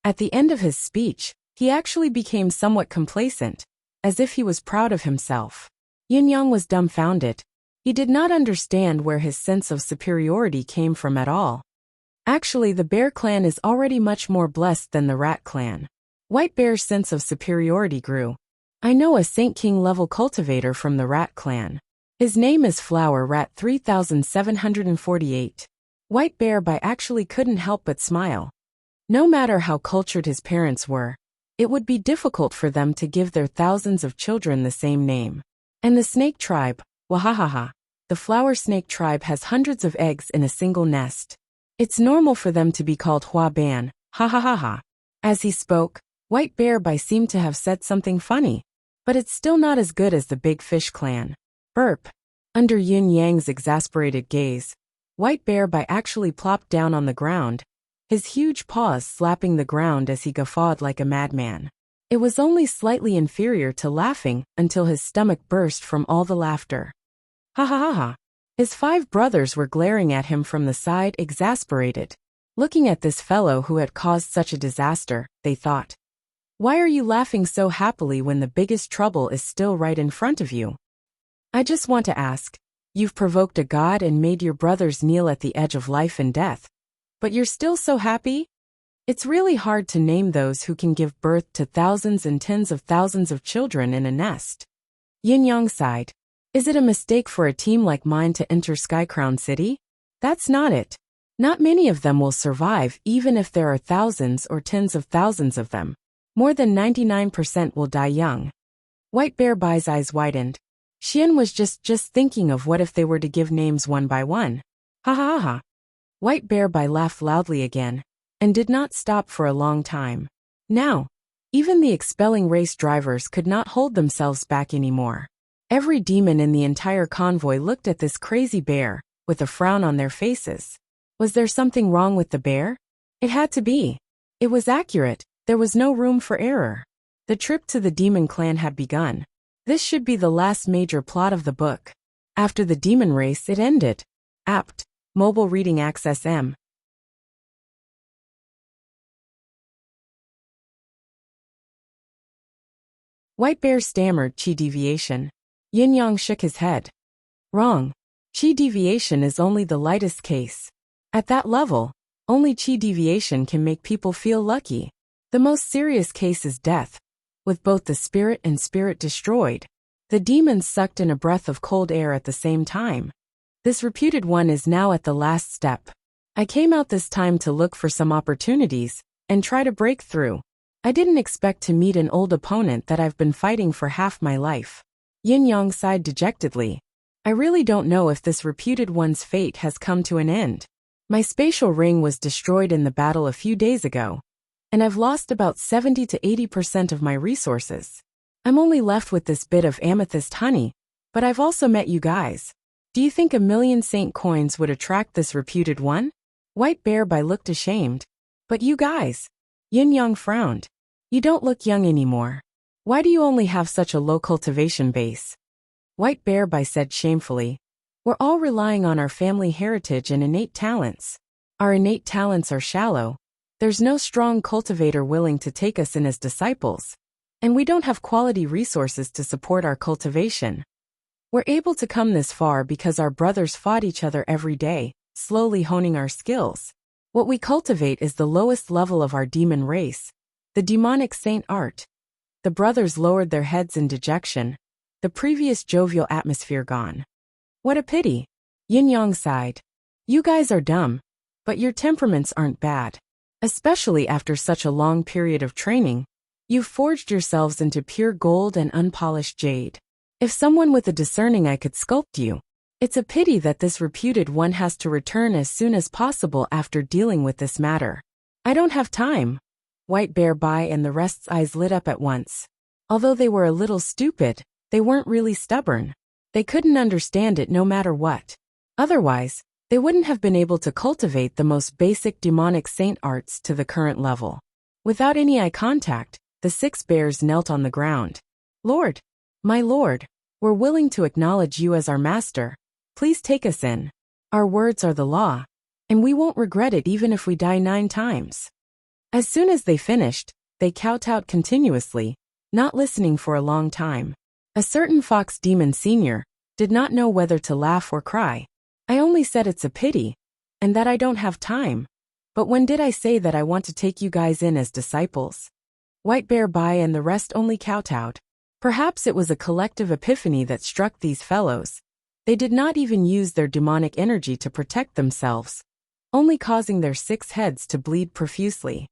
At the end of his speech, he actually became somewhat complacent, as if he was proud of himself. Yin Yang was dumbfounded. He did not understand where his sense of superiority came from at all. Actually, the Bear clan is already much more blessed than the Rat clan. White Bear's sense of superiority grew. I know a Saint King level cultivator from the Rat clan. His name is Flower Rat 3748. White Bear by actually couldn't help but smile. No matter how cultured his parents were, it would be difficult for them to give their thousands of children the same name. And the snake tribe, wahahaha. The flower snake tribe has hundreds of eggs in a single nest. It's normal for them to be called Hua Ban, ha ha ha ha. As he spoke, White Bear by seemed to have said something funny. But it's still not as good as the Big Fish clan. Burp. Under Yin Yang's exasperated gaze, White Bear by actually plopped down on the ground, his huge paws slapping the ground as he guffawed like a madman. It was only slightly inferior to laughing until his stomach burst from all the laughter. Ha ha ha ha. His 5 brothers were glaring at him from the side, exasperated. Looking at this fellow who had caused such a disaster, they thought. Why are you laughing so happily when the biggest trouble is still right in front of you? I just want to ask, you've provoked a god and made your brothers kneel at the edge of life and death. But you're still so happy? It's really hard to name those who can give birth to thousands and tens of thousands of children in a nest. Yin Yang sighed. Is it a mistake for a team like mine to enter Skycrown City? That's not it. Not many of them will survive even if there are thousands or tens of thousands of them. More than 99% will die young. White Bear Bai's eyes widened. Xian was just thinking of what if they were to give names one by one. Ha ha ha ha. White Bear Bai laughed loudly again, and did not stop for a long time. Now, even the expelling race drivers could not hold themselves back anymore. Every demon in the entire convoy looked at this crazy bear, with a frown on their faces. Was there something wrong with the bear? It had to be. It was accurate, there was no room for error. The trip to the demon clan had begun. This should be the last major plot of the book. After the demon race, it ended. Apt. Mobile Reading Access M. White Bear stammered chi deviation. Yin Yang shook his head. Wrong. Chi deviation is only the lightest case. At that level, only chi deviation can make people feel lucky. The most serious case is death, with both the spirit and spirit destroyed. The demons sucked in a breath of cold air at the same time. This reputed one is now at the last step. I came out this time to look for some opportunities, and try to break through. I didn't expect to meet an old opponent that I've been fighting for half my life. Yin Yang sighed dejectedly. I really don't know if this reputed one's fate has come to an end. My spatial ring was destroyed in the battle a few days ago. and I've lost about 70 to 80% of my resources. I'm only left with this bit of amethyst honey, but I've also met you guys. Do you think 1,000,000 saint coins would attract this reputed one? White Bear looked ashamed. But you guys. Yin Yang frowned. You don't look young anymore. Why do you only have such a low cultivation base? White Bear said shamefully. We're all relying on our family heritage and innate talents. Our innate talents are shallow. There's no strong cultivator willing to take us in as disciples. And we don't have quality resources to support our cultivation. We're able to come this far because our brothers fought each other every day, slowly honing our skills. What we cultivate is the lowest level of our demon race, the demonic saint art. The brothers lowered their heads in dejection, the previous jovial atmosphere gone. What a pity. Yin Yang sighed. You guys are dumb, but your temperaments aren't bad. Especially after such a long period of training, you've forged yourselves into pure gold and unpolished jade. If someone with a discerning eye could sculpt you, it's a pity that this reputed one has to return as soon as possible after dealing with this matter. I don't have time. White Bear and the rest's eyes lit up at once. Although they were a little stupid, they weren't really stubborn. They couldn't understand it no matter what. Otherwise, they wouldn't have been able to cultivate the most basic demonic saint arts to the current level. Without any eye contact, the 6 bears knelt on the ground. Lord, my lord, we're willing to acknowledge you as our master. Please take us in. Our words are the law, and we won't regret it even if we die 9 times. As soon as they finished, they kowtowed continuously, not listening for a long time. A certain fox demon senior did not know whether to laugh or cry. I only said it's a pity, and that I don't have time. But when did I say that I want to take you guys in as disciples? White Bear and the rest only kowtowed. Perhaps it was a collective epiphany that struck these fellows. They did not even use their demonic energy to protect themselves, only causing their 6 heads to bleed profusely.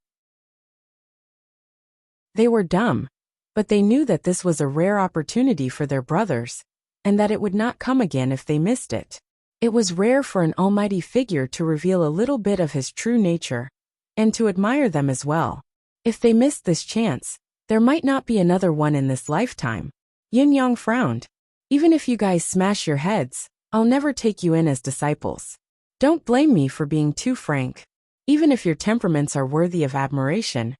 They were dumb, but they knew that this was a rare opportunity for their brothers, and that it would not come again if they missed it. It was rare for an almighty figure to reveal a little bit of his true nature, and to admire them as well. If they missed this chance, there might not be another one in this lifetime. Yin Yang frowned. Even if you guys smash your heads, I'll never take you in as disciples. Don't blame me for being too frank. Even if your temperaments are worthy of admiration,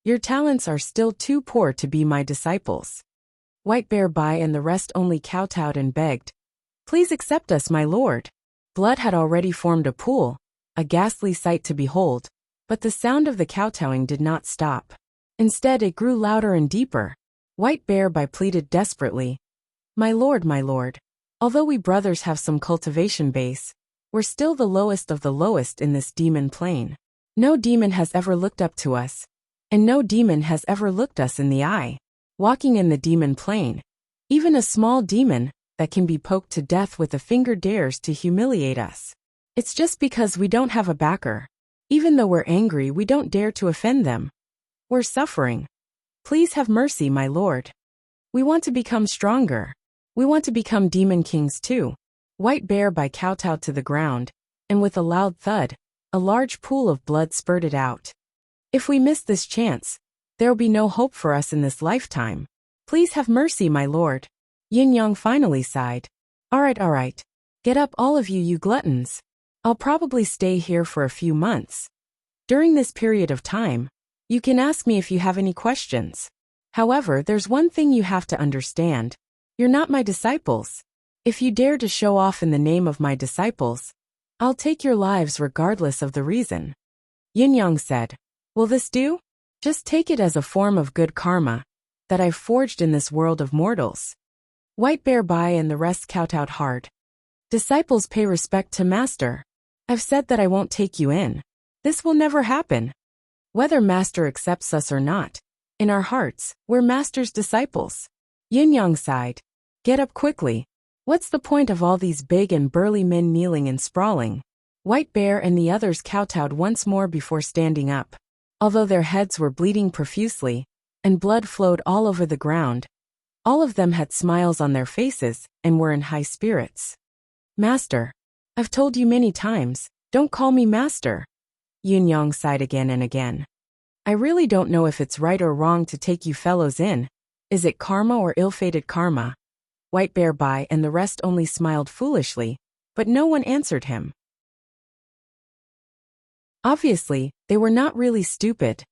your talents are still too poor to be my disciples. White Bear and the rest only kowtowed and begged. Please accept us, my lord. Blood had already formed a pool, a ghastly sight to behold, but the sound of the kowtowing did not stop. Instead, it grew louder and deeper. White Bear pleaded desperately. My lord, although we brothers have some cultivation base, we're still the lowest of the lowest in this demon plane. No demon has ever looked up to us, and no demon has ever looked us in the eye. Walking in the demon plane, even a small demon that can be poked to death with a finger dares to humiliate us. It's just because we don't have a backer. Even though we're angry, we don't dare to offend them. We're suffering. Please have mercy, my lord. We want to become stronger. We want to become demon kings too. White Bear kowtowed to the ground, and with a loud thud, a large pool of blood spurted out. If we miss this chance, there'll be no hope for us in this lifetime. Please have mercy, my lord. Yin Yang finally sighed. All right. Get up, all of you, you gluttons. I'll probably stay here for a few months. During this period of time, you can ask me if you have any questions. However, there's one thing you have to understand. You're not my disciples. If you dare to show off in the name of my disciples, I'll take your lives regardless of the reason. Yin Yang said, Will this do? Just take it as a form of good karma that I've forged in this world of mortals. White Bear and the rest kowtowed hard. Disciples pay respect to master. I've said that I won't take you in. This will never happen. Whether master accepts us or not, in our hearts, we're master's disciples. Yin Yang sighed. Get up quickly. What's the point of all these big and burly men kneeling and sprawling? White Bear and the others kowtowed once more before standing up. Although their heads were bleeding profusely, and blood flowed all over the ground, all of them had smiles on their faces and were in high spirits. Master. I've told you many times, don't call me master. Yin Yang sighed again and again. I really don't know if it's right or wrong to take you fellows in. Is it karma or ill-fated karma? White Bear Bai and the rest only smiled foolishly, but no one answered him. Obviously, they were not really stupid.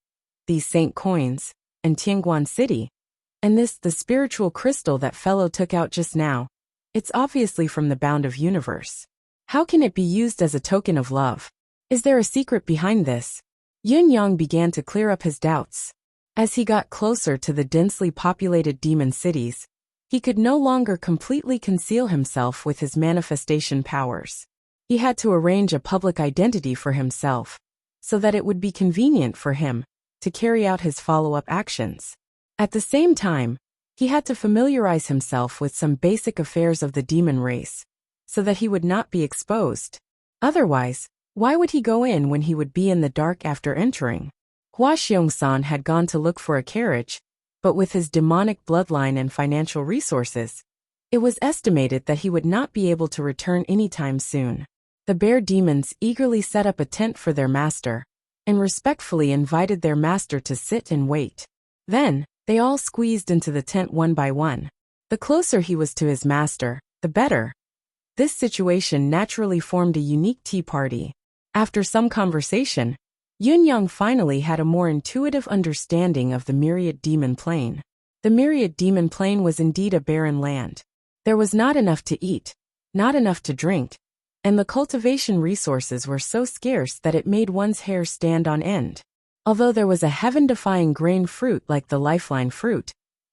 These Saint coins, and Tianguan City, and this, the spiritual crystal that fellow took out just now, it's obviously from the bound of universe. How can it be used as a token of love? Is there a secret behind this? Yun Yang began to clear up his doubts. As he got closer to the densely populated demon cities, he could no longer completely conceal himself with his manifestation powers. He had to arrange a public identity for himself, so that it would be convenient for him to carry out his follow-up actions. At the same time, he had to familiarize himself with some basic affairs of the demon race, so that he would not be exposed. Otherwise, why would he go in when he would be in the dark after entering? Hua Xiongsan had gone to look for a carriage, but with his demonic bloodline and financial resources, it was estimated that he would not be able to return anytime soon. The bear demons eagerly set up a tent for their master, and respectfully invited their master to sit and wait. Then, they all squeezed into the tent one by one. The closer he was to his master, the better. This situation naturally formed a unique tea party. After some conversation, Yun Yang finally had a more intuitive understanding of the myriad demon plain. The myriad demon plain was indeed a barren land. There was not enough to eat, not enough to drink, and the cultivation resources were so scarce that it made one's hair stand on end. Although there was a heaven-defying grain fruit like the lifeline fruit,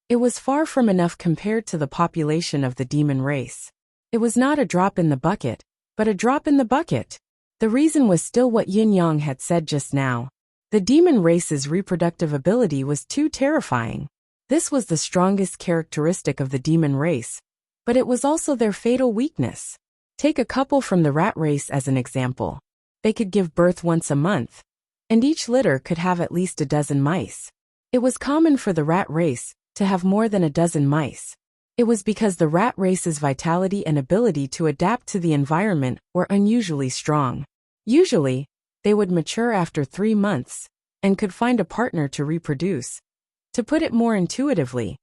it was far from enough compared to the population of the demon race. It was not a drop in the bucket, but a drop in the bucket. The reason was still what Yin Yang had said just now. The demon race's reproductive ability was too terrifying. This was the strongest characteristic of the demon race, but it was also their fatal weakness. Take a couple from the rat race as an example. They could give birth once a month, and each litter could have at least a dozen mice. It was common for the rat race to have more than a dozen mice. It was because the rat race's vitality and ability to adapt to the environment were unusually strong. Usually, they would mature after 3 months, and could find a partner to reproduce. To put it more intuitively,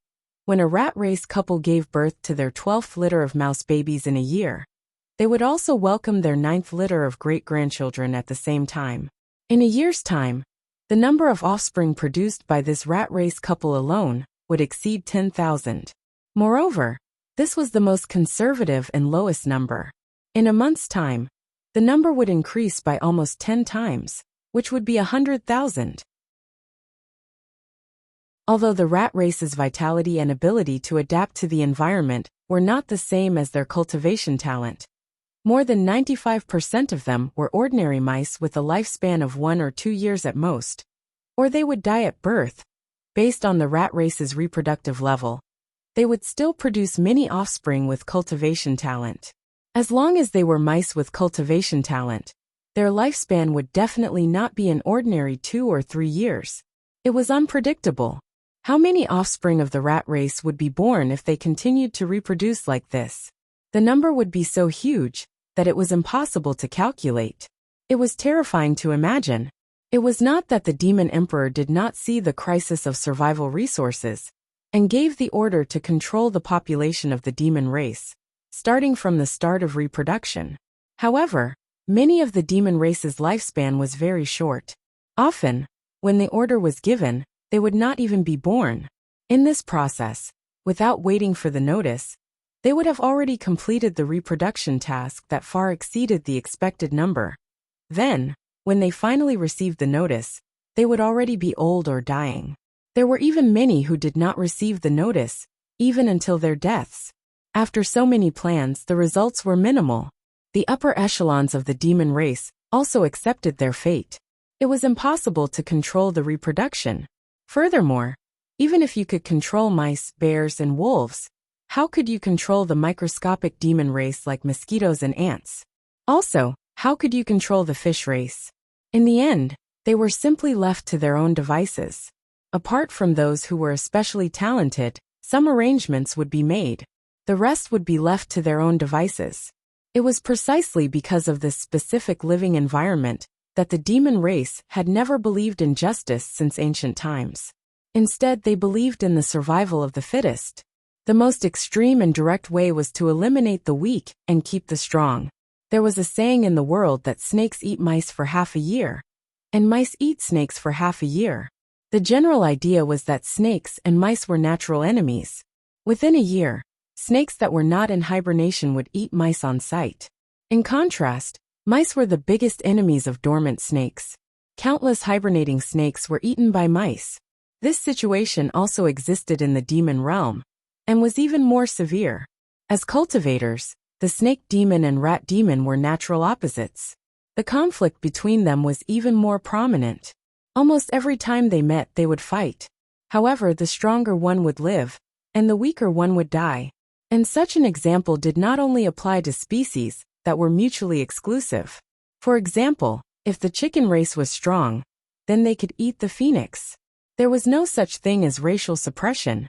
when a rat race couple gave birth to their 12th litter of mouse babies in a year, they would also welcome their 9th litter of great-grandchildren at the same time. In a year's time, the number of offspring produced by this rat race couple alone would exceed 10,000. Moreover, this was the most conservative and lowest number. In a month's time, the number would increase by almost 10 times, which would be 100,000. Although the rat race's vitality and ability to adapt to the environment were not the same as their cultivation talent, more than 95% of them were ordinary mice with a lifespan of 1 or 2 years at most, or they would die at birth. Based on the rat race's reproductive level, they would still produce many offspring with cultivation talent. As long as they were mice with cultivation talent, their lifespan would definitely not be an ordinary 2 or 3 years. It was unpredictable. How many offspring of the rat race would be born if they continued to reproduce like this? The number would be so huge that it was impossible to calculate. It was terrifying to imagine. It was not that the demon emperor did not see the crisis of survival resources and gave the order to control the population of the demon race, starting from the start of reproduction. However, many of the demon race's lifespan was very short. Often, when the order was given, they would not even be born. In this process, without waiting for the notice, they would have already completed the reproduction task that far exceeded the expected number. Then, when they finally received the notice, they would already be old or dying. There were even many who did not receive the notice, even until their deaths. After so many plans, the results were minimal. The upper echelons of the demon race also accepted their fate. It was impossible to control the reproduction. Furthermore, even if you could control mice, bears, and wolves, how could you control the microscopic demon race like mosquitoes and ants? Also, how could you control the fish race? In the end, they were simply left to their own devices. Apart from those who were especially talented, some arrangements would be made. The rest would be left to their own devices. It was precisely because of this specific living environment that the demon race had never believed in justice since ancient times. Instead, they believed in the survival of the fittest. The most extreme and direct way was to eliminate the weak and keep the strong. There was a saying in the world that snakes eat mice for half a year, and mice eat snakes for half a year. The general idea was that snakes and mice were natural enemies. Within a year, snakes that were not in hibernation would eat mice on sight. In contrast, mice were the biggest enemies of dormant snakes. Countless hibernating snakes were eaten by mice. This situation also existed in the demon realm, and was even more severe. As cultivators, the snake demon and rat demon were natural opposites. The conflict between them was even more prominent. Almost every time they met, they would fight. However, the stronger one would live, and the weaker one would die. And such an example did not only apply to species that were mutually exclusive. For example, if the chicken race was strong, then they could eat the phoenix. There was no such thing as racial suppression.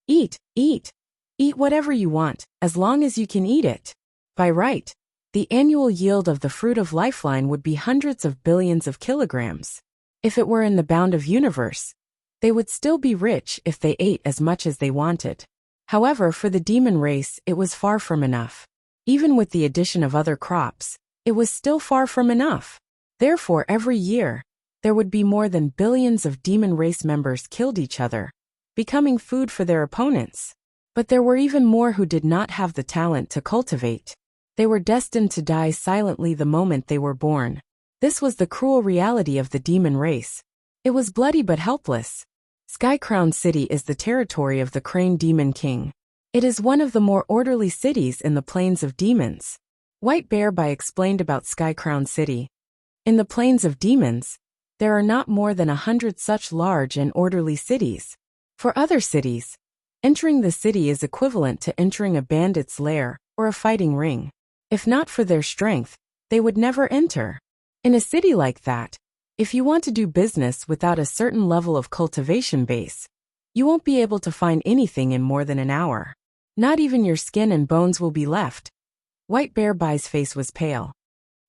Eat, eat. Eat whatever you want, as long as you can eat it. By right, the annual yield of the fruit of lifeline would be hundreds of billions of kilograms. If it were in the bound of universe, they would still be rich if they ate as much as they wanted. However, for the demon race, it was far from enough. Even with the addition of other crops, it was still far from enough. Therefore, every year, there would be more than billions of demon race members killed each other, becoming food for their opponents. But there were even more who did not have the talent to cultivate. They were destined to die silently the moment they were born. This was the cruel reality of the demon race. It was bloody but helpless. Sky-Crowned City is the territory of the Crane Demon King. It is one of the more orderly cities in the Plains of Demons. White Bear explained about Sky-Crowned City. In the Plains of Demons, there are not more than 100 such large and orderly cities. For other cities, entering the city is equivalent to entering a bandit's lair or a fighting ring. If not for their strength, they would never enter. In a city like that, if you want to do business without a certain level of cultivation base, you won't be able to find anything in more than an hour. Not even your skin and bones will be left. White Bear's face was pale.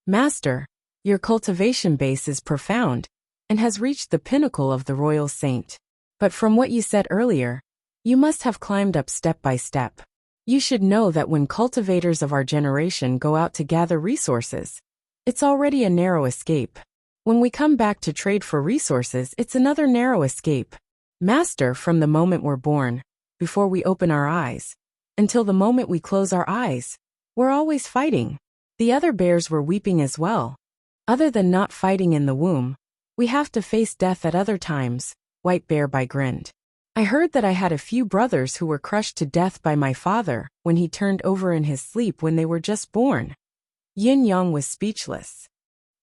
Master, your cultivation base is profound, and has reached the pinnacle of the royal saint. But from what you said earlier, you must have climbed up step by step. You should know that when cultivators of our generation go out to gather resources, it's already a narrow escape. When we come back to trade for resources, it's another narrow escape. Master, from the moment we're born, before we open our eyes, until the moment we close our eyes, we're always fighting. The other bears were weeping as well. Other than not fighting in the womb, we have to face death at other times. White Bear grinned. I heard that I had a few brothers who were crushed to death by my father when he turned over in his sleep when they were just born. Yin Yang was speechless.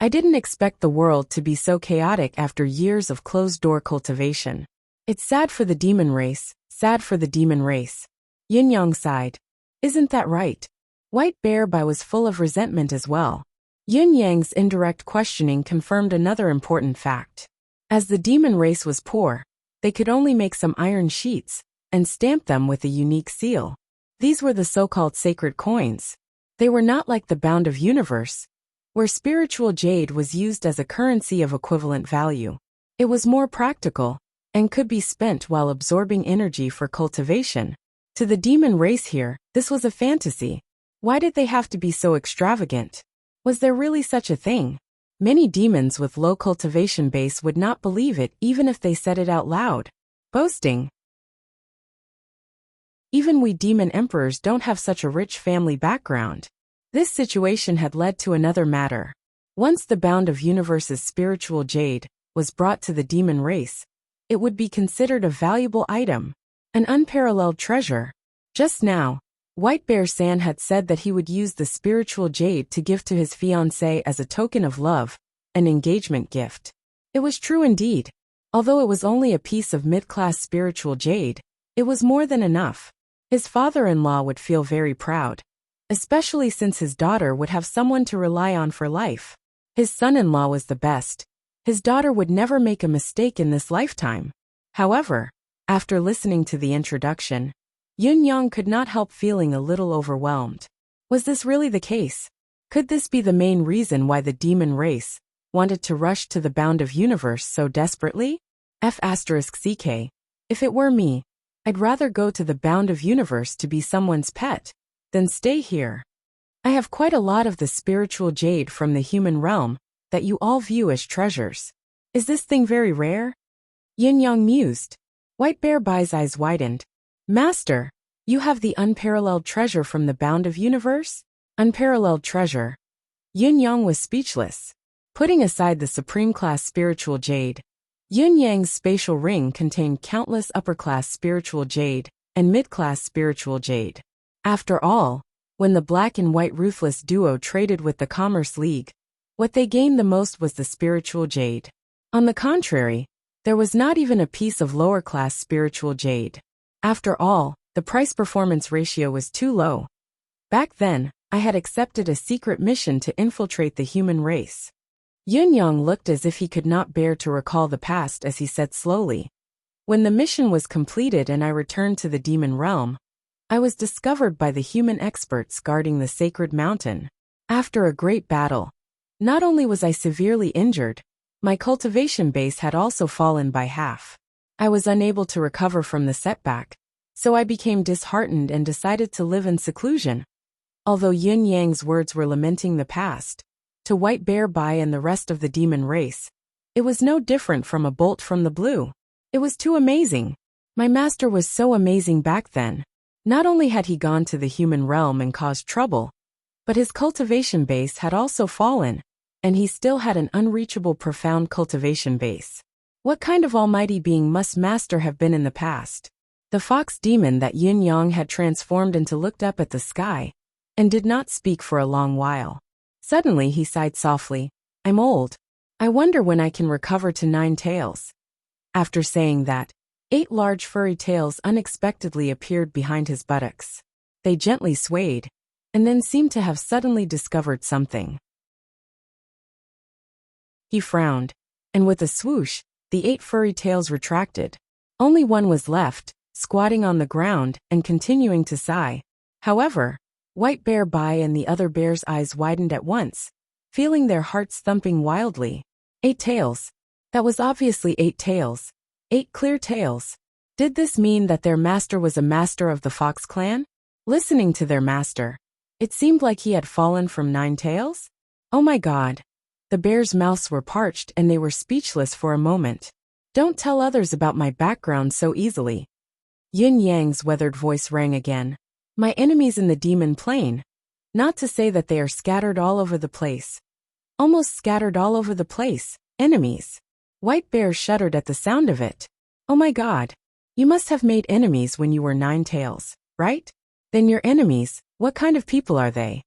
I didn't expect the world to be so chaotic after years of closed-door cultivation. It's sad for the demon race, sad for the demon race. Yin Yang sighed. Isn't that right? White Bear was full of resentment as well. Yin Yang's indirect questioning confirmed another important fact. As the demon race was poor, they could only make some iron sheets and stamp them with a unique seal. These were the so-called sacred coins. They were not like the bound of universe, where spiritual jade was used as a currency of equivalent value. It was more practical and could be spent while absorbing energy for cultivation. To the demon race here, this was a fantasy. Why did they have to be so extravagant? Was there really such a thing? Many demons with low cultivation base would not believe it even if they said it out loud. Boasting. Even we demon emperors don't have such a rich family background. This situation had led to another matter. Once the bound of universe's spiritual jade was brought to the demon race, it would be considered a valuable item, an unparalleled treasure. Just now, White Bear San had said that he would use the spiritual jade to give to his fiancée as a token of love, an engagement gift. It was true indeed. Although it was only a piece of mid-class spiritual jade, it was more than enough. His father-in-law would feel very proud, especially since his daughter would have someone to rely on for life. His son-in-law was the best. His daughter would never make a mistake in this lifetime. However, after listening to the introduction, Yun Yang could not help feeling a little overwhelmed. Was this really the case? Could this be the main reason why the demon race wanted to rush to the bound of universe so desperately? F***ck. If it were me, I'd rather go to the bound of universe to be someone's pet than stay here. I have quite a lot of the spiritual jade from the human realm that you all view as treasures. Is this thing very rare? Yin Yang mused. White Bear Bai's eyes widened. Master, you have the unparalleled treasure from the bound of universe? Unparalleled treasure. Yin Yang was speechless. Putting aside the supreme-class spiritual jade, Yin Yang's spatial ring contained countless upper-class spiritual jade and mid-class spiritual jade. After all, when the black and white ruthless duo traded with the Commerce League, what they gained the most was the spiritual jade. On the contrary, there was not even a piece of lower-class spiritual jade. After all, the price-performance ratio was too low. Back then, I had accepted a secret mission to infiltrate the human race. Yin Yang looked as if he could not bear to recall the past as he said slowly. When the mission was completed and I returned to the demon realm, I was discovered by the human experts guarding the sacred mountain. After a great battle, not only was I severely injured, my cultivation base had also fallen by half. I was unable to recover from the setback, so I became disheartened and decided to live in seclusion. Although Yin Yang's words were lamenting the past, to White Bear Bai and the rest of the demon race, it was no different from a bolt from the blue. It was too amazing. My master was so amazing back then. Not only had he gone to the human realm and caused trouble, but his cultivation base had also fallen, and he still had an unreachable profound cultivation base. What kind of almighty being must master have been in the past? The fox demon that Yin Yang had transformed into looked up at the sky and did not speak for a long while. Suddenly he sighed softly. I'm old. I wonder when I can recover to 9 tails. After saying that, 8 large furry tails unexpectedly appeared behind his buttocks. They gently swayed, and then seemed to have suddenly discovered something. He frowned, and with a swoosh, the 8 furry tails retracted. Only one was left, squatting on the ground and continuing to sigh. However, White Bear Bai and the other bears' eyes widened at once, feeling their hearts thumping wildly. 8 tails. That was obviously 8 tails. 8 clear tails. Did this mean that their master was a master of the Fox clan? Listening to their master, it seemed like he had fallen from 9 tails? Oh my god. The bears' mouths were parched and they were speechless for a moment. Don't tell others about my background so easily. Yin Yang's weathered voice rang again. My enemies in the demon plane. Not to say that they are scattered all over the place. Almost scattered all over the place. Enemies. White Bear shuddered at the sound of it. Oh my god. You must have made enemies when you were 9 tails, right? Then your enemies, what kind of people are they?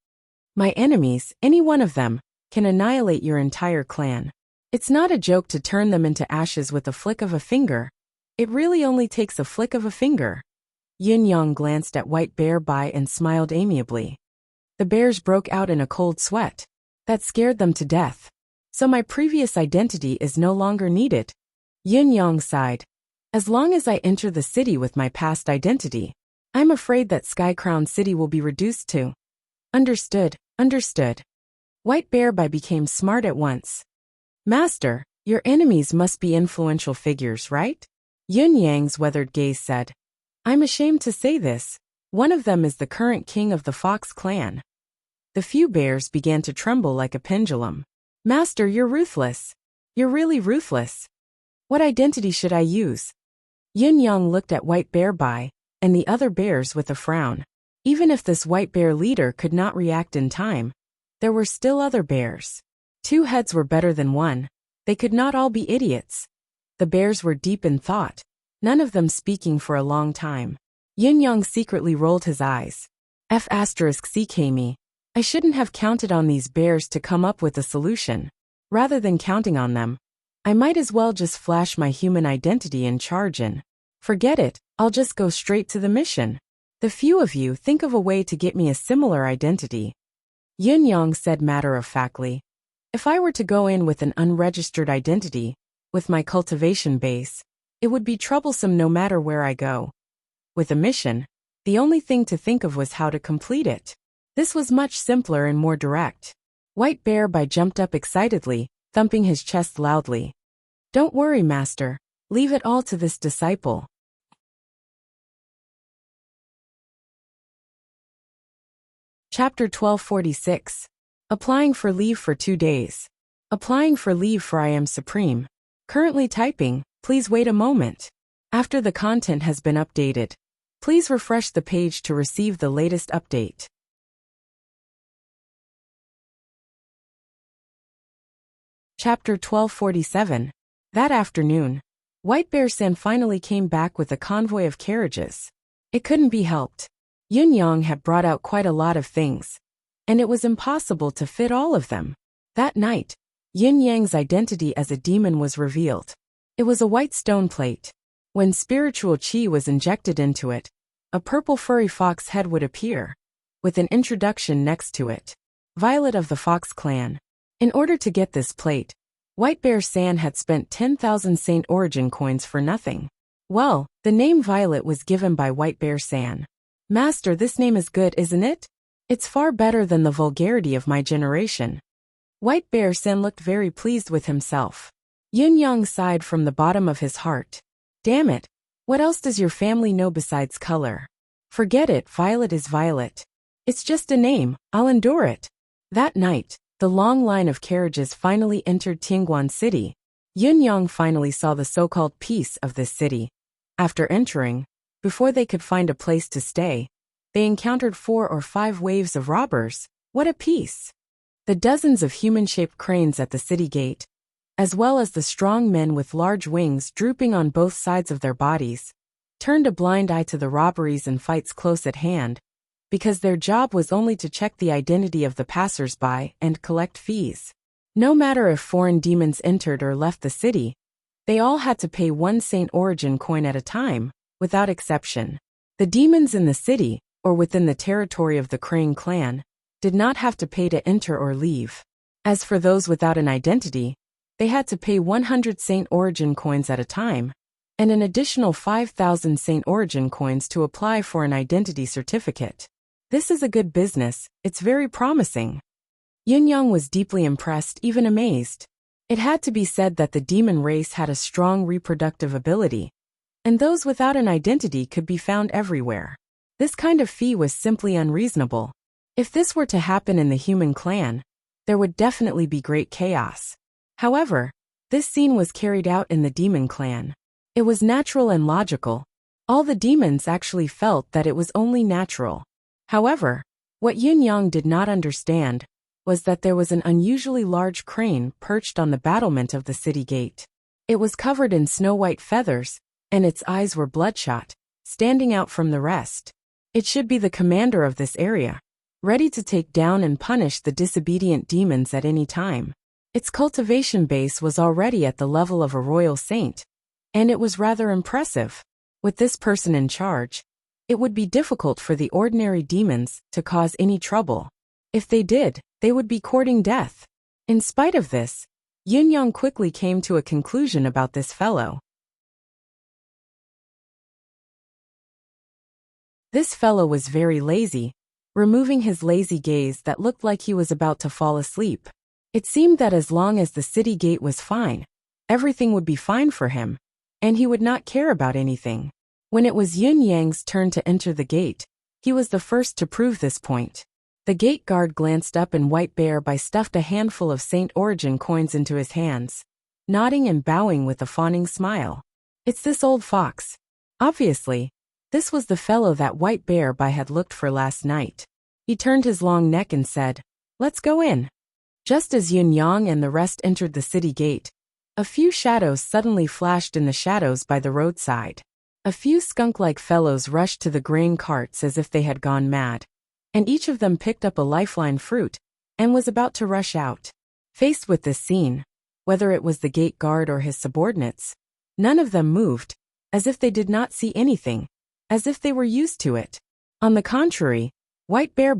My enemies, any one of them, can annihilate your entire clan. It's not a joke to turn them into ashes with a flick of a finger. It really only takes a flick of a finger. Yin Yang glanced at White Bear Bai and smiled amiably. The bears broke out in a cold sweat. That scared them to death. So my previous identity is no longer needed. Yin Yang sighed. As long as I enter the city with my past identity, I'm afraid that Sky Crown City will be reduced to. Understood, understood. White Bear Bai became smart at once. Master, your enemies must be influential figures, right? Yin Yang's weathered gaze said. I'm ashamed to say this. One of them is the current king of the Fox clan. The few bears began to tremble like a pendulum. Master, you're ruthless. You're really ruthless. What identity should I use? Yin Yang looked at White Bear Bai and the other bears with a frown. Even if this white bear leader could not react in time, there were still other bears. 2 heads were better than 1. They could not all be idiots. The bears were deep in thought, none of them speaking for a long time. Yin Yang secretly rolled his eyes. F***ck me. I shouldn't have counted on these bears to come up with a solution. Rather than counting on them, I might as well just flash my human identity and charge in. Forget it, I'll just go straight to the mission. The few of you think of a way to get me a similar identity. Yin Yang said matter-of-factly. If I were to go in with an unregistered identity, with my cultivation base, it would be troublesome no matter where I go. With a mission, the only thing to think of was how to complete it. This was much simpler and more direct. White Bear jumped up excitedly, thumping his chest loudly. "Don't worry, master. Leave it all to this disciple." Chapter 1246. Applying for leave for 2 days. Applying for leave for I am supreme. Currently typing, please wait a moment. After the content has been updated, please refresh the page to receive the latest update. Chapter 1247. That afternoon, White Bear San finally came back with a convoy of carriages. It couldn't be helped. Yun Yang had brought out quite a lot of things, and it was impossible to fit all of them. That night, Yin Yang's identity as a demon was revealed. It was a white stone plate. When spiritual qi was injected into it, a purple furry fox head would appear, with an introduction next to it. Violet of the Fox Clan. In order to get this plate, White Bear San had spent 10,000 Saint Origin coins for nothing. Well, the name Violet was given by White Bear San. "Master, this name is good, isn't it? It's far better than the vulgarity of my generation." White Bear San looked very pleased with himself. Yun Yang sighed from the bottom of his heart. "Damn it, what else does your family know besides color? Forget it, Violet is Violet. It's just a name, I'll endure it." That night, the long line of carriages finally entered Tianguan City. Yun Yang finally saw the so-called peace of this city. After entering, before they could find a place to stay, they encountered 4 or 5 waves of robbers. What a peace! The dozens of human-shaped cranes at the city gate, as well as the strong men with large wings drooping on both sides of their bodies, turned a blind eye to the robberies and fights close at hand, because their job was only to check the identity of the passers-by and collect fees. No matter if foreign demons entered or left the city, they all had to pay 1 Saint Origin coin at a time, without exception. The demons in the city, or within the territory of the Crane clan, did not have to pay to enter or leave. As for those without an identity, they had to pay 100 Saint Origin coins at a time, and an additional 5,000 Saint Origin coins to apply for an identity certificate. This is a good business, it's very promising. Yun Yang was deeply impressed, even amazed. It had to be said that the demon race had a strong reproductive ability, and those without an identity could be found everywhere. This kind of fee was simply unreasonable. If this were to happen in the human clan, there would definitely be great chaos. However, this scene was carried out in the demon clan. It was natural and logical. All the demons actually felt that it was only natural. However, what Yun Yang did not understand was that there was an unusually large crane perched on the battlement of the city gate. It was covered in snow-white feathers, and its eyes were bloodshot, standing out from the rest. It should be the commander of this area, ready to take down and punish the disobedient demons at any time. Its cultivation base was already at the level of a royal saint, and it was rather impressive. With this person in charge, it would be difficult for the ordinary demons to cause any trouble. If they did, they would be courting death. In spite of this, Yun Yang quickly came to a conclusion about this fellow. This fellow was very lazy, removing his lazy gaze that looked like he was about to fall asleep. It seemed that as long as the city gate was fine, everything would be fine for him, and he would not care about anything. When it was Yun Yang's turn to enter the gate, he was the first to prove this point. The gate guard glanced up, and White Bear stuffed a handful of Saint Origin coins into his hands, nodding and bowing with a fawning smile. "It's this old fox." Obviously, this was the fellow that White Bear had looked for last night. He turned his long neck and said, "Let's go in." Just as Yun Yang and the rest entered the city gate, a few shadows suddenly flashed in the shadows by the roadside. A few skunk-like fellows rushed to the grain carts as if they had gone mad, and each of them picked up a lifeline fruit and was about to rush out. Faced with this scene, whether it was the gate guard or his subordinates, none of them moved, as if they did not see anything, as if they were used to it. On the contrary, White Bear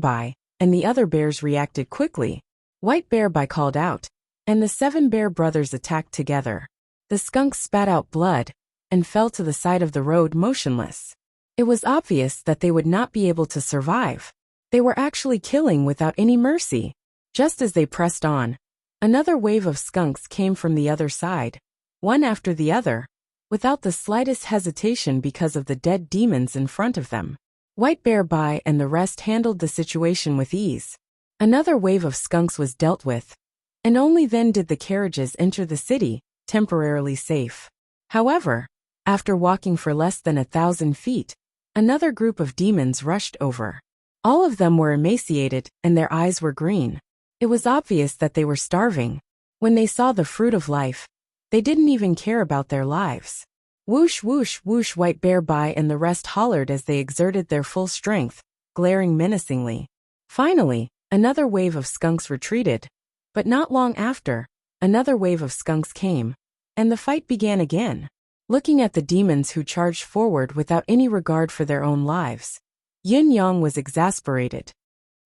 and the other bears reacted quickly. White Bear called out, and the 7 bear brothers attacked together. The skunks spat out blood and fell to the side of the road motionless. It was obvious that they would not be able to survive. They were actually killing without any mercy. Just as they pressed on, another wave of skunks came from the other side, one after the other, without the slightest hesitation because of the dead demons in front of them. White Bear Bai and the rest handled the situation with ease. Another wave of skunks was dealt with, and only then did the carriages enter the city, temporarily safe. However, after walking for less than 1,000 feet, another group of demons rushed over. All of them were emaciated, and their eyes were green. It was obvious that they were starving. When they saw the fruit of life, they didn't even care about their lives. Whoosh, whoosh, whoosh, White Bear Bai and the rest hollered as they exerted their full strength, glaring menacingly. Finally, another wave of skunks retreated. But not long after, another wave of skunks came, and the fight began again. Looking at the demons who charged forward without any regard for their own lives, Yin Yang was exasperated.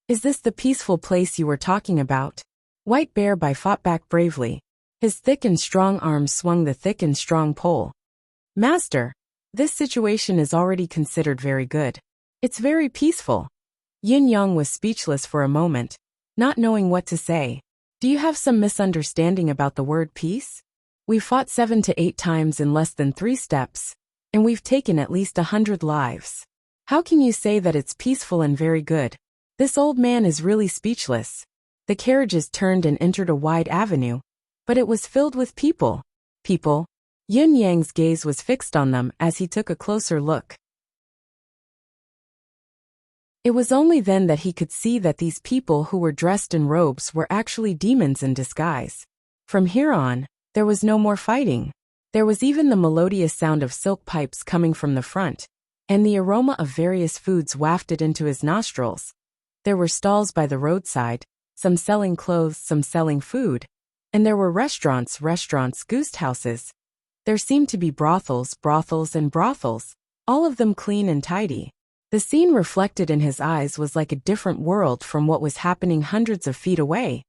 Is this the peaceful place you were talking about? White Bear Bai fought back bravely. His thick and strong arms swung the thick and strong pole. Master, this situation is already considered very good. It's very peaceful. Yin Yang was speechless for a moment, not knowing what to say. Do you have some misunderstanding about the word peace? We fought 7 to 8 times in less than 3 steps, and we've taken at least 100 lives. How can you say that it's peaceful and very good? This old man is really speechless. The carriages turned and entered a wide avenue, but it was filled with people. People. Yin Yang's gaze was fixed on them as he took a closer look. It was only then that he could see that these people who were dressed in robes were actually demons in disguise. From here on, there was no more fighting. There was even the melodious sound of silk pipes coming from the front, and the aroma of various foods wafted into his nostrils. There were stalls by the roadside, some selling clothes, some selling food, and there were restaurants, ghost houses. There seemed to be brothels, and brothels, all of them clean and tidy. The scene reflected in his eyes was like a different world from what was happening hundreds of feet away,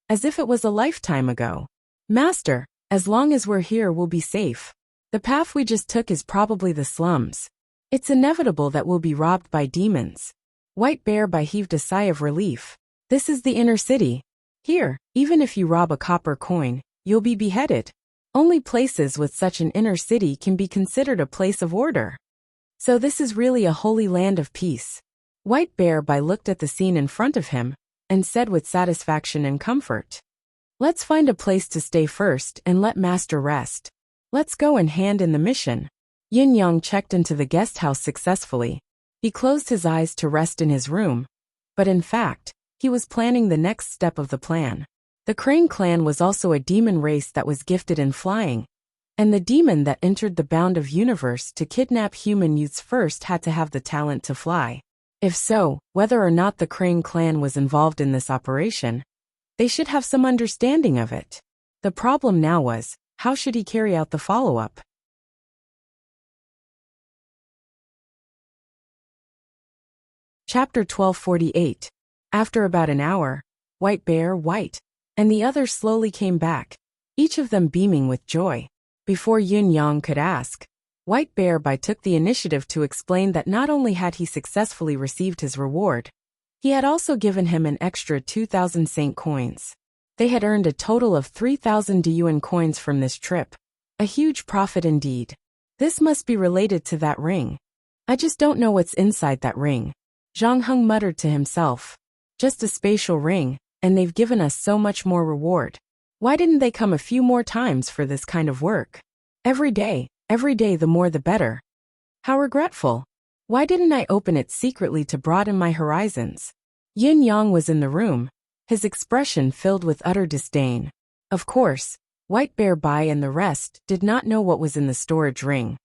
as if it was a lifetime ago. Master, as long as we're here we'll be safe. The path we just took is probably the slums. It's inevitable that we'll be robbed by demons. White Bear Bai heaved a sigh of relief. This is the inner city. Here, even if you rob a copper coin, you'll be beheaded. Only places with such an inner city can be considered a place of order. So this is really a holy land of peace. White Bear Bai looked at the scene in front of him, and said with satisfaction and comfort, "Let's find a place to stay first and let Master rest. Let's go and hand in the mission." Yin Yang checked into the guest house successfully. He closed his eyes to rest in his room, but in fact, he was planning the next step of the plan. The Crane clan was also a demon race that was gifted in flying, and the demon that entered the bound of universe to kidnap human youths first had to have the talent to fly. If so, whether or not the Crane clan was involved in this operation, they should have some understanding of it. The problem now was, how should he carry out the follow-up? Chapter 1248. After about an hour, White Bear, White, and the others slowly came back, each of them beaming with joy. Before Yin Yang could ask, White Bear Bai took the initiative to explain that not only had he successfully received his reward, he had also given him an extra 2,000 saint coins. They had earned a total of 3,000 yuan coins from this trip. A huge profit indeed. This must be related to that ring. I just don't know what's inside that ring. Zhang Heng muttered to himself. Just a spatial ring, and they've given us so much more reward. Why didn't they come a few more times for this kind of work? Every day, the more the better. How regretful. Why didn't I open it secretly to broaden my horizons? Yin Yang was in the room, his expression filled with utter disdain. Of course, White Bear Bai and the rest did not know what was in the storage ring.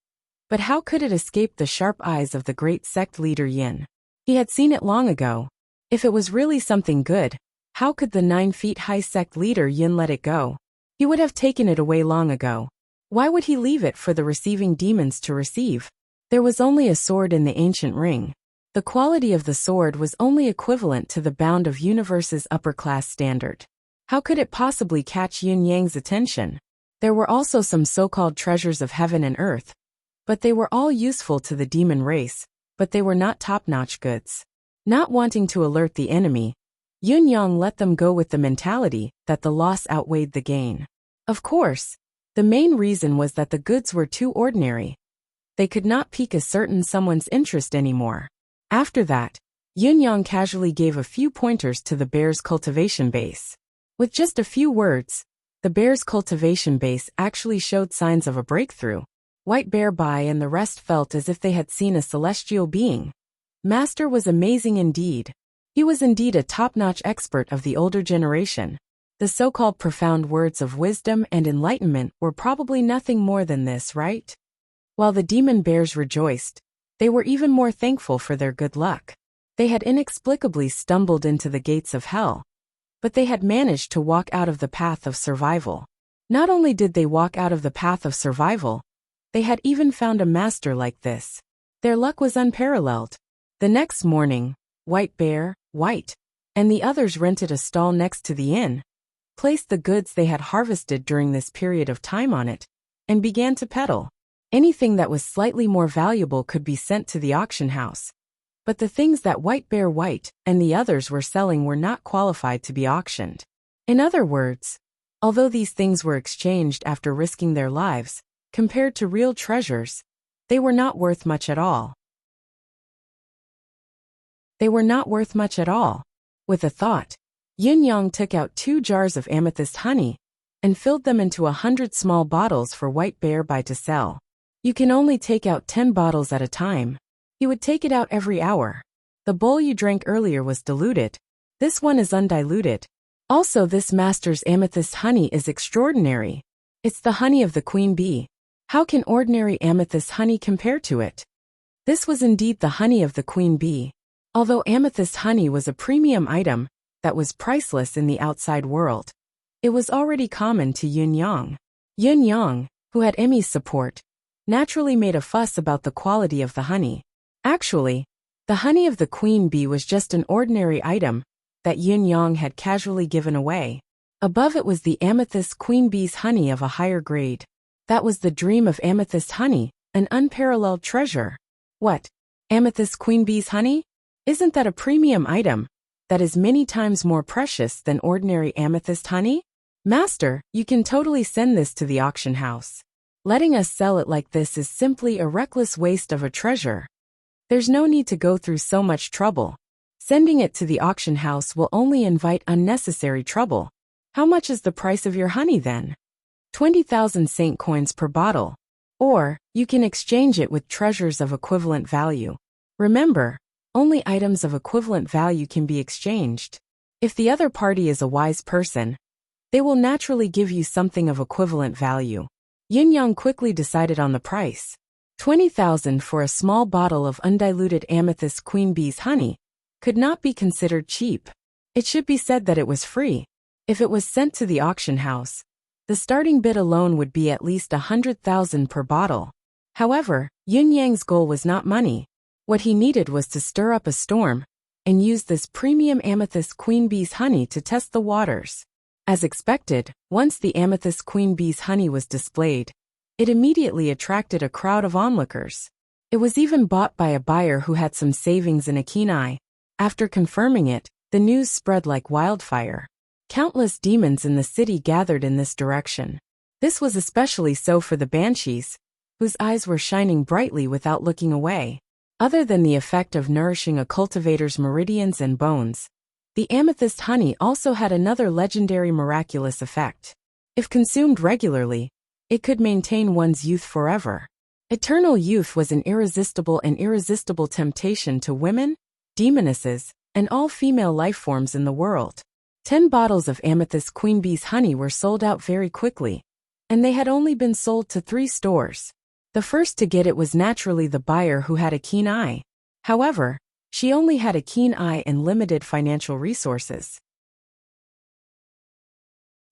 But how could it escape the sharp eyes of the great sect leader Yin? He had seen it long ago. If it was really something good, how could the 9-feet-high sect leader Yin let it go? He would have taken it away long ago. Why would he leave it for the receiving demons to receive? There was only a sword in the ancient ring. The quality of the sword was only equivalent to the bound of universe's upper-class standard. How could it possibly catch Yin Yang's attention? There were also some so-called treasures of heaven and earth, but they were all useful to the demon race, but they were not top-notch goods. Not wanting to alert the enemy, Yun Yang let them go with the mentality that the loss outweighed the gain. Of course, the main reason was that the goods were too ordinary. They could not pique a certain someone's interest anymore. After that, Yun Yang casually gave a few pointers to the bear's cultivation base. With just a few words, the bear's cultivation base actually showed signs of a breakthrough. White Bear Bai and the rest felt as if they had seen a celestial being. Master was amazing indeed. He was indeed a top-notch expert of the older generation. The so-called profound words of wisdom and enlightenment were probably nothing more than this, right? While the demon bears rejoiced, they were even more thankful for their good luck. They had inexplicably stumbled into the gates of hell, but they had managed to walk out of the path of survival. Not only did they walk out of the path of survival, they had even found a master like this. Their luck was unparalleled. The next morning, White Bear, White, and the others rented a stall next to the inn, placed the goods they had harvested during this period of time on it, and began to peddle. Anything that was slightly more valuable could be sent to the auction house. But the things that White Bear White and the others were selling were not qualified to be auctioned. In other words, although these things were exchanged after risking their lives, compared to real treasures, they were not worth much at all. They were not worth much at all. With a thought, Yun Yang took out 2 jars of amethyst honey and filled them into 100 small bottles for White Bear Bai to sell. You can only take out 10 bottles at a time. You would take it out every hour. The bowl you drank earlier was diluted. This one is undiluted. Also, this master's amethyst honey is extraordinary. It's the honey of the queen bee. How can ordinary amethyst honey compare to it? This was indeed the honey of the queen bee. Although amethyst honey was a premium item that was priceless in the outside world, it was already common to Yun Yang. Yun Yang, who had Emmy's support, naturally made a fuss about the quality of the honey. Actually, the honey of the queen bee was just an ordinary item that Yun Yang had casually given away. Above it was the amethyst queen bee's honey of a higher grade. That was the dream of amethyst honey, an unparalleled treasure. What? Amethyst queen bee's honey? Isn't that a premium item that is many times more precious than ordinary amethyst honey? Master, you can totally send this to the auction house. Letting us sell it like this is simply a reckless waste of a treasure. There's no need to go through so much trouble. Sending it to the auction house will only invite unnecessary trouble. How much is the price of your honey then? 20,000 saint coins per bottle. Or, you can exchange it with treasures of equivalent value. Remember, only items of equivalent value can be exchanged. If the other party is a wise person, they will naturally give you something of equivalent value. Yun Yang quickly decided on the price. 20,000 for a small bottle of undiluted amethyst queen bee's honey could not be considered cheap. It should be said that it was free. If it was sent to the auction house, the starting bid alone would be at least 100,000 per bottle. However, Yun Yang's goal was not money. What he needed was to stir up a storm and use this premium amethyst queen bee's honey to test the waters. As expected, once the amethyst queen bee's honey was displayed, it immediately attracted a crowd of onlookers. It was even bought by a buyer who had some savings and a keen eye. After confirming it, the news spread like wildfire. Countless demons in the city gathered in this direction. This was especially so for the banshees, whose eyes were shining brightly without looking away. Other than the effect of nourishing a cultivator's meridians and bones, the amethyst honey also had another legendary miraculous effect. If consumed regularly, it could maintain one's youth forever. Eternal youth was an irresistible temptation to women, demonesses, and all female life forms in the world. 10 bottles of amethyst queen bee's honey were sold out very quickly, and they had only been sold to 3 stores. The first to get it was naturally the buyer who had a keen eye. However, she only had a keen eye and limited financial resources.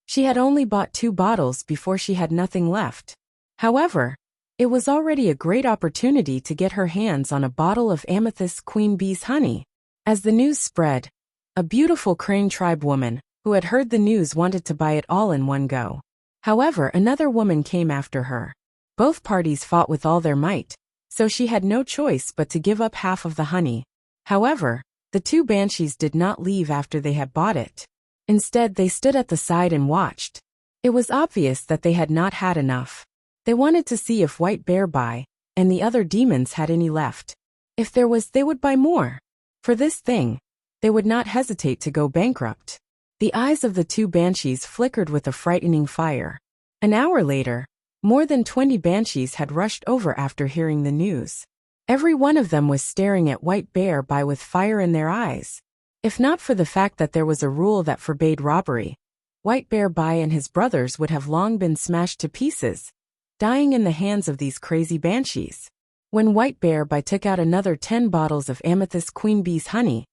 She had only bought 2 bottles before she had nothing left. However, it was already a great opportunity to get her hands on a bottle of amethyst queen bee's honey. As the news spread, a beautiful Crane tribe woman, who had heard the news, wanted to buy it all in one go. However, another woman came after her. Both parties fought with all their might, so she had no choice but to give up half of the honey. However, The two banshees did not leave after they had bought it. Instead, they stood at the side and watched. It was obvious that they had not had enough. They wanted to see if White Bear Buy and the other demons had any left. If there was, they would buy more. For this thing, they would not hesitate to go bankrupt. The eyes of the two banshees flickered with a frightening fire. An hour later, more than 20 banshees had rushed over after hearing the news. Every one of them was staring at White Bear Buy with fire in their eyes. If not for the fact that there was a rule that forbade robbery, White Bear Buy and his brothers would have long been smashed to pieces, dying in the hands of these crazy banshees. When White Bear Buy took out another 10 bottles of amethyst queen bee's honey,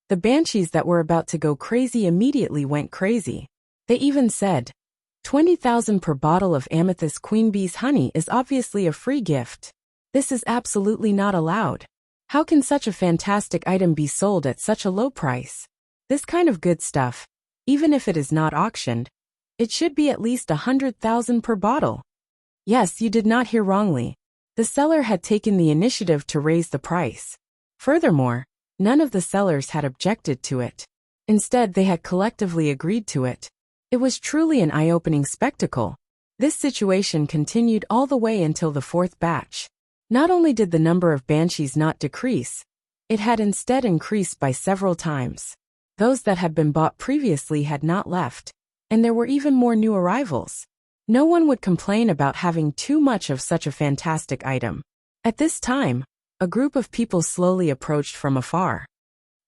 the banshees that were about to go crazy immediately went crazy. They even said, 20,000 per bottle of amethyst queen bee's honey is obviously a free gift. This is absolutely not allowed. How can such a fantastic item be sold at such a low price? This kind of good stuff, even if it is not auctioned, it should be at least 100,000 per bottle. Yes, you did not hear wrongly. The seller had taken the initiative to raise the price. Furthermore, none of the sellers had objected to it. Instead, they had collectively agreed to it. It was truly an eye-opening spectacle. This situation continued all the way until the fourth batch. Not only did the number of banshees not decrease, it had instead increased by several times. Those that had been bought previously had not left, and there were even more new arrivals. No one would complain about having too much of such a fantastic item. At this time, a group of people slowly approached from afar.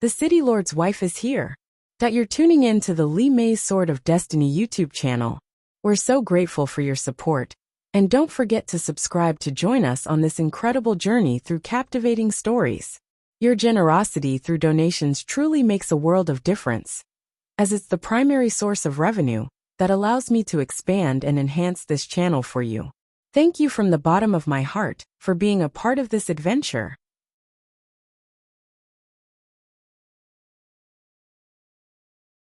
The City Lord's wife is here. That you're tuning in to the Li Mei's Sword of Destiny YouTube channel. We're so grateful for your support. And don't forget to subscribe to join us on this incredible journey through captivating stories. Your generosity through donations truly makes a world of difference, as it's the primary source of revenue that allows me to expand and enhance this channel for you. Thank you from the bottom of my heart for being a part of this adventure.